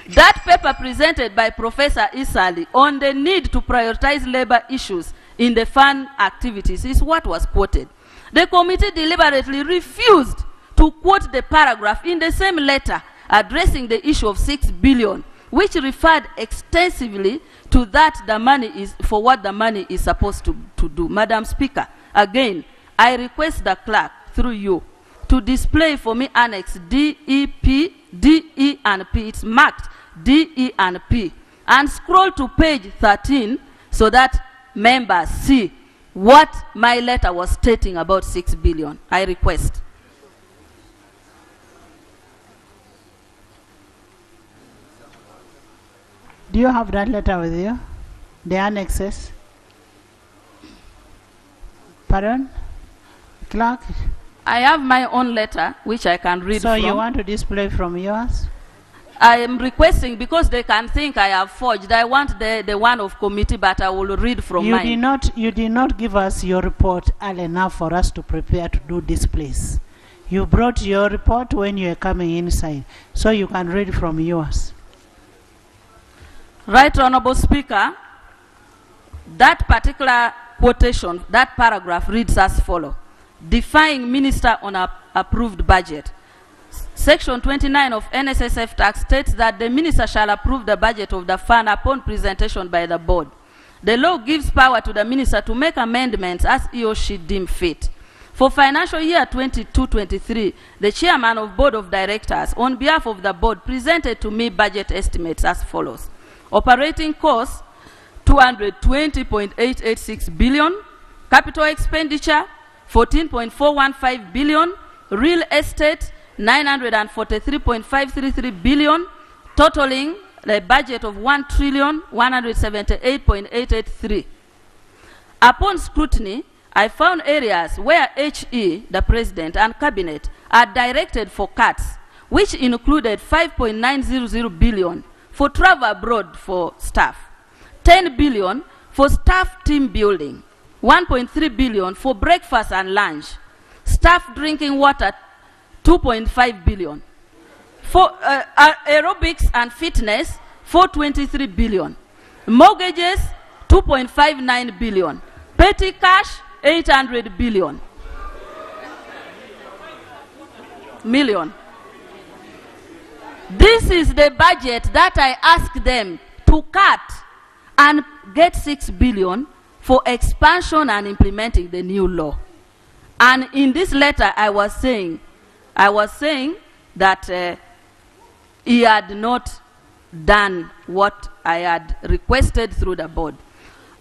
[SPEAKER 18] that paper presented by Professor Isali on the need to prioritize labor issues in the fund activities is what was quoted. The committee deliberately refused to quote the paragraph in the same letter addressing the issue of 6 billion, which referred extensively to that the money is for what the money is supposed to do. Madam Speaker, again, I request the clerk through you to display for me Annex D, E, and P. It's marked D, E, and P. And scroll to page 13 so that members see what my letter was stating about 6 billion. I request.
[SPEAKER 1] Do you have that letter with you? The annexes? Pardon? Clerk?
[SPEAKER 18] I have my own letter, which I can read from.
[SPEAKER 1] So you want to display from yours?
[SPEAKER 18] I am requesting, because they can think I have forged, I want the one of committee, but I will read from mine.
[SPEAKER 1] You did not give us your report early enough for us to prepare to do this, please. You brought your report when you were coming inside, so you can read from yours.
[SPEAKER 18] Right Honorable Speaker, that particular quotation, that paragraph reads as follows. Defying minister on approved budget. Section 29 of NSSF tax states that the minister shall approve the budget of the fund upon presentation by the board. The law gives power to the minister to make amendments as he or she deem fit. For financial year 22-23, the chairman of board of directors, on behalf of the board, presented to me budget estimates as follows. Operating costs, 220.886 billion. Capital expenditure, 14.415 billion. Real estate, 943.533 billion, totaling a budget of 1,178.883. Upon scrutiny, I found areas where HE, the President, and Cabinet are directed for cuts, which included 5.900 billion for travel abroad for staff, 10 billion for staff team building, 1.3 billion for breakfast and lunch, Staff drinking water, 2.5 billion. For aerobics and fitness, 423 billion. Mortgages, 2.59 billion. Petty cash, 800 billion. Million. This is the budget that I asked them to cut and get 6 billion for expansion and implementing the new law. And in this letter, I was saying that he had not done what I had requested through the board.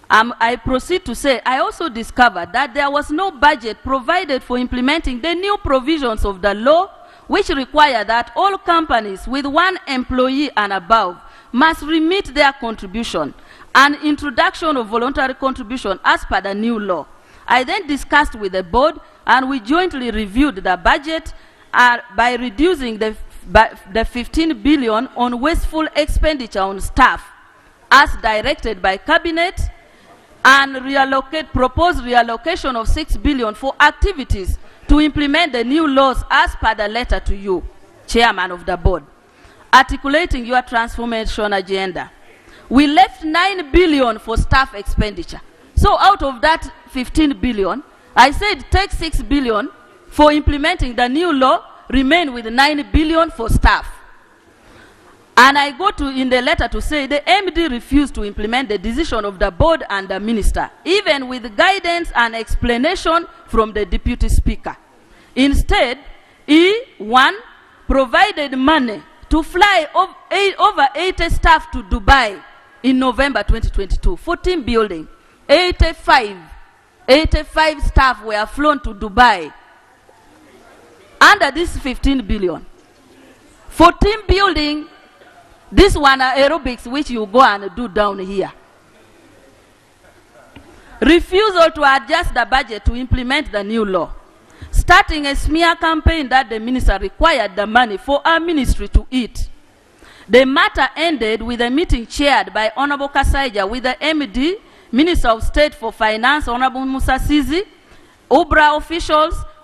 [SPEAKER 18] I proceed to say, I also discovered that there was no budget provided for implementing the new provisions of the law, which require that all companies with 1 employee and above must remit their contribution and introduction of voluntary contribution as per the new law. I then discussed with the board, and we jointly reviewed the budget by reducing the 15 billion on wasteful expenditure on staff as directed by cabinet, and propose reallocation of 6 billion for activities to implement the new laws as per the letter to you, Chairman of the board, articulating your transformation agenda. We left 9 billion for staff expenditure. So out of that 15 billion, I said take 6 billion for implementing the new law, remain with 9 billion for staff. And I go to in the letter to say the MD refused to implement the decision of the board and the minister, even with guidance and explanation from the deputy speaker. Instead, he, 1, provided money to fly over 80 staff to Dubai in November 2022, 14 building, 85 staff were flown to Dubai under this 15 billion. 14 building, this one are aerobics which you go and do down here. Refusal to adjust the budget to implement the new law. Starting a smear campaign that the minister required the money for our ministry to eat. The matter ended with a meeting chaired by Honorable Kasaija with the MD, Minister of State for Finance, Honorable Musa Sizi, UBRA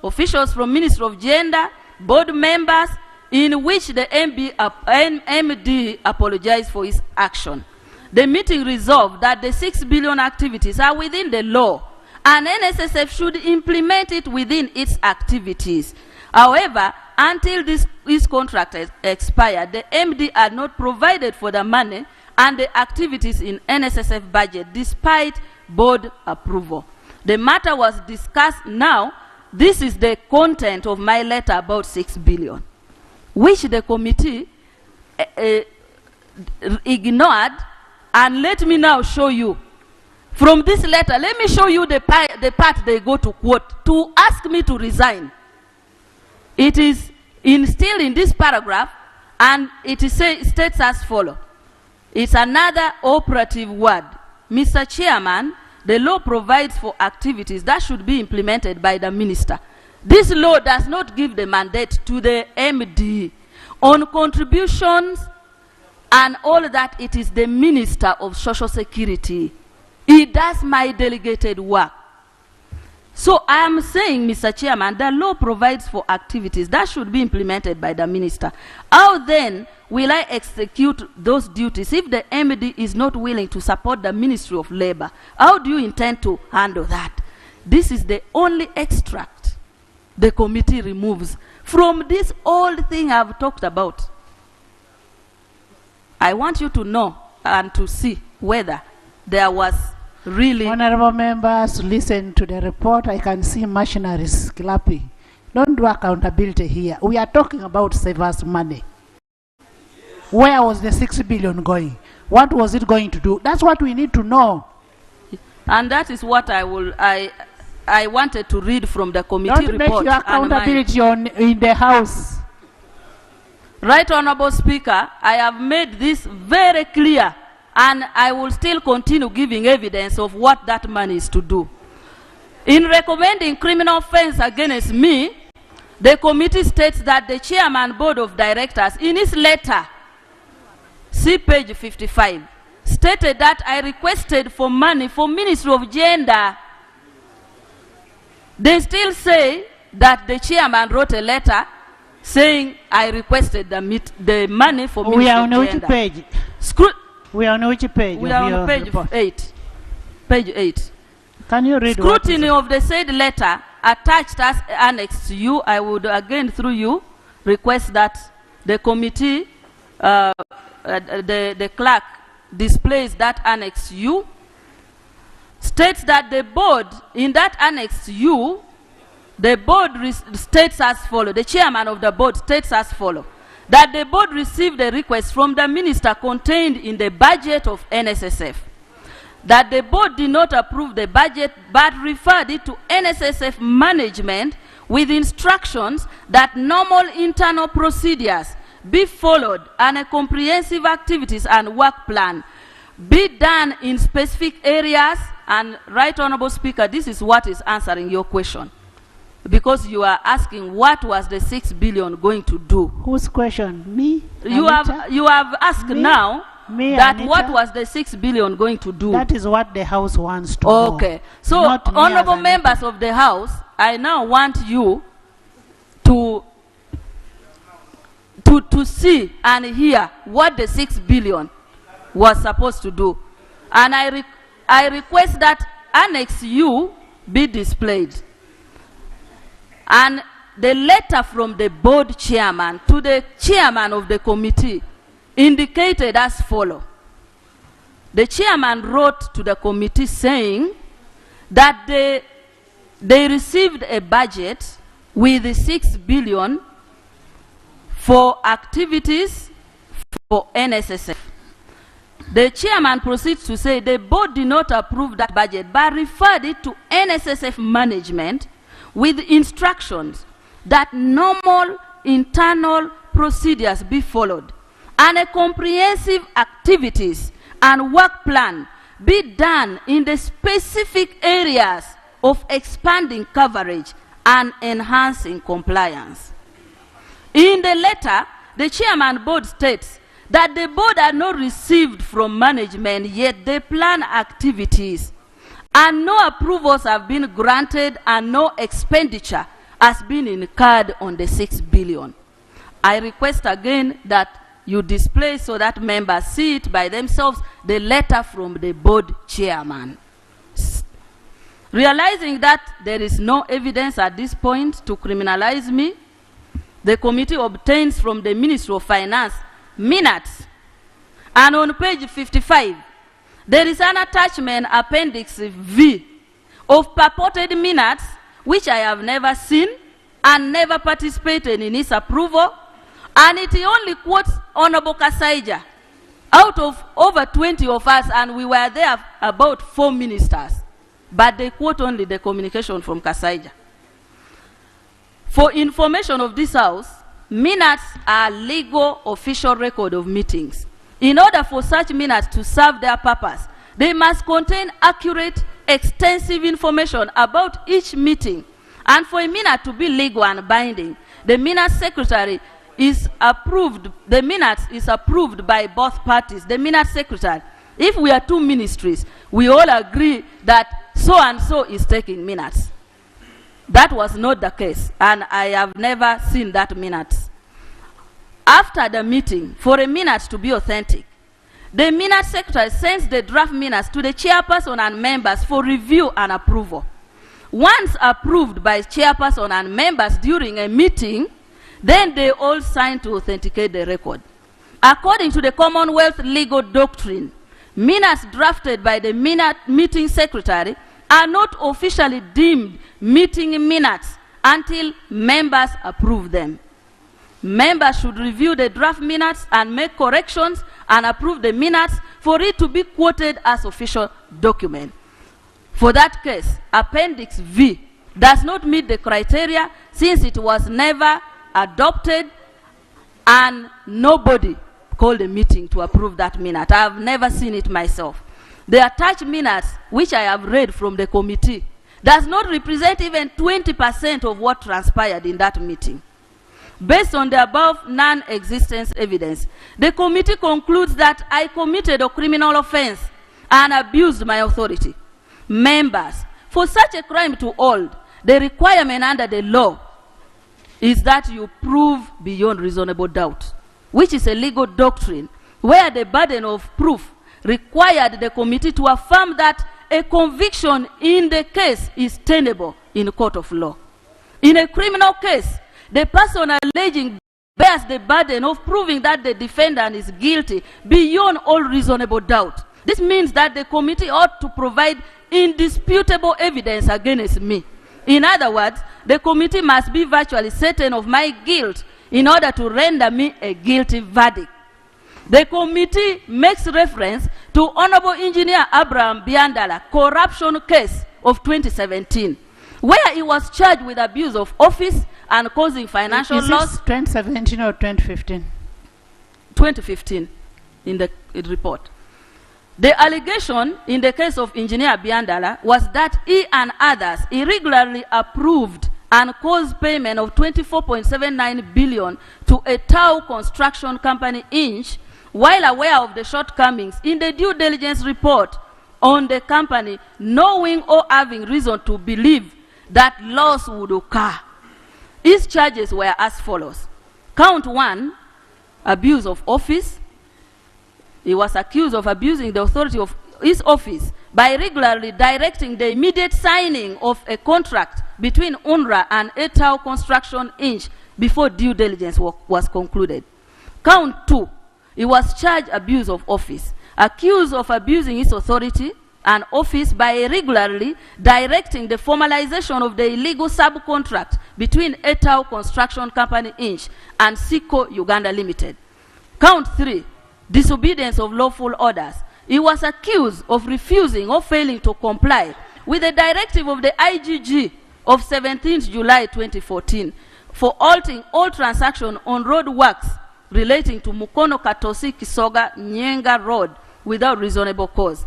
[SPEAKER 18] officials from Ministry of Gender, board members, in which the MD apologized for his action. The meeting resolved that the 6 billion activities are within the law, and NSSF should implement it within its activities. However, until this contract expired, the MD had not provided for the money and the activities in NSSF budget despite board approval. The matter was discussed now. This is the content of my letter about 6 billion, which the committee ignored. And let me now show you. From this letter, let me show you the part they go to quote to ask me to resign. It is still in this paragraph, and it states as follows. It's another operative word. Mr. Chairman, the law provides for activities that should be implemented by the minister. This law does not give the mandate to the MD. On contributions and all that, it is the Minister of Social Security. He does my delegated work. So I am saying, Mr. Chairman, the law provides for activities that should be implemented by the minister. How then will I execute those duties if the MD is not willing to support the Ministry of Labor? How do you intend to handle that? This is the only extract the committee removes from this old thing I've talked about. I want you to know and to see whether there was really...
[SPEAKER 1] Honorable members, listen to the report. I can see machineries clapping. Don't do accountability here. We are talking about savers' money. Where was the 6 billion going? What was it going to do? That's what we need to know.
[SPEAKER 18] And that is what I wanted to read from the committee report.
[SPEAKER 1] Don't make your accountability in the House.
[SPEAKER 18] Right, Honorable Speaker, I have made this very clear, and I will still continue giving evidence of what that money is to do. In recommending criminal offense against me, the committee states that the Chairman Board of Directors, in his letter, see page 55, stated that I requested for money for Ministry of Gender. They still say that the chairman wrote a letter saying I requested the money for
[SPEAKER 1] We are
[SPEAKER 18] Ministry
[SPEAKER 1] on
[SPEAKER 18] of
[SPEAKER 1] which
[SPEAKER 18] Gender.
[SPEAKER 1] page? We are on which page?
[SPEAKER 18] We
[SPEAKER 1] of
[SPEAKER 18] are on
[SPEAKER 1] your
[SPEAKER 18] page
[SPEAKER 1] report?
[SPEAKER 18] 8. Page 8.
[SPEAKER 1] Can you read what
[SPEAKER 18] Scrutiny
[SPEAKER 1] is
[SPEAKER 18] of the said letter attached as annex to you, I would again through you request that the committee, the clerk displays that annex U, states that the board, in that annex U, the board states as follows, the chairman of the board states as follows, that the board received a request from the minister contained in the budget of NSSF, that the board did not approve the budget but referred it to NSSF management with instructions that normal internal procedures be followed and a comprehensive activities and work plan be done in specific areas. And Right Honorable Speaker, this is what is answering your question, because you are asking what was the 6 billion going to do.
[SPEAKER 1] Whose question? Me?
[SPEAKER 18] You have asked
[SPEAKER 1] Me?
[SPEAKER 18] now
[SPEAKER 1] Me,
[SPEAKER 18] that
[SPEAKER 1] Anita?
[SPEAKER 18] what was the 6 billion going to do.
[SPEAKER 1] That is what the House wants to know.
[SPEAKER 18] Okay. So,
[SPEAKER 1] Not me as
[SPEAKER 18] honorable
[SPEAKER 1] an
[SPEAKER 18] members of the House, I now want you to see and hear what the 6 billion was supposed to do. And I request that Annex U be displayed. And the letter from the board chairman to the chairman of the committee indicated as follows. The chairman wrote to the committee saying that they received a budget with 6 billion for activities for NSSF. The chairman proceeds to say the board did not approve that budget but referred it to NSSF management with instructions that normal internal procedures be followed and a comprehensive activities and work plan be done in the specific areas of expanding coverage and enhancing compliance. In the letter, the chairman board states that the board had not received from management yet the plan activities, and no approvals have been granted and no expenditure has been incurred on the 6 billion. I request again that you display so that members see it by themselves the letter from the board chairman. Realizing that there is no evidence at this point to criminalize me, the committee obtains from the Ministry of Finance minutes. And on page 55, there is an attachment, Appendix V, of purported minutes, which I have never seen and never participated in its approval. And it only quotes Honorable Kasaija out of over 20 of us, and we were there about 4 ministers. But they quote only the communication from Kasaija. For information of this House, minutes are legal official record of meetings. In order for such minutes to serve their purpose, they must contain accurate, extensive information about each meeting. And for a minute to be legal and binding, the minutes secretary is approved, the minutes is approved by both parties, the minutes secretary. If we are 2 ministries, we all agree that so and so is taking minutes. That was not the case, and I have never seen that minutes. After the meeting, for a minute to be authentic, the minutes secretary sends the draft minutes to the chairperson and members for review and approval. Once approved by chairperson and members during a meeting, then they all sign to authenticate the record. According to the Commonwealth legal doctrine, minutes drafted by the meeting secretary are not officially deemed meeting minutes until members approve them. Members should review the draft minutes and make corrections and approve the minutes for it to be quoted as official document. For that case, Appendix V does not meet the criteria since it was never adopted and nobody called a meeting to approve that minute. I have never seen it myself. The attached minutes, which I have read from the committee, does not represent even 20% of what transpired in that meeting. Based on the above non-existence evidence, the committee concludes that I committed a criminal offense and abused my authority. Members, for such a crime to hold, the requirement under the law is that you prove beyond reasonable doubt, which is a legal doctrine where the burden of proof required the committee to affirm that a conviction in the case is tenable in a court of law. In a criminal case, the person alleging bears the burden of proving that the defendant is guilty beyond all reasonable doubt. This means that the committee ought to provide indisputable evidence against me. In other words, the committee must be virtually certain of my guilt in order to render me a guilty verdict. The committee makes reference to Honorable Engineer Abraham Biandala corruption case of 2017, where he was charged with abuse of office and causing financial loss.
[SPEAKER 1] 2017 or 2015?
[SPEAKER 18] 2015 in the report. The allegation in the case of Engineer Biandala was that he and others irregularly approved and caused payment of 24.79 billion to a Tau construction company Inch, while aware of the shortcomings in the due diligence report on the company, knowing or having reason to believe that loss would occur. His charges were as follows. Count 1, abuse of office. He was accused of abusing the authority of his office by regularly directing the immediate signing of a contract between UNRWA and Etau Construction Inch before due diligence was concluded. Count 2, he was charged abuse of office, accused of abusing his authority and office by irregularly directing the formalization of the illegal subcontract between Etau Construction Company Inch and Siko Uganda Limited. Count 3, disobedience of lawful orders. He was accused of refusing or failing to comply with the directive of the IGG of 17th July 2014 for halting all transactions on road works relating to Mukono Katosi Kisoga Nyenga Road without reasonable cause.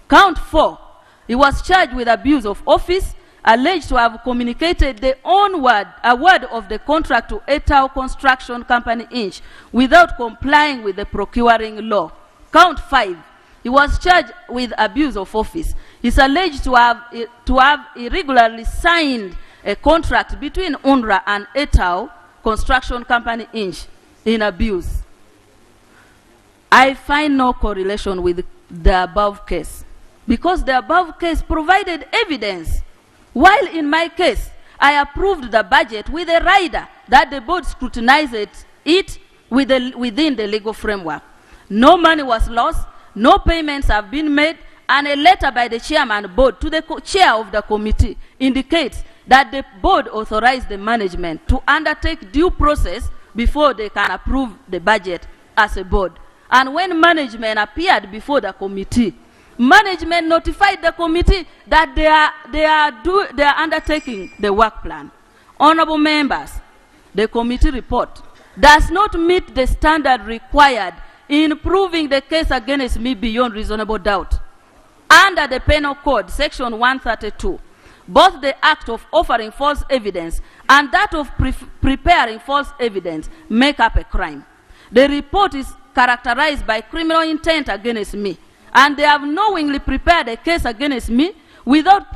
[SPEAKER 18] Count 4, he was charged with abuse of office, alleged to have communicated the award of the contract to Etau Construction Company Inch without complying with the procuring law. Count 5, he was charged with abuse of office. He's alleged to have irregularly signed a contract between UNRWA and Etau Construction Company Inch in abuse. I find no correlation with the above case because the above case provided evidence, while in my case, I approved the budget with a rider that the board scrutinized it within the legal framework. No money was lost, no payments have been made, and a letter by the chairman board to the chair of the committee indicates that the board authorized the management to undertake due process before they can approve the budget as a board. And when management appeared before the committee, management notified the committee that they are undertaking the work plan. Honorable members, the committee report does not meet the standard required in proving the case against me beyond reasonable doubt. Under the Penal Code, Section 132, both the act of offering false evidence and that of preparing false evidence make up a crime. The report is characterized by criminal intent against me, and they have knowingly prepared a case against me without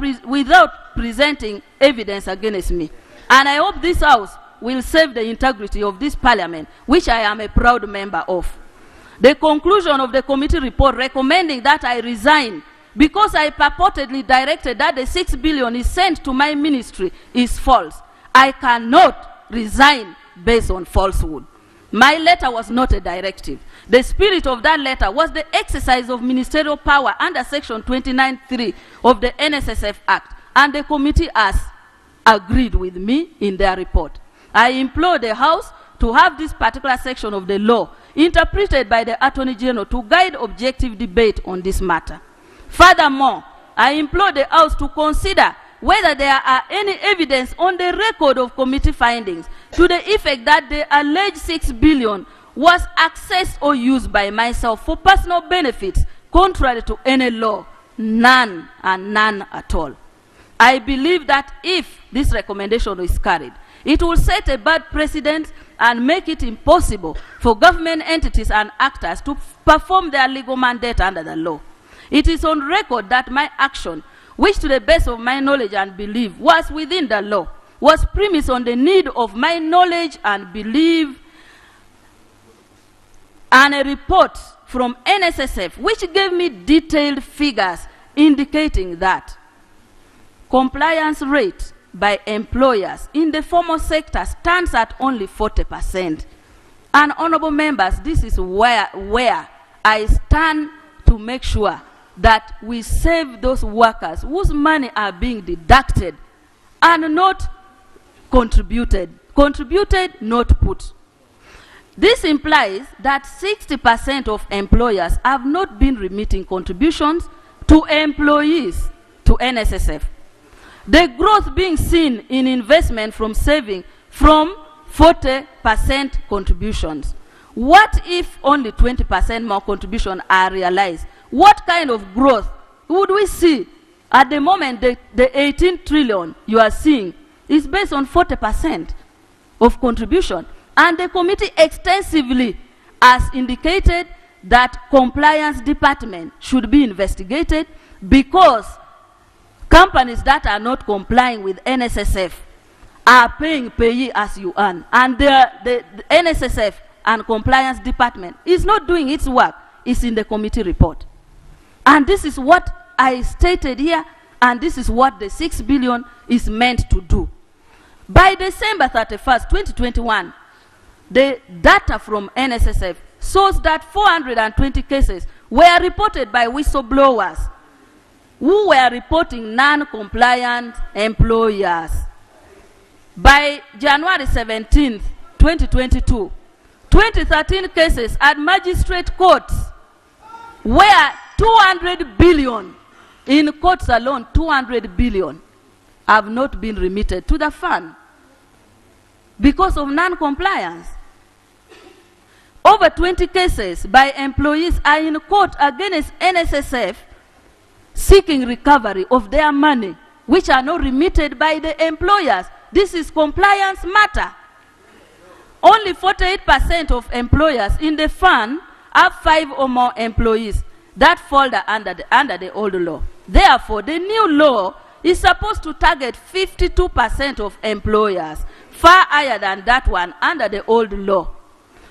[SPEAKER 18] presenting evidence against me. And I hope this House will save the integrity of this Parliament, which I am a proud member of. The conclusion of the committee report recommending that I resign because I purportedly directed that the 6 billion is sent to my ministry is false. I cannot resign based on falsehood. My letter was not a directive. The spirit of that letter was the exercise of ministerial power under Section 29(3) of the NSSF Act, and the committee has agreed with me in their report. I implore the House to have this particular section of the law interpreted by the Attorney General to guide objective debate on this matter. Furthermore, I implore the House to consider whether there are any evidence on the record of committee findings to the effect that the alleged 6 billion was accessed or used by myself for personal benefits contrary to any law. None, and none at all. I believe that if this recommendation is carried, it will set a bad precedent and make it impossible for government entities and actors to perform their legal mandate under the law. It is on record that my action which to the best of my knowledge and belief was within the law, was premised on the need of my knowledge and belief, and a report from NSSF which gave me detailed figures indicating that compliance rate by employers in the formal sector stands at only 40%. And honorable members, this is where I stand to make sure that we save those workers whose money are being deducted and not contributed. Contributed, not put. This implies that 60% of employers have not been remitting contributions to employees to NSSF. The growth being seen in investment from saving from 40% contributions. What if only 20% more contributions are realized? What kind of growth would we see? At the moment, the 18 trillion you are seeing is based on 40% of contribution. And the committee extensively has indicated that compliance department should be investigated because companies that are not complying with NSSF are paying payee as you earn. And the NSSF and compliance department is not doing its work. It's in the committee report. And this is what I stated here, and this is what the 6 billion is meant to do. By December 31st, 2021, the data from NSSF shows that 420 cases were reported by whistleblowers who were reporting non-compliant employers. By January 17th, 2022, 2013 cases at magistrate courts where 200 billion, in courts alone, 200 billion have not been remitted to the fund because of non-compliance. Over 20 cases by employees are in court against NSSF seeking recovery of their money, which are not remitted by the employers. This is compliance matter. Only 48% of employers in the fund have 5 or more employees. That fall under the old law. Therefore, the new law is supposed to target 52% of employers, far higher than that one under the old law.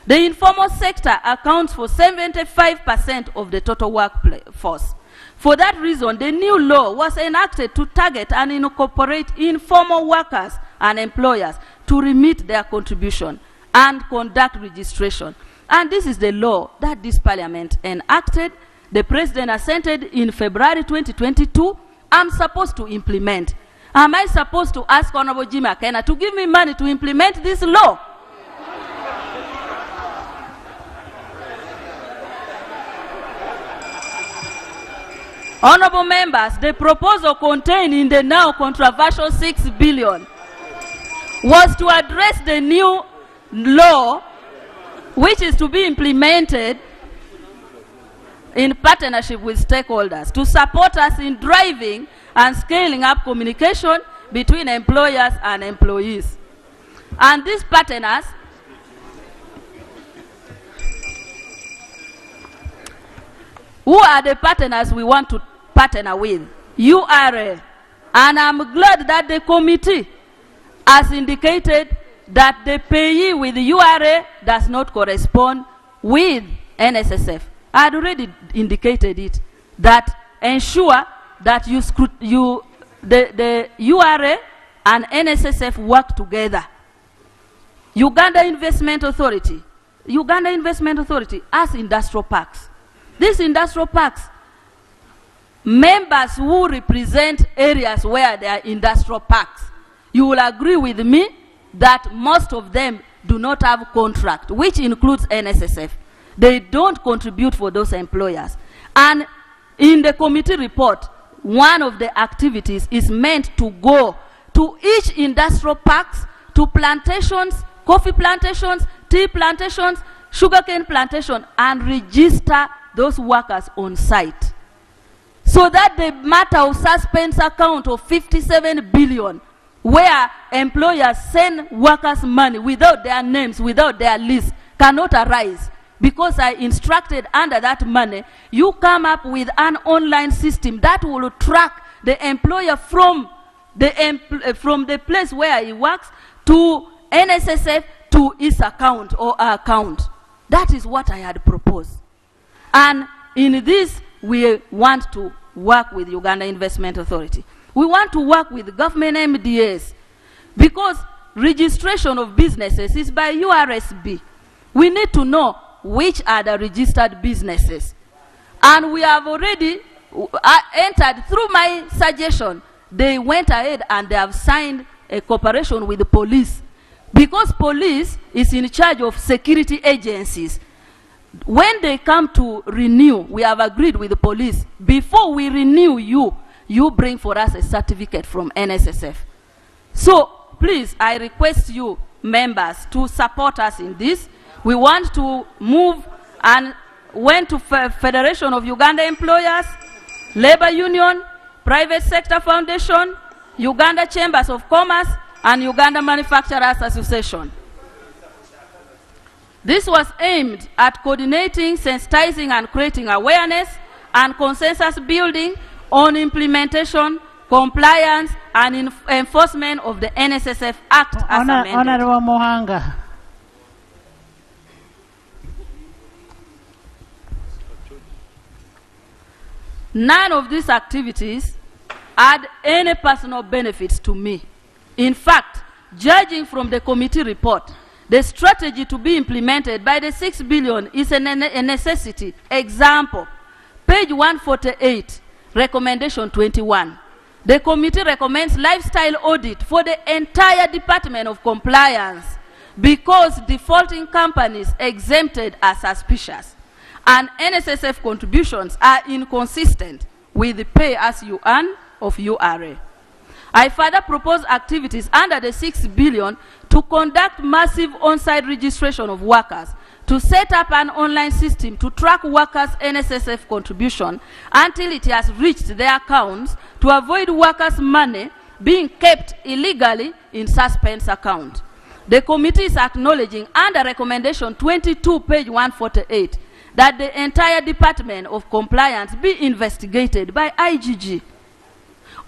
[SPEAKER 18] The informal sector accounts for 75% of the total workforce. For that reason, the new law was enacted to target and incorporate informal workers and employers to remit their contribution and conduct registration. And this is the law that this parliament enacted. The president assented in February 2022. I'm supposed to implement. Am I supposed to ask Honorable Jim Akena to give me money to implement this law? Honorable members, the proposal contained in the now controversial 6 billion was to address the new law which is to be implemented in partnership with stakeholders to support us in driving and scaling up communication between employers and employees. And these partners who are the partners we want to partner with? URA. And I'm glad that the committee has indicated that the payee with URA does not correspond with NSSF. I had already indicated it, that ensure that the URA and NSSF work together. Uganda Investment Authority has industrial parks. These industrial parks, members who represent areas where there are industrial parks, you will agree with me that most of them do not have contract, which includes NSSF. They don't contribute for those employers. And in the committee report, one of the activities is meant to go to each industrial parks, to plantations, coffee plantations, tea plantations, sugarcane plantation, and register those workers on site. So that the matter of suspense account of 57 billion, where employers send workers money without their names, without their list, cannot arise. Because I instructed under that money, you come up with an online system that will track the employer from the place where he works to NSSF to his account or account. That is what I had proposed. And in this, we want to work with Uganda Investment Authority. We want to work with government MDAs because registration of businesses is by URSB. We need to know which are the registered businesses. And we have already entered, through my suggestion, they went ahead and they have signed a cooperation with the police. Because police is in charge of security agencies. When they come to renew, we have agreed with the police, before we renew you bring for us a certificate from NSSF. So, please, I request you, members, to support us in this. We want to move and went to Federation of Uganda Employers, Labor Union, Private Sector Foundation, Uganda Chambers of Commerce, and Uganda Manufacturers Association. This was aimed at coordinating, sensitizing, and creating awareness and consensus building on implementation, compliance, and enforcement of the NSSF Act as amended.
[SPEAKER 1] Honorable Mohanga.
[SPEAKER 18] None of these activities had any personal benefits to me. In fact, judging from the committee report, the strategy to be implemented by the 6 billion is a necessity. Example, page 148, recommendation 21. The committee recommends lifestyle audit for the entire Department of Compliance because defaulting companies exempted are suspicious and NSSF contributions are inconsistent with the pay as you earn of URA. I further propose activities under the 6 billion to conduct massive on-site registration of workers, to set up an online system to track workers' NSSF contribution until it has reached their accounts, to avoid workers' money being kept illegally in suspense account. The committee is acknowledging under recommendation 22, page 148, that the entire Department of Compliance be investigated by IGG.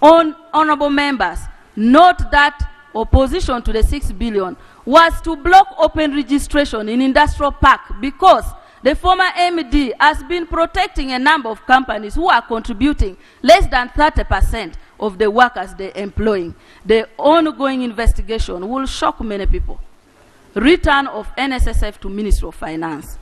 [SPEAKER 18] Honorable members, note that opposition to the 6 billion was to block open registration in industrial park because the former MD has been protecting a number of companies who are contributing less than 30% of the workers they're employing. The ongoing investigation will shock many people. Return of NSSF to Ministry of Finance.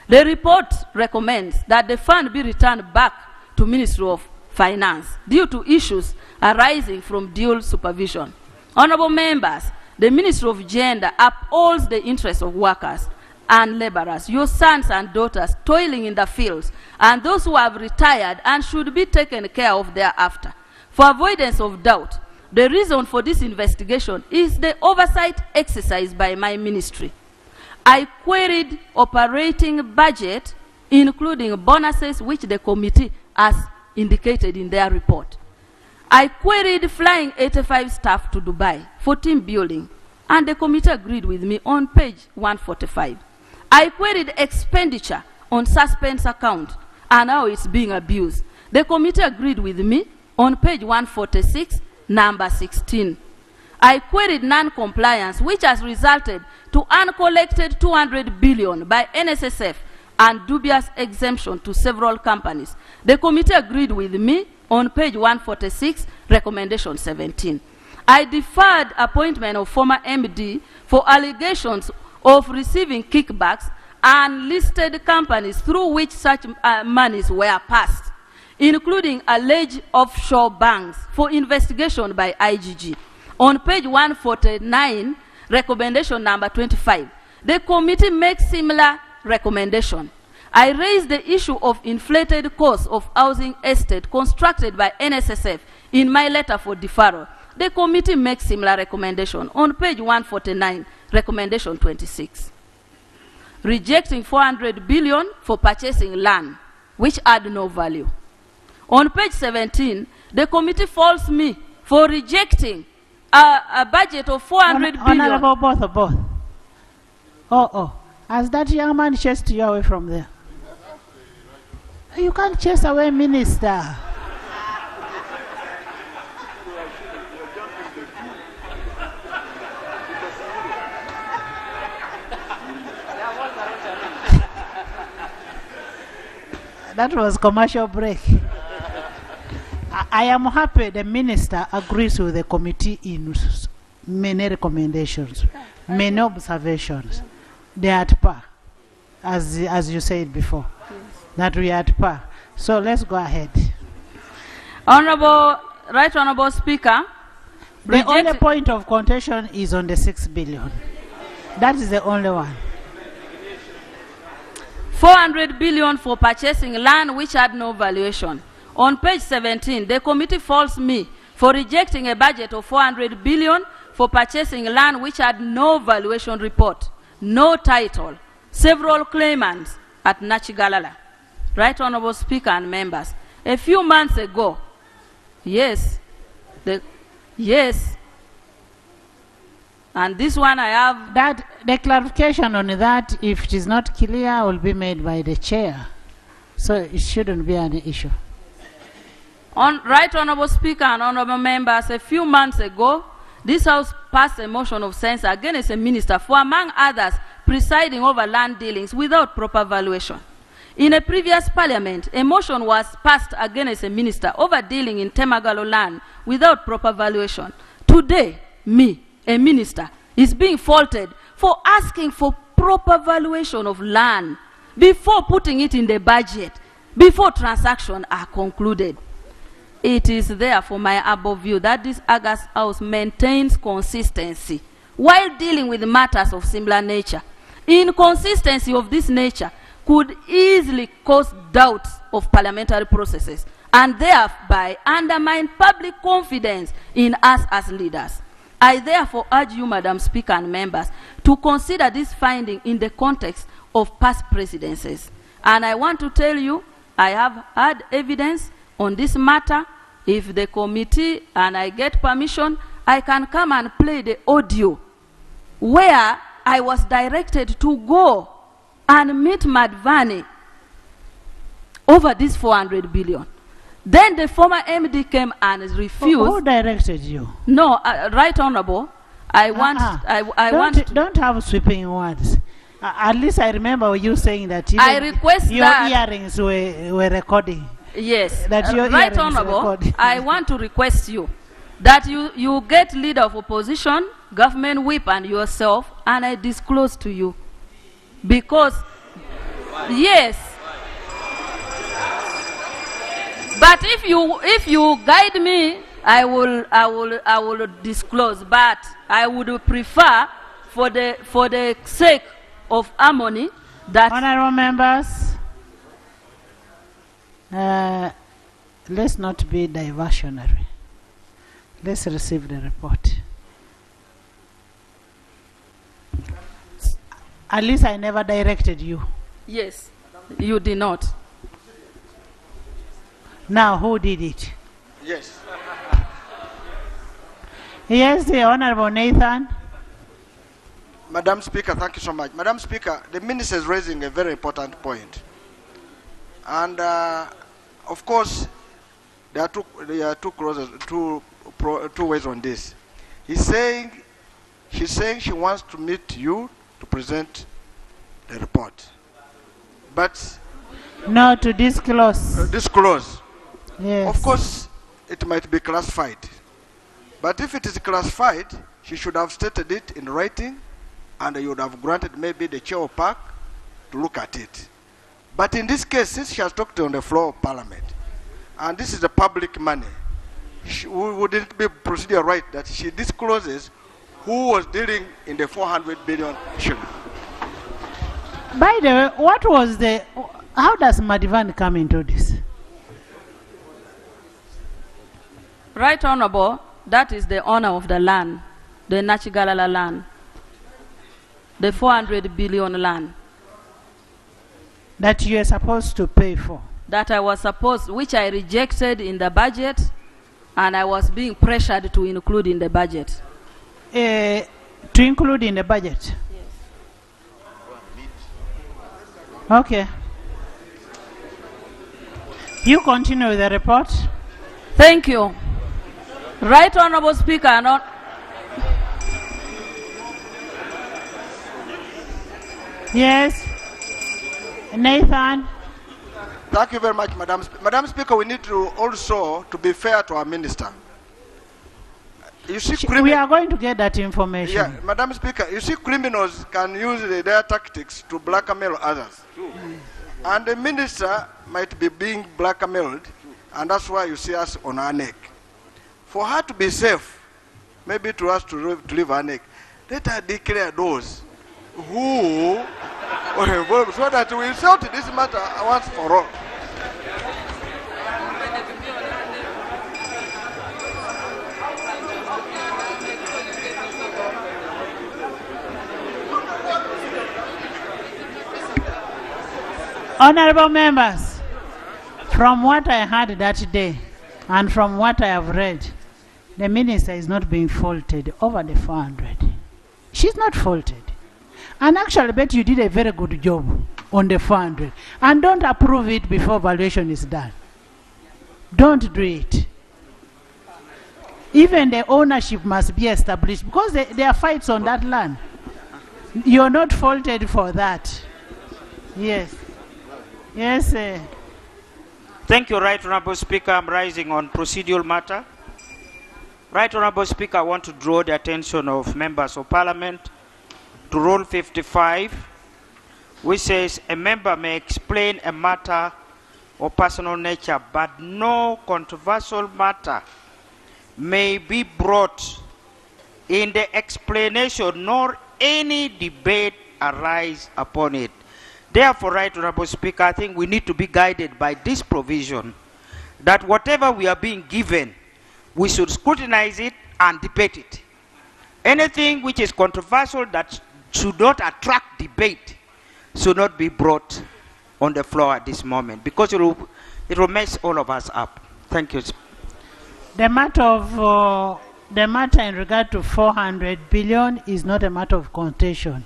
[SPEAKER 18] The report recommends that the fund be returned back to Ministry of Finance due to issues arising from dual supervision. Honorable members, the Ministry of Gender upholds the interests of workers and laborers, your sons and daughters toiling in the fields, and those who have retired and should be taken care of thereafter. For avoidance of doubt, the reason for this investigation is the oversight exercised by my ministry. I queried operating budget, including bonuses, which the committee has indicated in their report. I queried flying 85 staff to Dubai for team building, and the committee agreed with me on page 145. I queried expenditure on suspense account and how it's being abused. The committee agreed with me on page 146, number 16. I queried non-compliance, which has resulted to uncollected 200 billion by NSSF and dubious exemption to several companies. The committee agreed with me on page 146, recommendation 17. I deferred appointment of former MD for allegations of receiving kickbacks and listed companies through which such monies were passed, including alleged offshore banks, for investigation by IGG. On page 149, recommendation number 25, the committee makes similar recommendation. I raised the issue of inflated costs of housing estate constructed by NSSF in my letter for deferral. The committee makes similar recommendation on page 149, recommendation 26. Rejecting 400 billion for purchasing land, which add no value. On page 17, the committee faults me for rejecting a budget of 400 billion.
[SPEAKER 1] Honorable both. Has that young man chased you away from there? You can't chase away minister. That was commercial break. I am happy the minister agrees with the committee in many recommendations, many observations. They are at par, as you said before, that we are at par. So let's go ahead.
[SPEAKER 18] Right Honorable Speaker,
[SPEAKER 1] the only point of contention is on the 6 billion. That is the only one.
[SPEAKER 18] 400 billion for purchasing land which had no valuation. On page 17, the committee faults me for rejecting a budget of 400 billion for purchasing land which had no valuation report, no title, several claimants at Nachigalala. Right Honorable Speaker and members, a few months ago, and this one I have...
[SPEAKER 1] That, the clarification on that, if it is not clear, will be made by the chair. So it shouldn't be an issue.
[SPEAKER 18] Right Honorable Speaker and Honorable members, a few months ago, this House passed a motion of censure against a minister for, among others, presiding over land dealings without proper valuation. In a previous parliament, a motion was passed against a minister over dealing in Temagalo land without proper valuation. Today, me, a minister, is being faulted for asking for proper valuation of land before putting it in the budget, before transactions are concluded. It is therefore my above view that this August House maintains consistency while dealing with matters of similar nature. Inconsistency of this nature could easily cause doubts of parliamentary processes and thereby undermine public confidence in us as leaders. I therefore urge you, Madam Speaker and members, to consider this finding in the context of past presidencies. And I want to tell you, I have had evidence on this matter. If the committee and I get permission, I can come and play the audio where I was directed to go and meet Madvani over this 400 billion. Then the former MD came and refused.
[SPEAKER 1] Who directed you?
[SPEAKER 18] No, Right Honorable, I want...
[SPEAKER 1] Don't have sweeping words. At least I remember you saying that
[SPEAKER 18] I request
[SPEAKER 1] your
[SPEAKER 18] that
[SPEAKER 1] earrings were recording.
[SPEAKER 18] Yes,
[SPEAKER 1] that your
[SPEAKER 18] Right
[SPEAKER 1] earrings
[SPEAKER 18] Honorable,
[SPEAKER 1] recording.
[SPEAKER 18] I want to request you that you get leader of opposition, government whip and yourself, and I disclose to you. Because, yes, but if you guide me, I will disclose. But I would prefer, for the sake of harmony, that...
[SPEAKER 1] Honorable members, let's not be diversionary. Let's receive the report. At least I never directed you.
[SPEAKER 18] Yes, you did not.
[SPEAKER 1] Now, who did it?
[SPEAKER 19] Yes.
[SPEAKER 1] Yes, the Honorable Nathan.
[SPEAKER 19] Madam Speaker, thank you so much. Madam Speaker, the minister is raising a very important point. And of course, there are two ways on this. She's saying she wants to meet you to present the report. But
[SPEAKER 1] no, to disclose.
[SPEAKER 19] Disclose.
[SPEAKER 1] Yes.
[SPEAKER 19] Of course, it might be classified. But if it is classified, she should have stated it in writing, and you would have granted maybe the chair of PAC to look at it. But in this case, since she has talked on the floor of Parliament, and this is the public money, would it be procedure right that she discloses who was dealing in the 400 billion issue?
[SPEAKER 1] By the way, how does Madivani come into this?
[SPEAKER 18] Right Honorable, that is the owner of the land, the Nachigalala land, the 400 billion land.
[SPEAKER 1] That you are supposed to pay for.
[SPEAKER 18] That I was supposed, which I rejected in the budget, and I was being pressured to include in the budget.
[SPEAKER 1] To include in the budget?
[SPEAKER 18] Yes.
[SPEAKER 1] Okay. You continue with the report.
[SPEAKER 18] Thank you. Right Honorable Speaker,
[SPEAKER 1] Yes. Nathan.
[SPEAKER 19] Thank you very much, Madam Speaker. Madam Speaker, we need to also to be fair to our minister. You see,
[SPEAKER 1] We are going to get that information.
[SPEAKER 19] yeah, Madam Speaker, you see, criminals can use their tactics to blackmail others. And the minister might be being blackmailed, and that's why you see us on our neck. For her to be safe, maybe to us to leave her neck, let her declare those who were involved so that we sort this matter once for all.
[SPEAKER 1] Honorable members, from what I heard that day and from what I have read, the minister is not being faulted over the 400. She's not faulted. And actually, I bet you did a very good job on the 400. And don't approve it before valuation is done. Don't do it. Even the ownership must be established because there are fights on that land. You're not faulted for that. Yes. Yes.
[SPEAKER 20] Thank you, Right Honourable Speaker. I'm rising on procedural matter. Right Honourable Speaker, I want to draw the attention of members of Parliament to Rule 55, which says a member may explain a matter of personal nature, but no controversial matter may be brought in the explanation, nor any debate arise upon it. Therefore, Right Honourable Speaker, I think we need to be guided by this provision that whatever we are being given, we should scrutinize it and debate it. Anything which is controversial that should not attract debate should not be brought on the floor at this moment because it will mess all of us up. Thank you.
[SPEAKER 1] The matter in regard to 400 billion is not a matter of contention.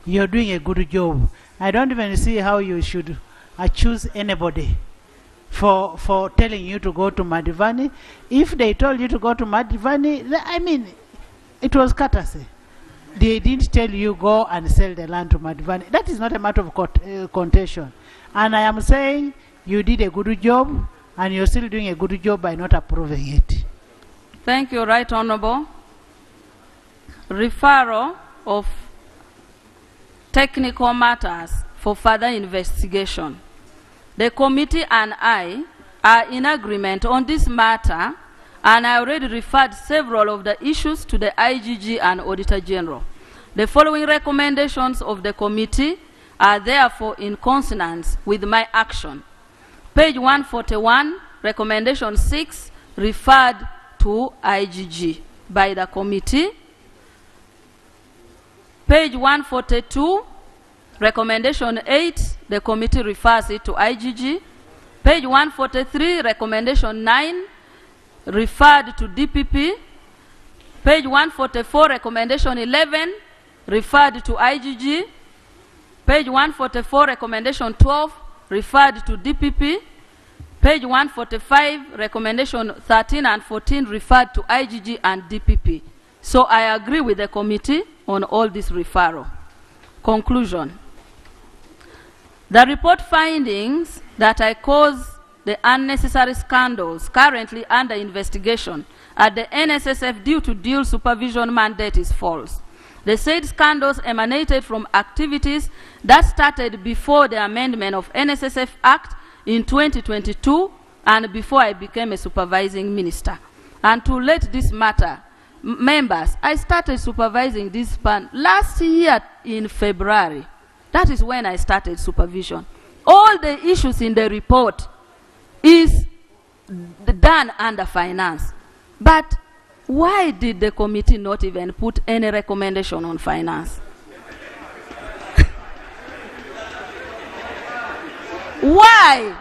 [SPEAKER 1] You're doing a good job. I don't even see how you should accuse anybody for telling you to go to Madivani. If they told you to go to Madivani, I mean, it was courtesy. They didn't tell you go and sell the land to Madivani. That is not a matter of contention. And I am saying you did a good job, and you're still doing a good job by not approving it.
[SPEAKER 18] Thank you, Right Honourable. Referral of technical matters for further investigation. The committee and I are in agreement on this matter, and I already referred several of the issues to the IGG and Auditor General. The following recommendations of the committee are therefore in consonance with my action. Page 141, recommendation 6, referred to IGG by the committee. Page 142, recommendation 8, the committee refers it to IGG. Page 143, recommendation 9, referred to DPP. Page 144, recommendation 11, referred to IGG. Page 144, recommendation 12, referred to DPP. Page 145, recommendation 13 and 14, referred to IGG and DPP. So I agree with the committee on all this referral. Conclusion. The report findings that I caused the unnecessary scandals currently under investigation at the NSSF due to dual supervision mandate is false. The said scandals emanated from activities that started before the amendment of NSSF Act in 2022 and before I became a supervising minister. And to let this matter, members, I started supervising this span last year in February. That is when I started supervision. All the issues in the report is done under finance. But why did the committee not even put any recommendation on finance? Why?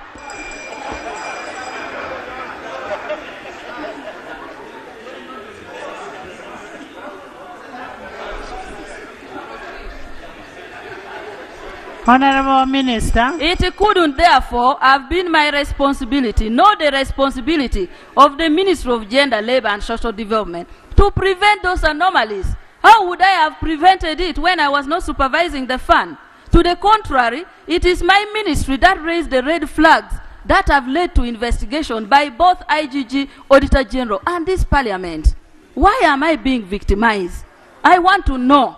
[SPEAKER 1] Honorable Minister.
[SPEAKER 18] It couldn't therefore have been my responsibility, nor the responsibility of the Ministry of Gender, Labour and Social Development, to prevent those anomalies. How would I have prevented it when I was not supervising the fund? To the contrary, it is my ministry that raised the red flags that have led to investigation by both IGG, Auditor General, and this Parliament. Why am I being victimized? I want to know.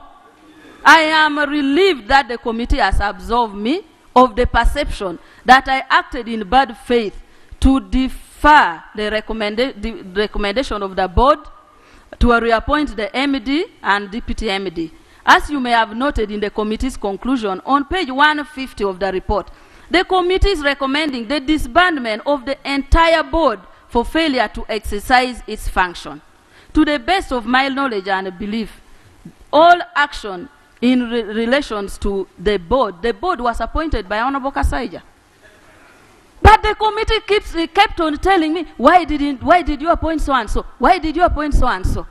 [SPEAKER 18] I am relieved that the committee has absolved me of the perception that I acted in bad faith to defer the recommendation of the board to reappoint the MD and Deputy MD. As you may have noted in the committee's conclusion on page 150 of the report, the committee is recommending the disbandment of the entire board for failure to exercise its function. To the best of my knowledge and belief, all action in relations to the board was appointed by Honorable Kasaija. But the committee kept on telling me, why did you appoint so and so? Why did you appoint so and so?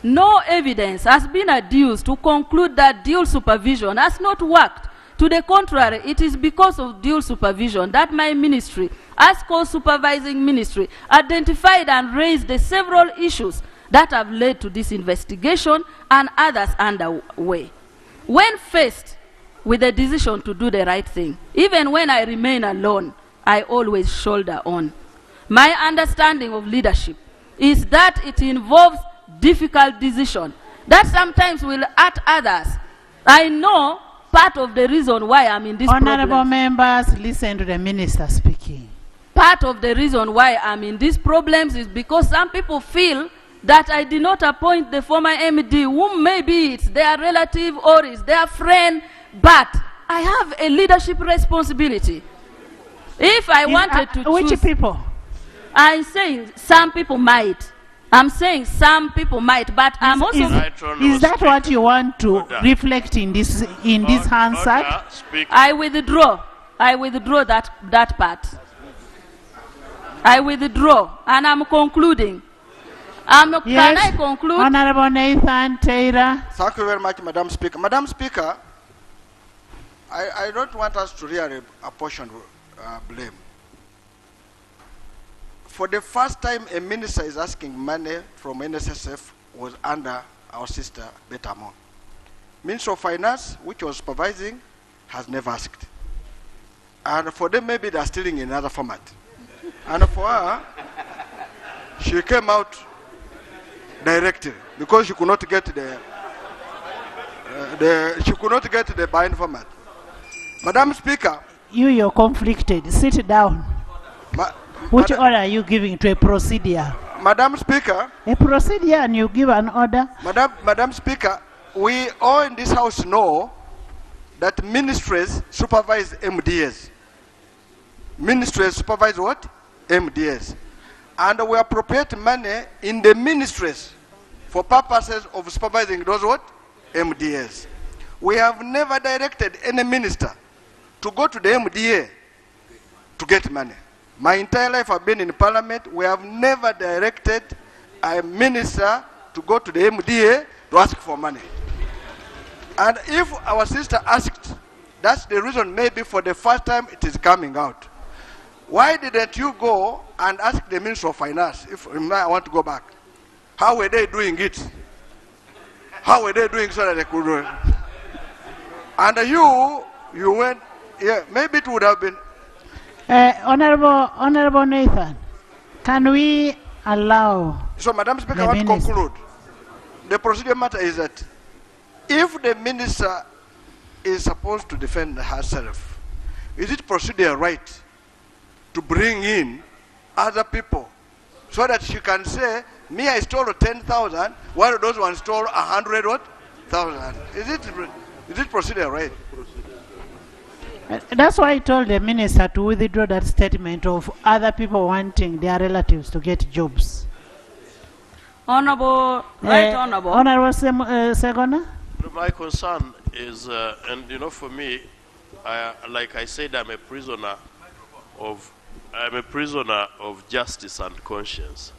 [SPEAKER 18] No evidence has been adduced to conclude that dual supervision has not worked. To the contrary, it is because of dual supervision that my ministry, as co-supervising ministry, identified and raised the several issues that have led to this investigation and others underway. When faced with the decision to do the right thing, even when I remain alone, I always shoulder on. My understanding of leadership is that it involves difficult decision that sometimes will hurt others. I know part of the reason why I'm in this
[SPEAKER 1] Honorable members, listen to the minister speaking.
[SPEAKER 18] Part of the reason why I'm in these problems is because some people feel that I did not appoint the former MD, whom maybe it's their relative or it's their friend, but I have a leadership responsibility. If I wanted to choose...
[SPEAKER 1] Which people?
[SPEAKER 18] I'm saying some people might. I'm saying some people might, but I'm also...
[SPEAKER 1] Is that what you want to reflect in this Hansard?
[SPEAKER 18] I withdraw that part. I withdraw, and I'm concluding. Can I conclude?
[SPEAKER 1] Honorable Nathan Taylor.
[SPEAKER 19] Thank you very much, Madam Speaker. Madam Speaker, I don't want us to really apportion blame. For the first time, a minister is asking money from NSSF was under our sister, Betamo. Minister of Finance, which was supervising, has never asked. And for them, maybe they're stealing in another format. And for her, she came out directly because she could not get the bind format. Madam Speaker.
[SPEAKER 1] You're conflicted. Sit down. Which order are you giving to a procedure?
[SPEAKER 19] Madam Speaker.
[SPEAKER 1] A procedure and you give an order?
[SPEAKER 19] Madam Speaker, we all in this house know that ministries supervise MDS. Ministries supervise what? MDS. And we appropriate money in the ministries for purposes of supervising those what? MDS. We have never directed any minister to go to the MDA to get money. My entire life I've been in Parliament, we have never directed a minister to go to the MDA to ask for money. And if our sister asked, that's the reason maybe for the first time it is coming out. Why didn't you go and ask the Minister of Finance, if I want to go back, how were they doing it? How were they doing so that they could do it? And you went, yeah, maybe it would have been.
[SPEAKER 1] Honorable Nathan, can we allow...
[SPEAKER 19] So, Madam Speaker, I want to conclude. The procedure matter is that if the minister is supposed to defend herself, is it procedure right to bring in other people so that she can say, me, I stole 10,000, while those ones stole 100,000? Is it procedure right?
[SPEAKER 1] That's why I told the minister to withdraw that statement of other people wanting their relatives to get jobs.
[SPEAKER 18] Honorable, Honorable.
[SPEAKER 1] Honorable Segona?
[SPEAKER 15] My concern is, and you know, for me, like I said, I'm a prisoner of justice and conscience.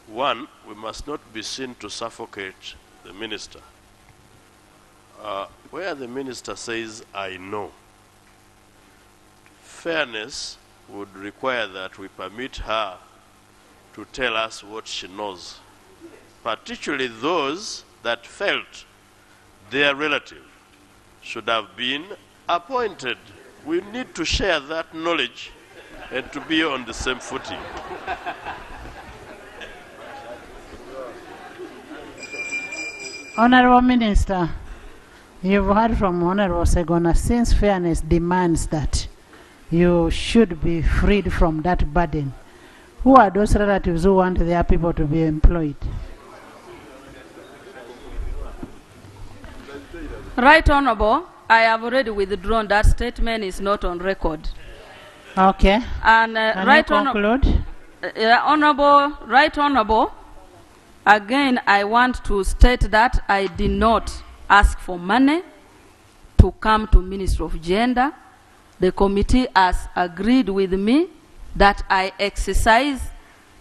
[SPEAKER 15] One, we must not be seen to suffocate the minister. Where the minister says, I know, fairness would require that we permit her to tell us what she knows, particularly those that felt their relative should have been appointed. We need to share that knowledge and to be on the same footing.
[SPEAKER 1] Honorable Minister, you've heard from Honorable Segona, since fairness demands that you should be freed from that burden. Who are those relatives who want their people to be employed?
[SPEAKER 18] Right Honorable, I have already withdrawn. That statement is not on record.
[SPEAKER 1] Okay.
[SPEAKER 18] And
[SPEAKER 1] Can you conclude?
[SPEAKER 18] Right Honorable, again I want to state that I did not ask for money to come to Ministry of Gender. The committee has agreed with me that I exercise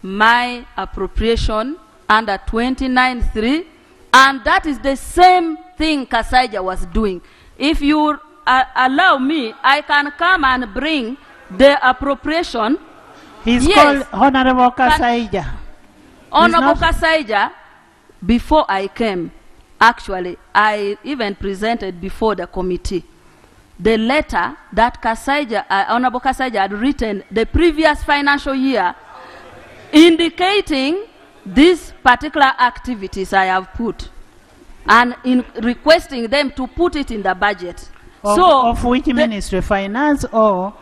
[SPEAKER 18] my appropriation under 29(3), and that is the same thing Kasaija was doing. If you allow me, I can come and bring the appropriation.
[SPEAKER 1] He's called Honorable Kasaija.
[SPEAKER 18] Honorable Kasaija, before I came, actually, I even presented before the committee the letter that Kasaija, Honorable Kasaija had written the previous financial year, indicating these particular activities I have put, and in requesting them to put it in the budget.
[SPEAKER 1] Of which ministry? Finance or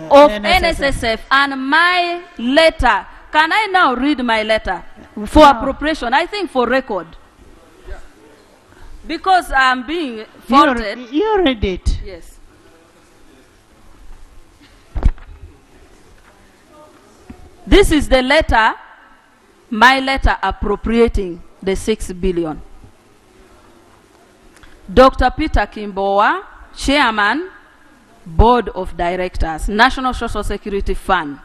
[SPEAKER 18] of NSSF? And my letter, can I now read my letter for appropriation? I think for record. Because I'm being faulted.
[SPEAKER 1] You read it.
[SPEAKER 18] Yes. This is the letter, my letter appropriating the 6 billion. Dr. Peter Kimboa, Chairman, Board of Directors, National Social Security Fund.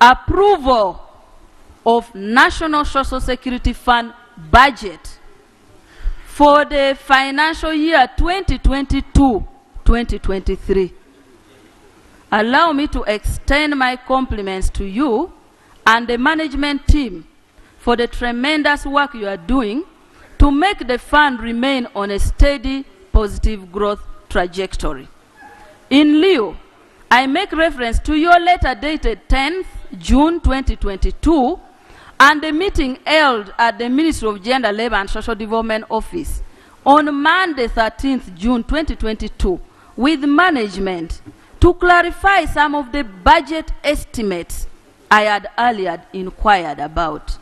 [SPEAKER 18] Approval of National Social Security Fund budget for the financial year 2022-2023. Allow me to extend my compliments to you and the management team for the tremendous work you are doing to make the fund remain on a steady, positive growth trajectory. In lieu, I make reference to your letter dated 10th June 2022 and the meeting held at the Ministry of Gender, Labour and Social Development Office on Monday 13th June 2022 with management to clarify some of the budget estimates I had earlier inquired about.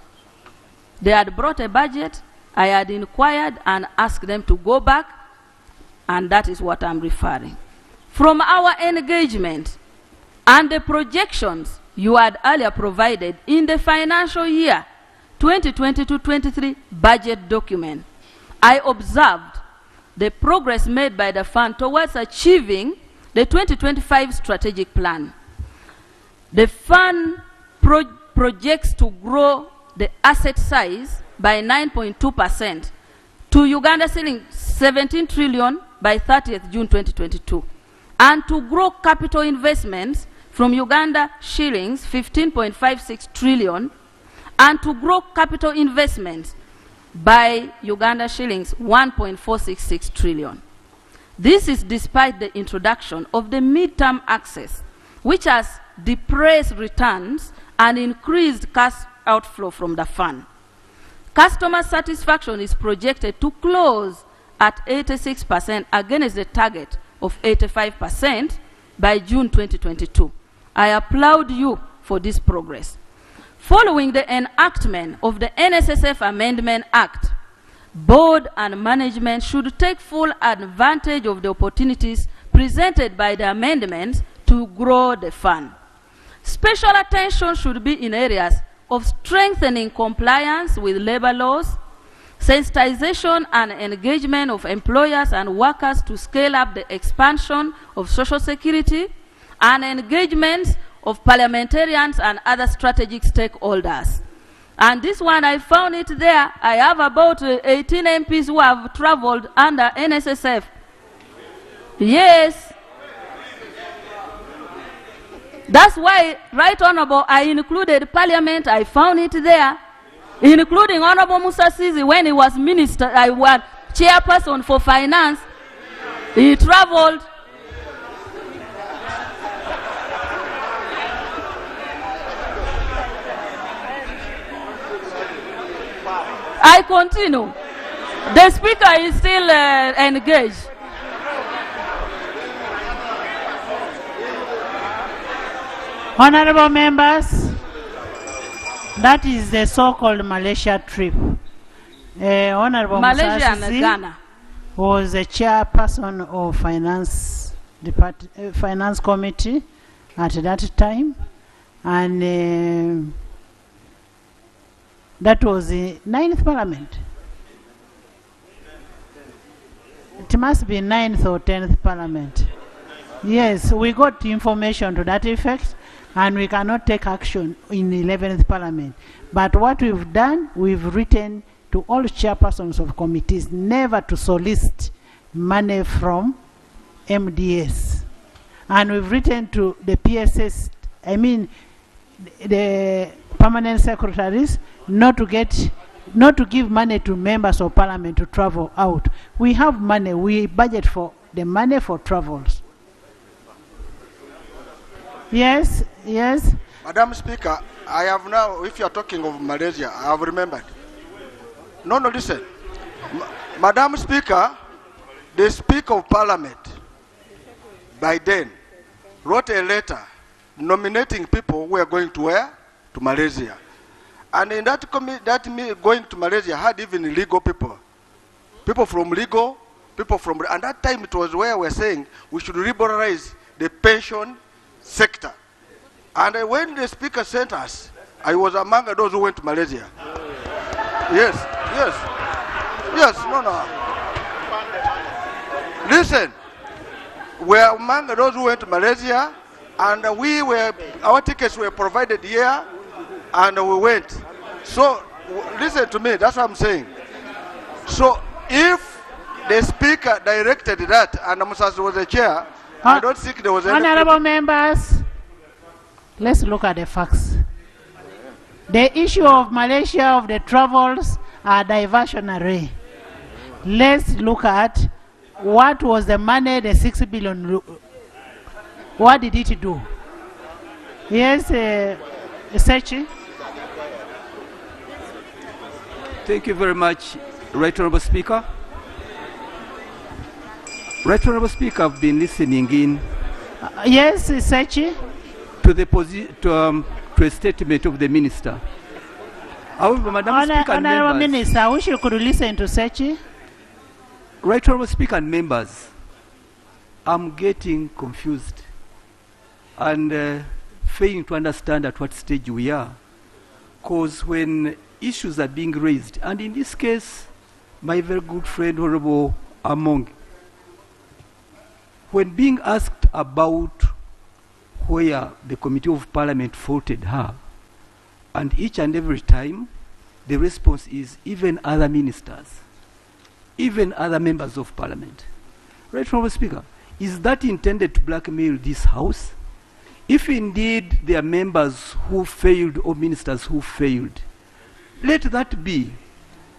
[SPEAKER 18] They had brought a budget, I had inquired and asked them to go back, and that is what I'm referring. From our engagement and the projections you had earlier provided in the financial year 2022-23 budget document, I observed the progress made by the fund towards achieving the 2025 strategic plan. The fund projects to grow the asset size by 9.2% to Uganda shilling 17 trillion by 30th June 2022, and to grow capital investments from Uganda shillings 15.56 trillion, and to grow capital investments by Uganda shillings 1.466 trillion. This is despite the introduction of the midterm access, which has depressed returns and increased cash outflow from the fund. Customer satisfaction is projected to close at 86% against the target of 85% by June 2022. I applaud you for this progress. Following the enactment of the NSSF Amendment Act, board and management should take full advantage of the opportunities presented by the amendments to grow the fund. Special attention should be in areas of strengthening compliance with labor laws, sensitization and engagement of employers and workers to scale up the expansion of Social Security, and engagement of parliamentarians and other strategic stakeholders. And this one, I found it there. I have about 18 MPs who have traveled under NSSF. Yes. That's why, Right Honorable, I included Parliament. I found it there, including Honorable Musa Sisi when he was minister. chairperson for finance, he traveled. I continue. The speaker is still engaged.
[SPEAKER 1] Honorable members, that is the so-called Malaysia trip. Honorable
[SPEAKER 18] Malaysia and
[SPEAKER 1] Musasizi
[SPEAKER 18] Ghana.
[SPEAKER 1] was the chairperson of finance committee at that time, and that was the 9th parliament. It must be 9th or 10th parliament. Yes, we got information to that effect, and we cannot take action in 11th parliament. But what we've done, we've written to all chairpersons of committees never to solicit money from MDS. And we've written to the PSS, I mean the permanent secretaries, not to give money to members of parliament to travel out. We have money, we budget for the money for travels. Yes, yes.
[SPEAKER 19] Madam Speaker, I have now, if you are talking of Malaysia, I have remembered. No, listen. Madam Speaker, the Speaker of Parliament, by then, wrote a letter nominating people who are going to where? To Malaysia. And in that going to Malaysia had even legal people. People from legal, people from, and that time it was where we were saying we should liberalize the pension sector. And when the speaker sent us, I was among those who went to Malaysia. Yes, yes, yes, no. Listen, we are among those who went to Malaysia, and our tickets were provided here, and we went. So, listen to me, that's what I'm saying. So, if the speaker directed that, and Musasizi was the chair, I don't think there was any...
[SPEAKER 1] Honorable members, let's look at the facts. The issue of Malaysia, of the travels, are diversionary. Let's look at what was the money, the 6 billion, what did it do? Yes, Sechi?
[SPEAKER 21] Thank you very much, Right Honorable Speaker. Right Honorable Speaker, I've been listening in.
[SPEAKER 1] Yes, Sechi?
[SPEAKER 21] To a statement of the minister. However, Madam Speaker and
[SPEAKER 1] Honorable
[SPEAKER 21] members,
[SPEAKER 1] Minister, I wish you could listen to Sechi.
[SPEAKER 21] Right Honorable Speaker and members, I'm getting confused and failing to understand at what stage we are. Because when issues are being raised, and in this case, my very good friend Honorable Among, when being asked about where the Committee of Parliament faulted her, and each and every time the response is even other ministers, even other members of Parliament. Right, Honorable Speaker, is that intended to blackmail this House? If indeed there are members who failed or ministers who failed, let that be.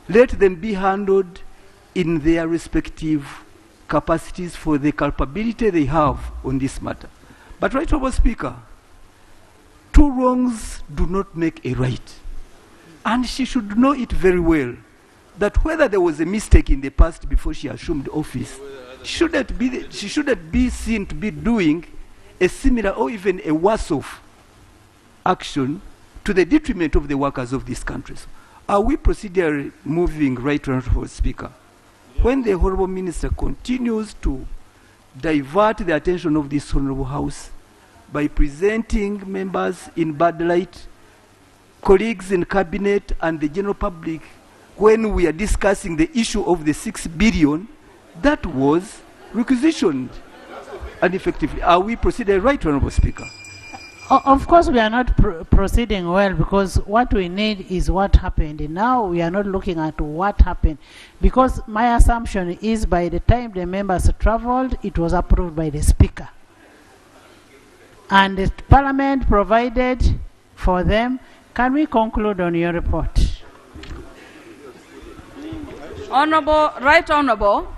[SPEAKER 21] Let them be handled in their respective capacities for the culpability they have on this matter. But Right Honorable Speaker, two wrongs do not make a right. And she should know it very well that whether there was a mistake in the past before she assumed office, she shouldn't be seen to be doing a similar or even a worse off action to the detriment of the workers of this country. So are we procedurally moving, Right Honorable Speaker? When the Honorable Minister continues to divert the attention of this Honorable House by presenting members in bad light, colleagues in Cabinet and the general public, when we are discussing the issue of the 6 billion, that was requisitioned ineffectively. Are we proceeding right, Honorable Speaker?
[SPEAKER 1] Of course, we are not proceeding well, because what we need is what happened. And now we are not looking at what happened, because my assumption is by the time the members traveled, it was approved by the Speaker. And the Parliament provided for them. Can we conclude on your report?
[SPEAKER 18] Right Honorable.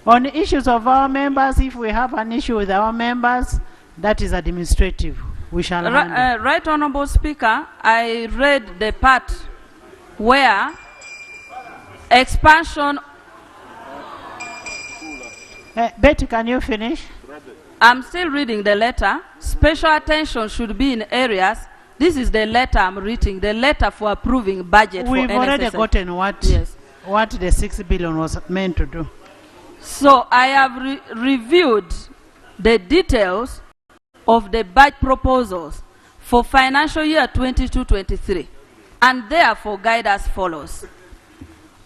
[SPEAKER 1] On issues of our members, if we have an issue with our members, that is administrative. We shall handle.
[SPEAKER 18] Right Honorable Speaker, I read the part where expansion.
[SPEAKER 1] Betty, can you finish?
[SPEAKER 18] I'm still reading the letter. Special attention should be in areas. This is the letter I'm reading, the letter for approving budget
[SPEAKER 1] We've
[SPEAKER 18] for
[SPEAKER 1] already
[SPEAKER 18] NSSF.
[SPEAKER 1] gotten what the 6 billion was meant to do.
[SPEAKER 18] So I have reviewed the details of the budget proposals for financial year 22-23 and therefore guide as follows.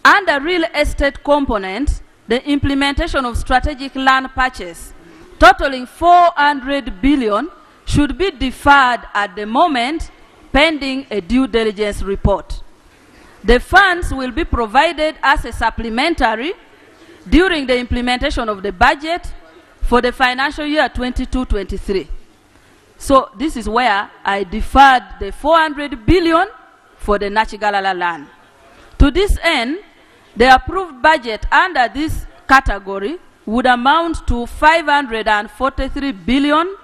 [SPEAKER 18] Under real estate component, the implementation of strategic land purchase totaling 400 billion should be deferred at the moment pending a due diligence report. The funds will be provided as a supplementary during the implementation of the budget for the financial year 22-23. So this is where I deferred the 400 billion for the Nachigalala land. To this end, the approved budget under this category would amount to 543 billion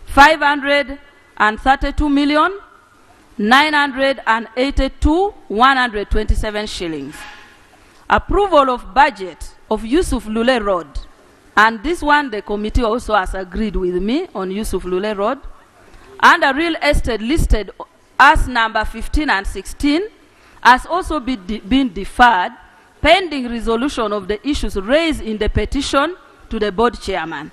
[SPEAKER 18] 532 million 982 127 shillings. Approval of budget of Yusuf Lule Road, and this one the committee also has agreed with me on Yusuf Lule Road, under real estate listed as number 15 and 16 has also been deferred pending resolution of the issues raised in the petition to the board chairman.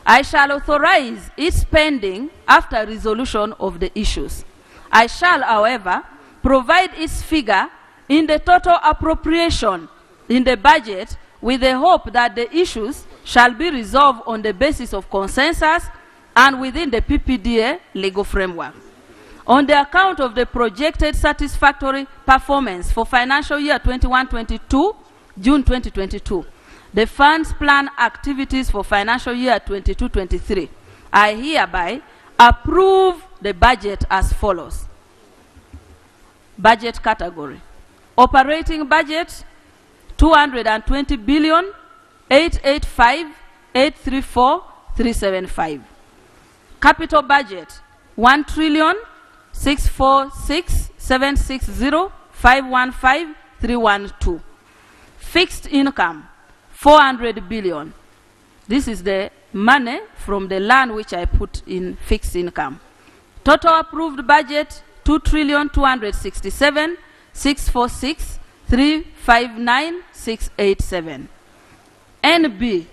[SPEAKER 18] I shall authorize its pending after resolution of the issues. I shall, however, provide its figure in the total appropriation in the budget with the hope that the issues shall be resolved on the basis of consensus and within the PPDA legal framework. On the account of the projected satisfactory performance for financial year 21-22, June 2022, the funds plan activities for financial year 22-23, I hereby approve the budget as follows. Budget category. Operating budget, 220 billion 885 834 375. Capital budget, 1 trillion 646 760 515 312. Fixed income, 400 billion. This is the money from the land which I put in fixed income. Total approved budget, 2 trillion 267 646 359 687. NB.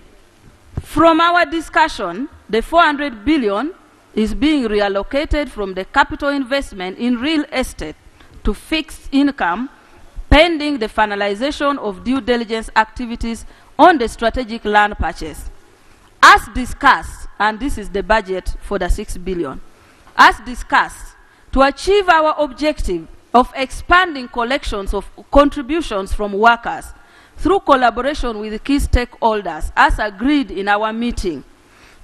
[SPEAKER 18] From our discussion, the 400 billion is being reallocated from the capital investment in real estate to fixed income pending the finalization of due diligence activities on the strategic land purchase. As discussed, and this is the budget for the 6 billion, as discussed, to achieve our objective of expanding collections of contributions from workers through collaboration with key stakeholders as agreed in our meeting,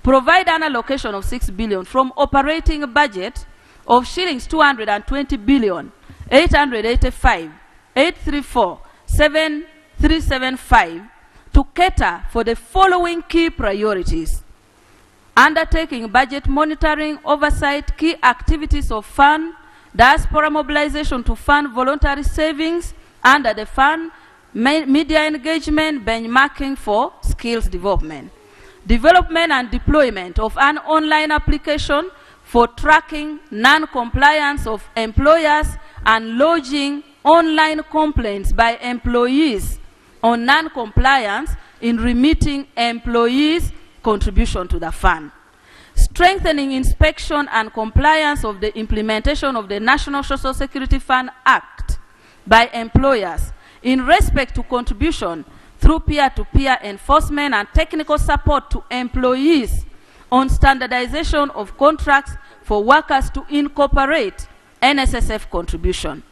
[SPEAKER 18] provide an allocation of 6 billion from operating budget of shillings 220 billion 885 834 7375 to cater for the following key priorities: undertaking budget monitoring, oversight, key activities of fund, diaspora mobilization to fund voluntary savings under the fund, media engagement, benchmarking for skills development, development and deployment of an online application for tracking non-compliance of employers and lodging online complaints by employees on non-compliance in remitting employees' contribution to the fund. Strengthening inspection and compliance of the implementation of the National Social Security Fund Act by employers in respect to contribution through peer-to-peer enforcement and technical support to employees on standardization of contracts for workers to incorporate NSSF contribution.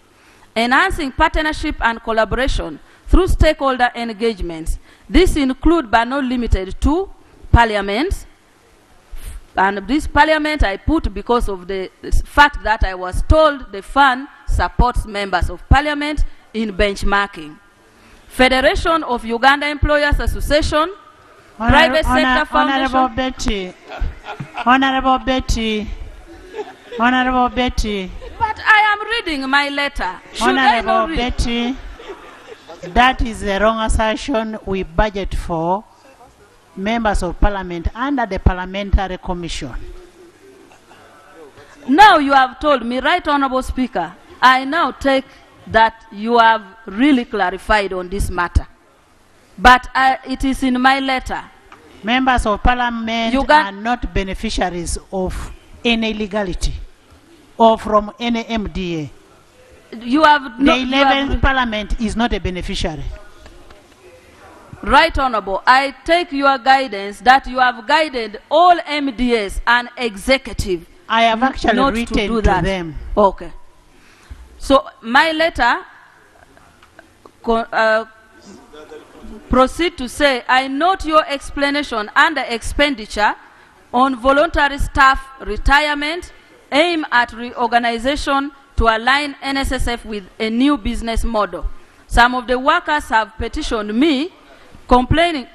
[SPEAKER 18] Enhancing partnership and collaboration through stakeholder engagements. This include but not limited to parliaments, and this parliament I put because of the fact that I was told the fund supports members of parliament in benchmarking. Federation of Uganda Employers Association, Private Sector Foundation.
[SPEAKER 1] Honorable Betty. Honorable Betty. Honorable Betty.
[SPEAKER 18] But I am reading my letter. Should I not
[SPEAKER 1] Honorable
[SPEAKER 18] read?
[SPEAKER 1] Betty, that is the wrong assertion. We budget for members of parliament under the parliamentary commission.
[SPEAKER 18] Now you have told me, Right Honorable Speaker, I now take that you have really clarified on this matter. But it is in my letter.
[SPEAKER 1] Members of parliament are not beneficiaries of any illegality or from any MDA.
[SPEAKER 18] You have
[SPEAKER 1] The 11th parliament is not a beneficiary.
[SPEAKER 18] Right Honorable, I take your guidance that you have guided all MDAs and executive.
[SPEAKER 1] I have actually
[SPEAKER 18] not
[SPEAKER 1] written
[SPEAKER 18] to, do
[SPEAKER 1] to
[SPEAKER 18] that.
[SPEAKER 1] them.
[SPEAKER 18] Okay. So my letter proceed to say, I note your explanation under expenditure on voluntary staff retirement, aim at reorganization to align NSSF with a new business model. Some of the workers have petitioned me complaining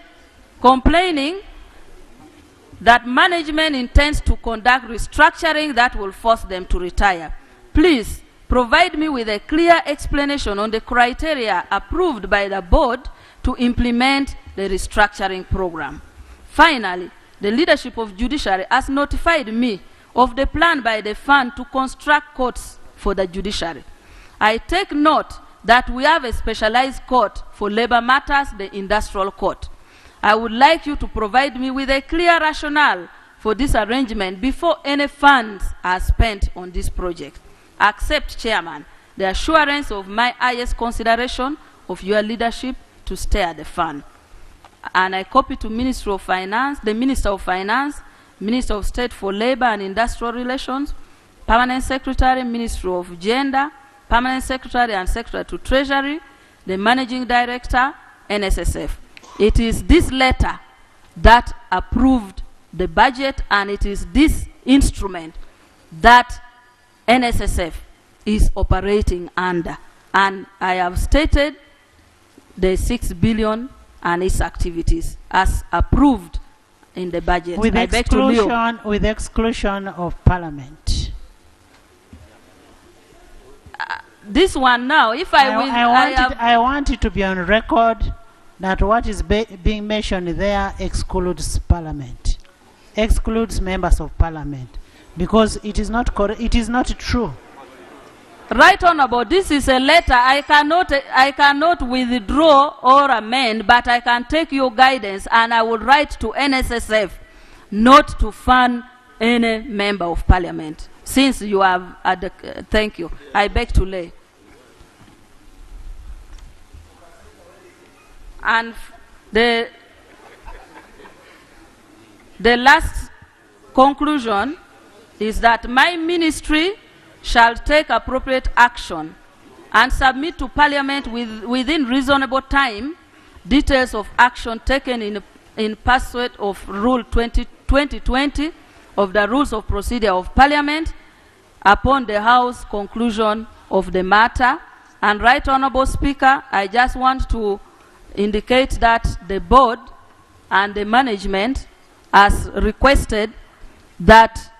[SPEAKER 18] that management intends to conduct restructuring that will force them to retire. Please provide me with a clear explanation on the criteria approved by the board to implement the restructuring program. Finally, the leadership of judiciary has notified me of the plan by the fund to construct courts for the judiciary. I take note that we have a specialized court for labor matters, the industrial court. I would like you to provide me with a clear rationale for this arrangement before any funds are spent on this project. Accept, Chairman, the assurance of my highest consideration of your leadership to steer the fund. And I copy to Ministry of Finance, the Minister of Finance, Minister of State for Labor and Industrial Relations, Permanent Secretary, Ministry of Gender, Permanent Secretary and Secretary to Treasury, the Managing Director, NSSF. It is this letter that approved the budget, and it is this instrument that NSSF is operating under. And I have stated the 6 billion and its activities as approved in the budget.
[SPEAKER 1] With
[SPEAKER 18] I beg to Leo.
[SPEAKER 1] with exclusion of parliament.
[SPEAKER 18] This one now, if I win,
[SPEAKER 1] I want it to be on record that what is being mentioned there excludes parliament, excludes members of parliament, because it is not correct. It is not true.
[SPEAKER 18] Right Honorable, this is a letter. I cannot withdraw or amend, but I can take your guidance and I will write to NSSF not to fund any member of parliament. Since you have, thank you. I beg to lay. And the last conclusion is that my ministry shall take appropriate action and submit to Parliament within reasonable time details of action taken in pursuit of Rule 2020 of the Rules of Procedure of Parliament upon the House conclusion of the matter. And Right Honourable Speaker, I just want to indicate that the board and the management has requested that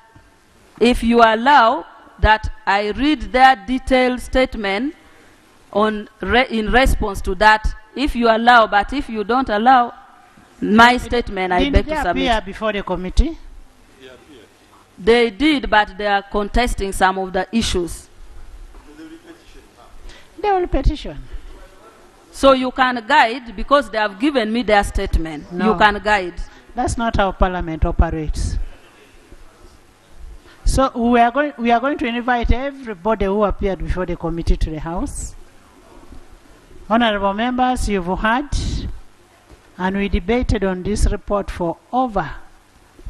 [SPEAKER 18] if you allow that I read their detailed statement in response to that, if you allow, but if you don't allow my statement, I beg to submit.
[SPEAKER 1] Did they appear before the committee?
[SPEAKER 18] They did, but they are contesting some of the issues.
[SPEAKER 1] They will petition.
[SPEAKER 18] So you can guide, because they have given me their statement.
[SPEAKER 1] No.
[SPEAKER 18] You can guide.
[SPEAKER 1] That's not how Parliament operates. So we are going to invite everybody who appeared before the committee to the House. Honorable members, you've heard, and we debated on this report for over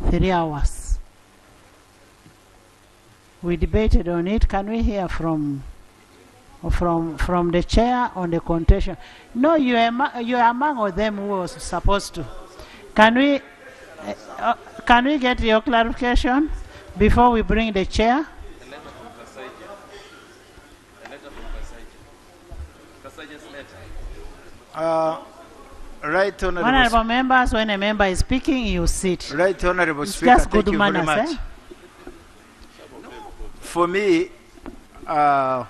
[SPEAKER 1] 3 hours. We debated on it. Can we hear from the chair on the contention? No, you are among them who was supposed to. Can we get your clarification before we bring the chair?
[SPEAKER 10] Right,
[SPEAKER 1] Honorable members, when a member is speaking, you sit.
[SPEAKER 10] Right, Honorable
[SPEAKER 1] It's
[SPEAKER 10] Speaker,
[SPEAKER 1] just
[SPEAKER 10] thank
[SPEAKER 1] good
[SPEAKER 10] you very
[SPEAKER 1] manners,
[SPEAKER 10] much. For me, I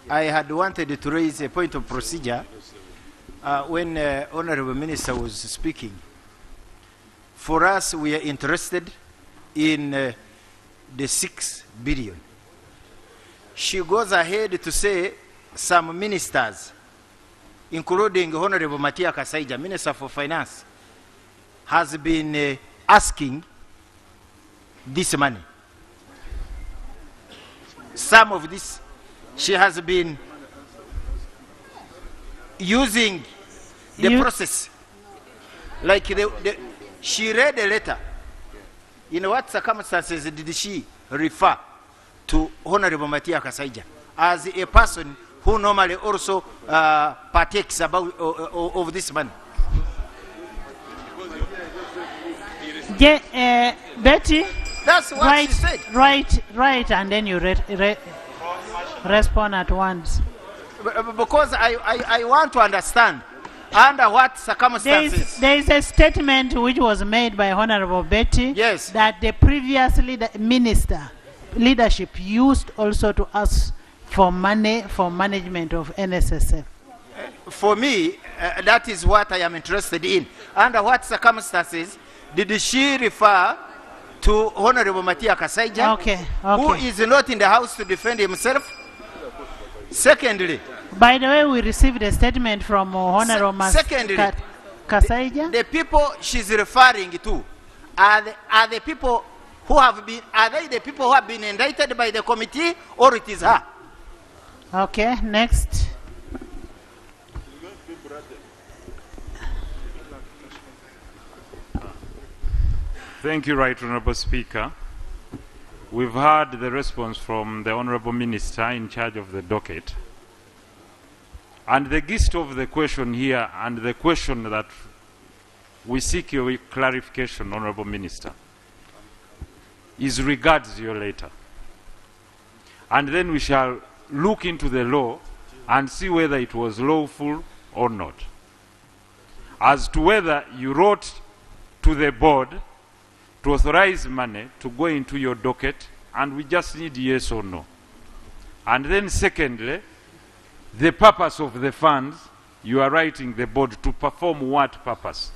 [SPEAKER 10] had wanted to raise a point of procedure when Honorable Minister was speaking. For us, we are interested in the 6 billion. She goes ahead to say some ministers, including Honorable Matia Kasaija, Minister for Finance, has been asking this money. Some of this, she has been using the process. Like she read a letter. In what circumstances did she refer to Honorable Matia Kasaija as a person who normally also partakes of this money?
[SPEAKER 1] Betty,
[SPEAKER 10] that's what she said.
[SPEAKER 1] Right, and then you respond at once.
[SPEAKER 10] Because I want to understand under what circumstances.
[SPEAKER 1] There is a statement which was made by Honorable Betty,
[SPEAKER 10] yes,
[SPEAKER 1] that the previous minister leadership used also to ask for money for management of NSSF.
[SPEAKER 10] For me, that is what I am interested in. Under what circumstances did she refer to Honorable Matia Kasaija, who is not in the house to defend himself? Secondly,
[SPEAKER 1] by the way, we received a statement from Honorable Kasaija.
[SPEAKER 10] The people she's referring to are the people who have been, are they the people who have been indicted by the committee, or it is her?
[SPEAKER 1] Okay, next.
[SPEAKER 4] Thank you, Right Honourable Speaker. We've heard the response from the Honourable Minister in charge of the docket. And the gist of the question here, and the question that we seek your clarification, Honourable Minister, is regards your letter. And then we shall look into the law and see whether it was lawful or not. As to whether you wrote to the board to authorize money to go into your docket, and we just need yes or no. And then secondly, the purpose of the funds, you are writing the board to perform what purpose?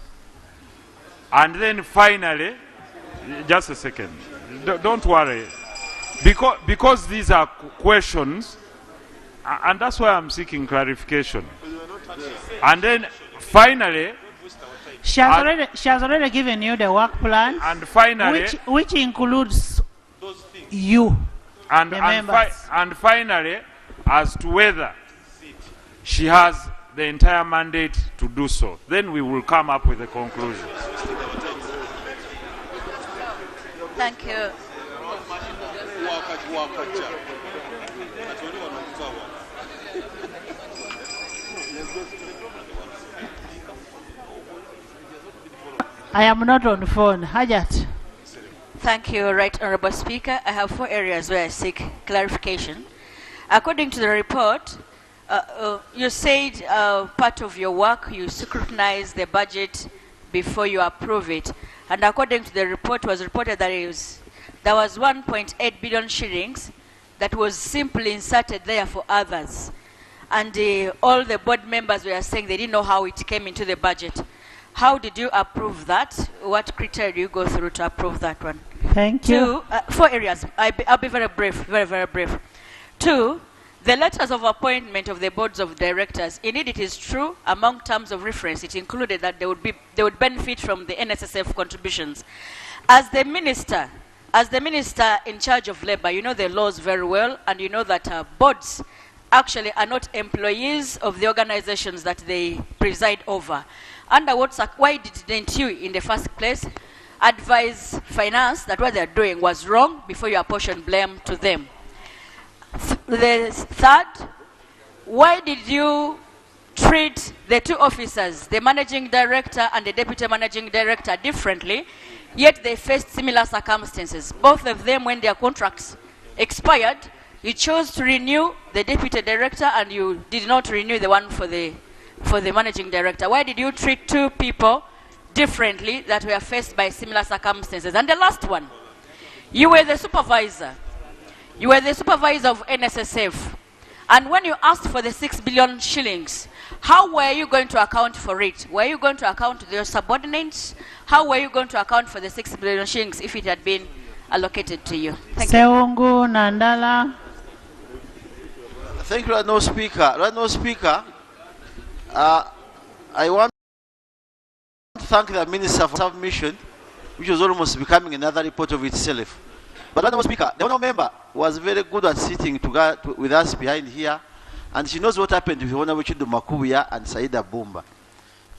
[SPEAKER 4] And then finally, just a second, don't worry, because these are questions, and that's why I'm seeking clarification. And then finally,
[SPEAKER 1] she has already given you the work plan,
[SPEAKER 4] and finally,
[SPEAKER 1] which includes you,
[SPEAKER 4] and
[SPEAKER 1] members.
[SPEAKER 4] And finally, as to whether she has the entire mandate to do so, then we will come up with a conclusion.
[SPEAKER 14] Thank you.
[SPEAKER 1] I am not on phone. Hajat.
[SPEAKER 14] Thank you, Right Honourable Speaker. I have 4 areas where I seek clarification. According to the report, you said part of your work, you scrutinize the budget before you approve it. And according to the report, was reported that there was 1.8 billion shillings that was simply inserted there for others. And all the board members were saying they didn't know how it came into the budget. How did you approve that? What criteria do you go through to approve that one?
[SPEAKER 1] Thank you.
[SPEAKER 14] 4 areas. I'll be very brief, very brief. 2, the letters of appointment of the boards of directors. Indeed, it is true, among terms of reference, it included that they would benefit from the NSSF contributions. As the minister in charge of labor, you know the laws very well, and you know that boards actually are not employees of the organizations that they preside over. Why didn't you, in the first place, advise finance that what they're doing was wrong before you apportion blame to them? The third, why did you treat the 2 officers, the managing director and the deputy managing director, differently, yet they faced similar circumstances? Both of them, when their contracts expired, you chose to renew the deputy director and you did not renew the one for the for the managing director? Why did you treat two people differently that were faced by similar circumstances? And the last one, you were the supervisor. You were the supervisor of NSSF. And when you asked for the 6 billion shillings, how were you going to account for it? Were you going to account your subordinates? How were you going to account for the 6 billion shillings if it had been allocated to you? Thank you.
[SPEAKER 1] Seungu Nandala.
[SPEAKER 6] Thank you, Lord No Speaker. Lord No Speaker, I want to thank the Minister for submission, which was almost becoming another report of itself. But Lord No Speaker, the Honourable Member was very good at sitting with us behind here, and she knows what happened with Honourable Chido Makuya and Saida Bumba.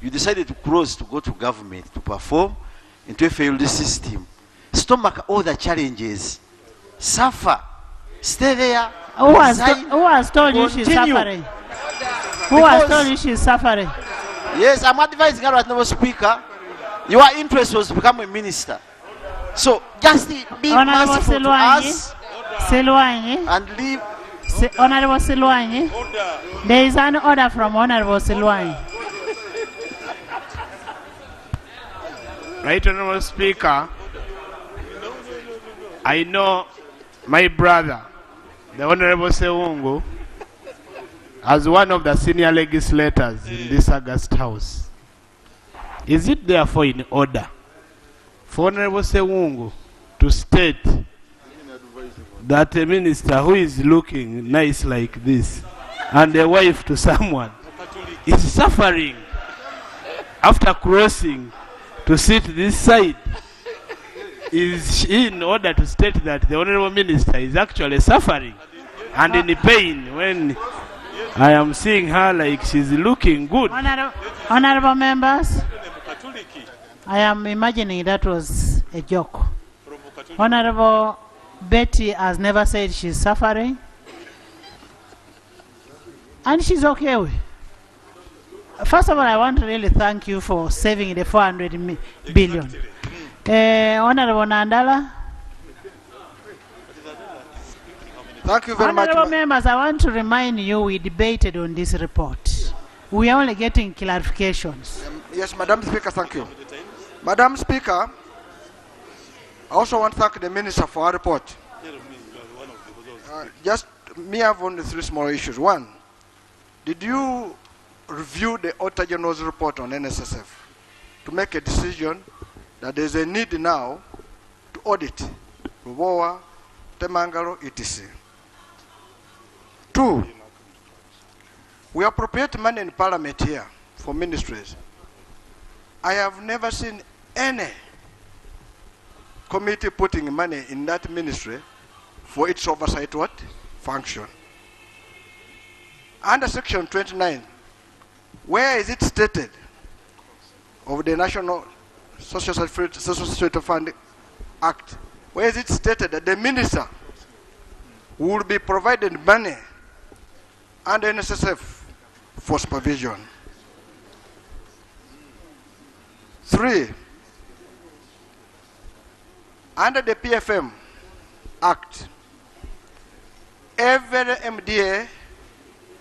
[SPEAKER 6] You decided to close to go to government to perform into a failed system. Stomach all the challenges. Suffer. Stay there.
[SPEAKER 1] Who has told you she's suffering? Who has told you she's suffering?
[SPEAKER 6] Yes, I'm advising her right now, Speaker. Your interest was to become a minister. So just be merciful to us and leave.
[SPEAKER 1] Honorable Silwanyi, there is an order from Honorable Silwanyi.
[SPEAKER 22] Right, Honorable Speaker, I know my brother, the Honorable Seungu, as one of the senior legislators in this August House. Is it therefore in order for Honorable Seungu to state that a minister who is looking nice like this and a wife to someone is suffering after crossing to sit this side? Is in order to state that the Honorable Minister is actually suffering and in pain when I am seeing her like she's looking good?
[SPEAKER 1] Honorable members, I am imagining that was a joke. Honorable Betty has never said she's suffering, and she's okay with. First of all, I want to really thank you for saving the 400 billion. Honorable Nandala.
[SPEAKER 19] Thank you very much.
[SPEAKER 1] Honorable members, I want to remind you we debated on this report. We are only getting clarifications.
[SPEAKER 19] Yes, Madam Speaker, thank you. Madam Speaker, I also want to thank the Minister for her report. Just me have only 3 small issues. One, did you review the Auditor General's report on NSSF to make a decision that there is a need now to audit Rubowa, Temangalo, etc.? 2, we appropriate money in Parliament here for ministries. I have never seen any committee putting money in that ministry for its oversight function. Under section 29, where is it stated of the National Social Security Fund Act, where is it stated that the minister will be provided money under NSSF for supervision? 3, under the PFM Act, every MDA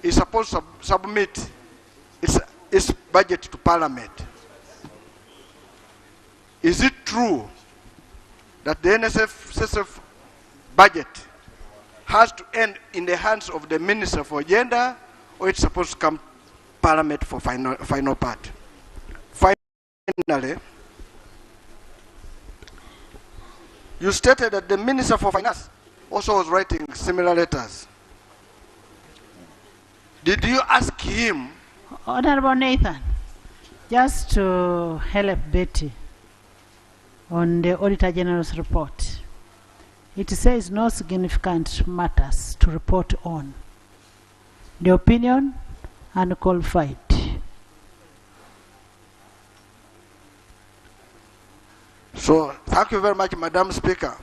[SPEAKER 19] is supposed to submit its budget to Parliament. Is it true that the NSSF budget has to end in the hands of the Minister for Gender, or it's supposed to come Parliament for final part? Finally, you stated that the Minister for Finance also was writing similar letters. Did you ask him?
[SPEAKER 1] Honorable Nathan, just to help Betty on the Auditor General's report, it says no significant matters to report on. The opinion unqualified.
[SPEAKER 19] So, thank you very much, Madam Speaker.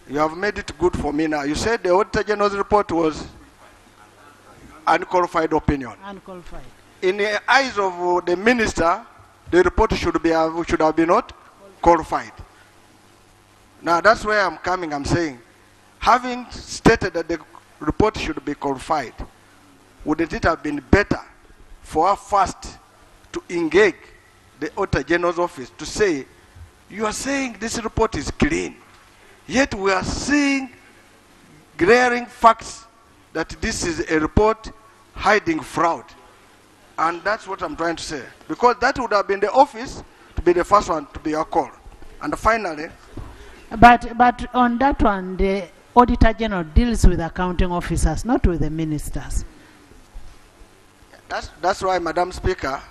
[SPEAKER 19] You have made it good for me now. You said the Auditor General's report was unqualified opinion.
[SPEAKER 1] Unqualified.
[SPEAKER 19] In the eyes of the minister, the report should have been not qualified. Now that's where I'm coming. I'm saying, having stated that the report should be qualified, wouldn't it have been better for her first to engage the Auditor General's office to say, you are saying this report is clean, yet we are seeing glaring facts that this is a report hiding fraud. And that's what I'm trying to say. Because that would have been the office to be the first one to be your call. And finally...
[SPEAKER 1] But on that one, the Auditor General deals with accounting officers, not with the ministers.
[SPEAKER 19] That's why, Madam Speaker,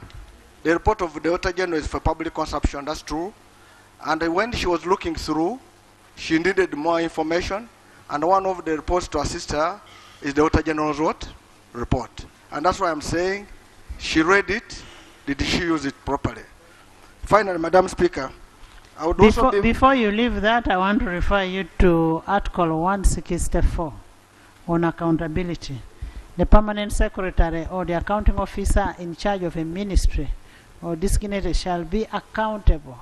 [SPEAKER 19] the report of the Auditor General is for public consumption, that's true. And when she was looking through, she needed more information. And one of the reports to assist her is the Auditor General's report. And that's why I'm saying, she read it, did she use it properly? Finally, Madam Speaker, I would
[SPEAKER 1] before you leave that, I want to refer you to Article 164 on accountability. The permanent secretary or the accounting officer in charge of a ministry or designated shall be accountable.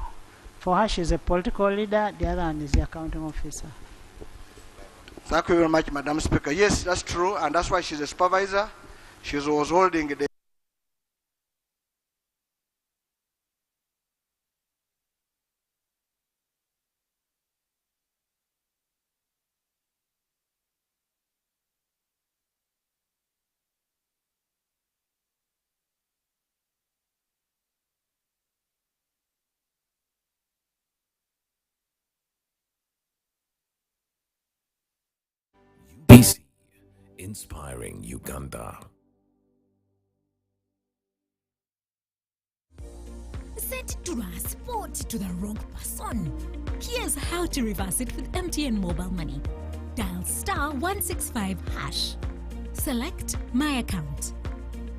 [SPEAKER 1] For her, she's a political leader, the other one is the accounting officer.
[SPEAKER 19] Thank you very much, Madam Speaker. Yes, that's true, and that's why she's a supervisor. She was holding the
[SPEAKER 3] UBC, inspiring Uganda.
[SPEAKER 7] Set transport to the wrong person. Here's how to reverse it with MTN Mobile Money. Dial *165#. Select My Account.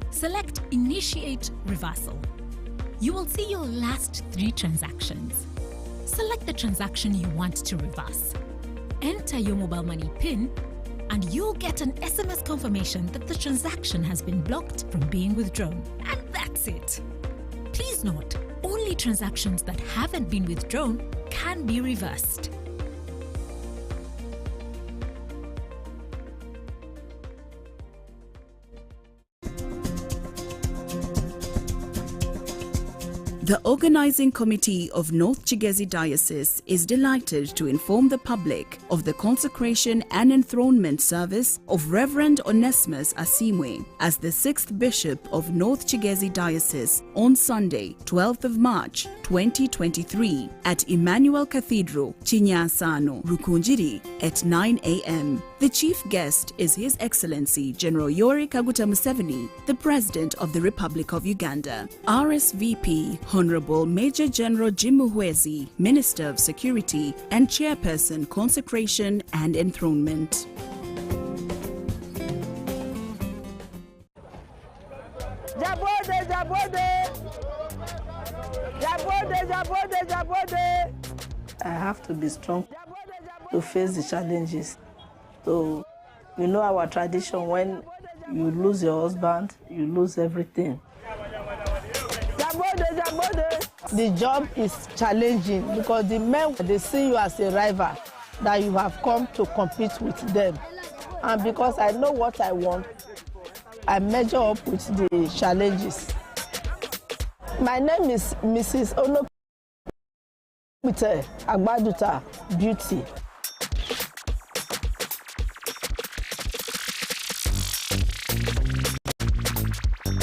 [SPEAKER 7] Select Initiate Reversal. You will see your last 3 transactions. Select the transaction you want to reverse. Enter your mobile money PIN and you'll get an SMS confirmation that the transaction has been blocked from being withdrawn. And that's it. Please note, only transactions that haven't been withdrawn can be reversed.
[SPEAKER 23] The Organizing Committee of North Chigezi Diocese is delighted to inform the public of the consecration and enthronement service of Reverend Onesimus Asimwe as the 6th Bishop of North Chigezi Diocese on Sunday, 12th of March 2023 at Emmanuel Cathedral, Chinyasano, Rukunjiri at 9 a.m. The chief guest is His Excellency General Yoweri Kaguta Museveni, the President of the Republic of Uganda. RSVP Honorable Major General Jim Muhwezi, Minister of Security and Chairperson Consecration and Enthronement.
[SPEAKER 24] Jabode, Jabode! Jabode, Jabode, Jabode! I have to be strong to face the challenges. So, you know our tradition, when you lose your husband, you lose everything. The job is challenging because the men, they see you as a rival, that you have come to compete with them. And because I know what I want, I measure up with the challenges. My name is Mrs. Onokite Agbaduta Beauty.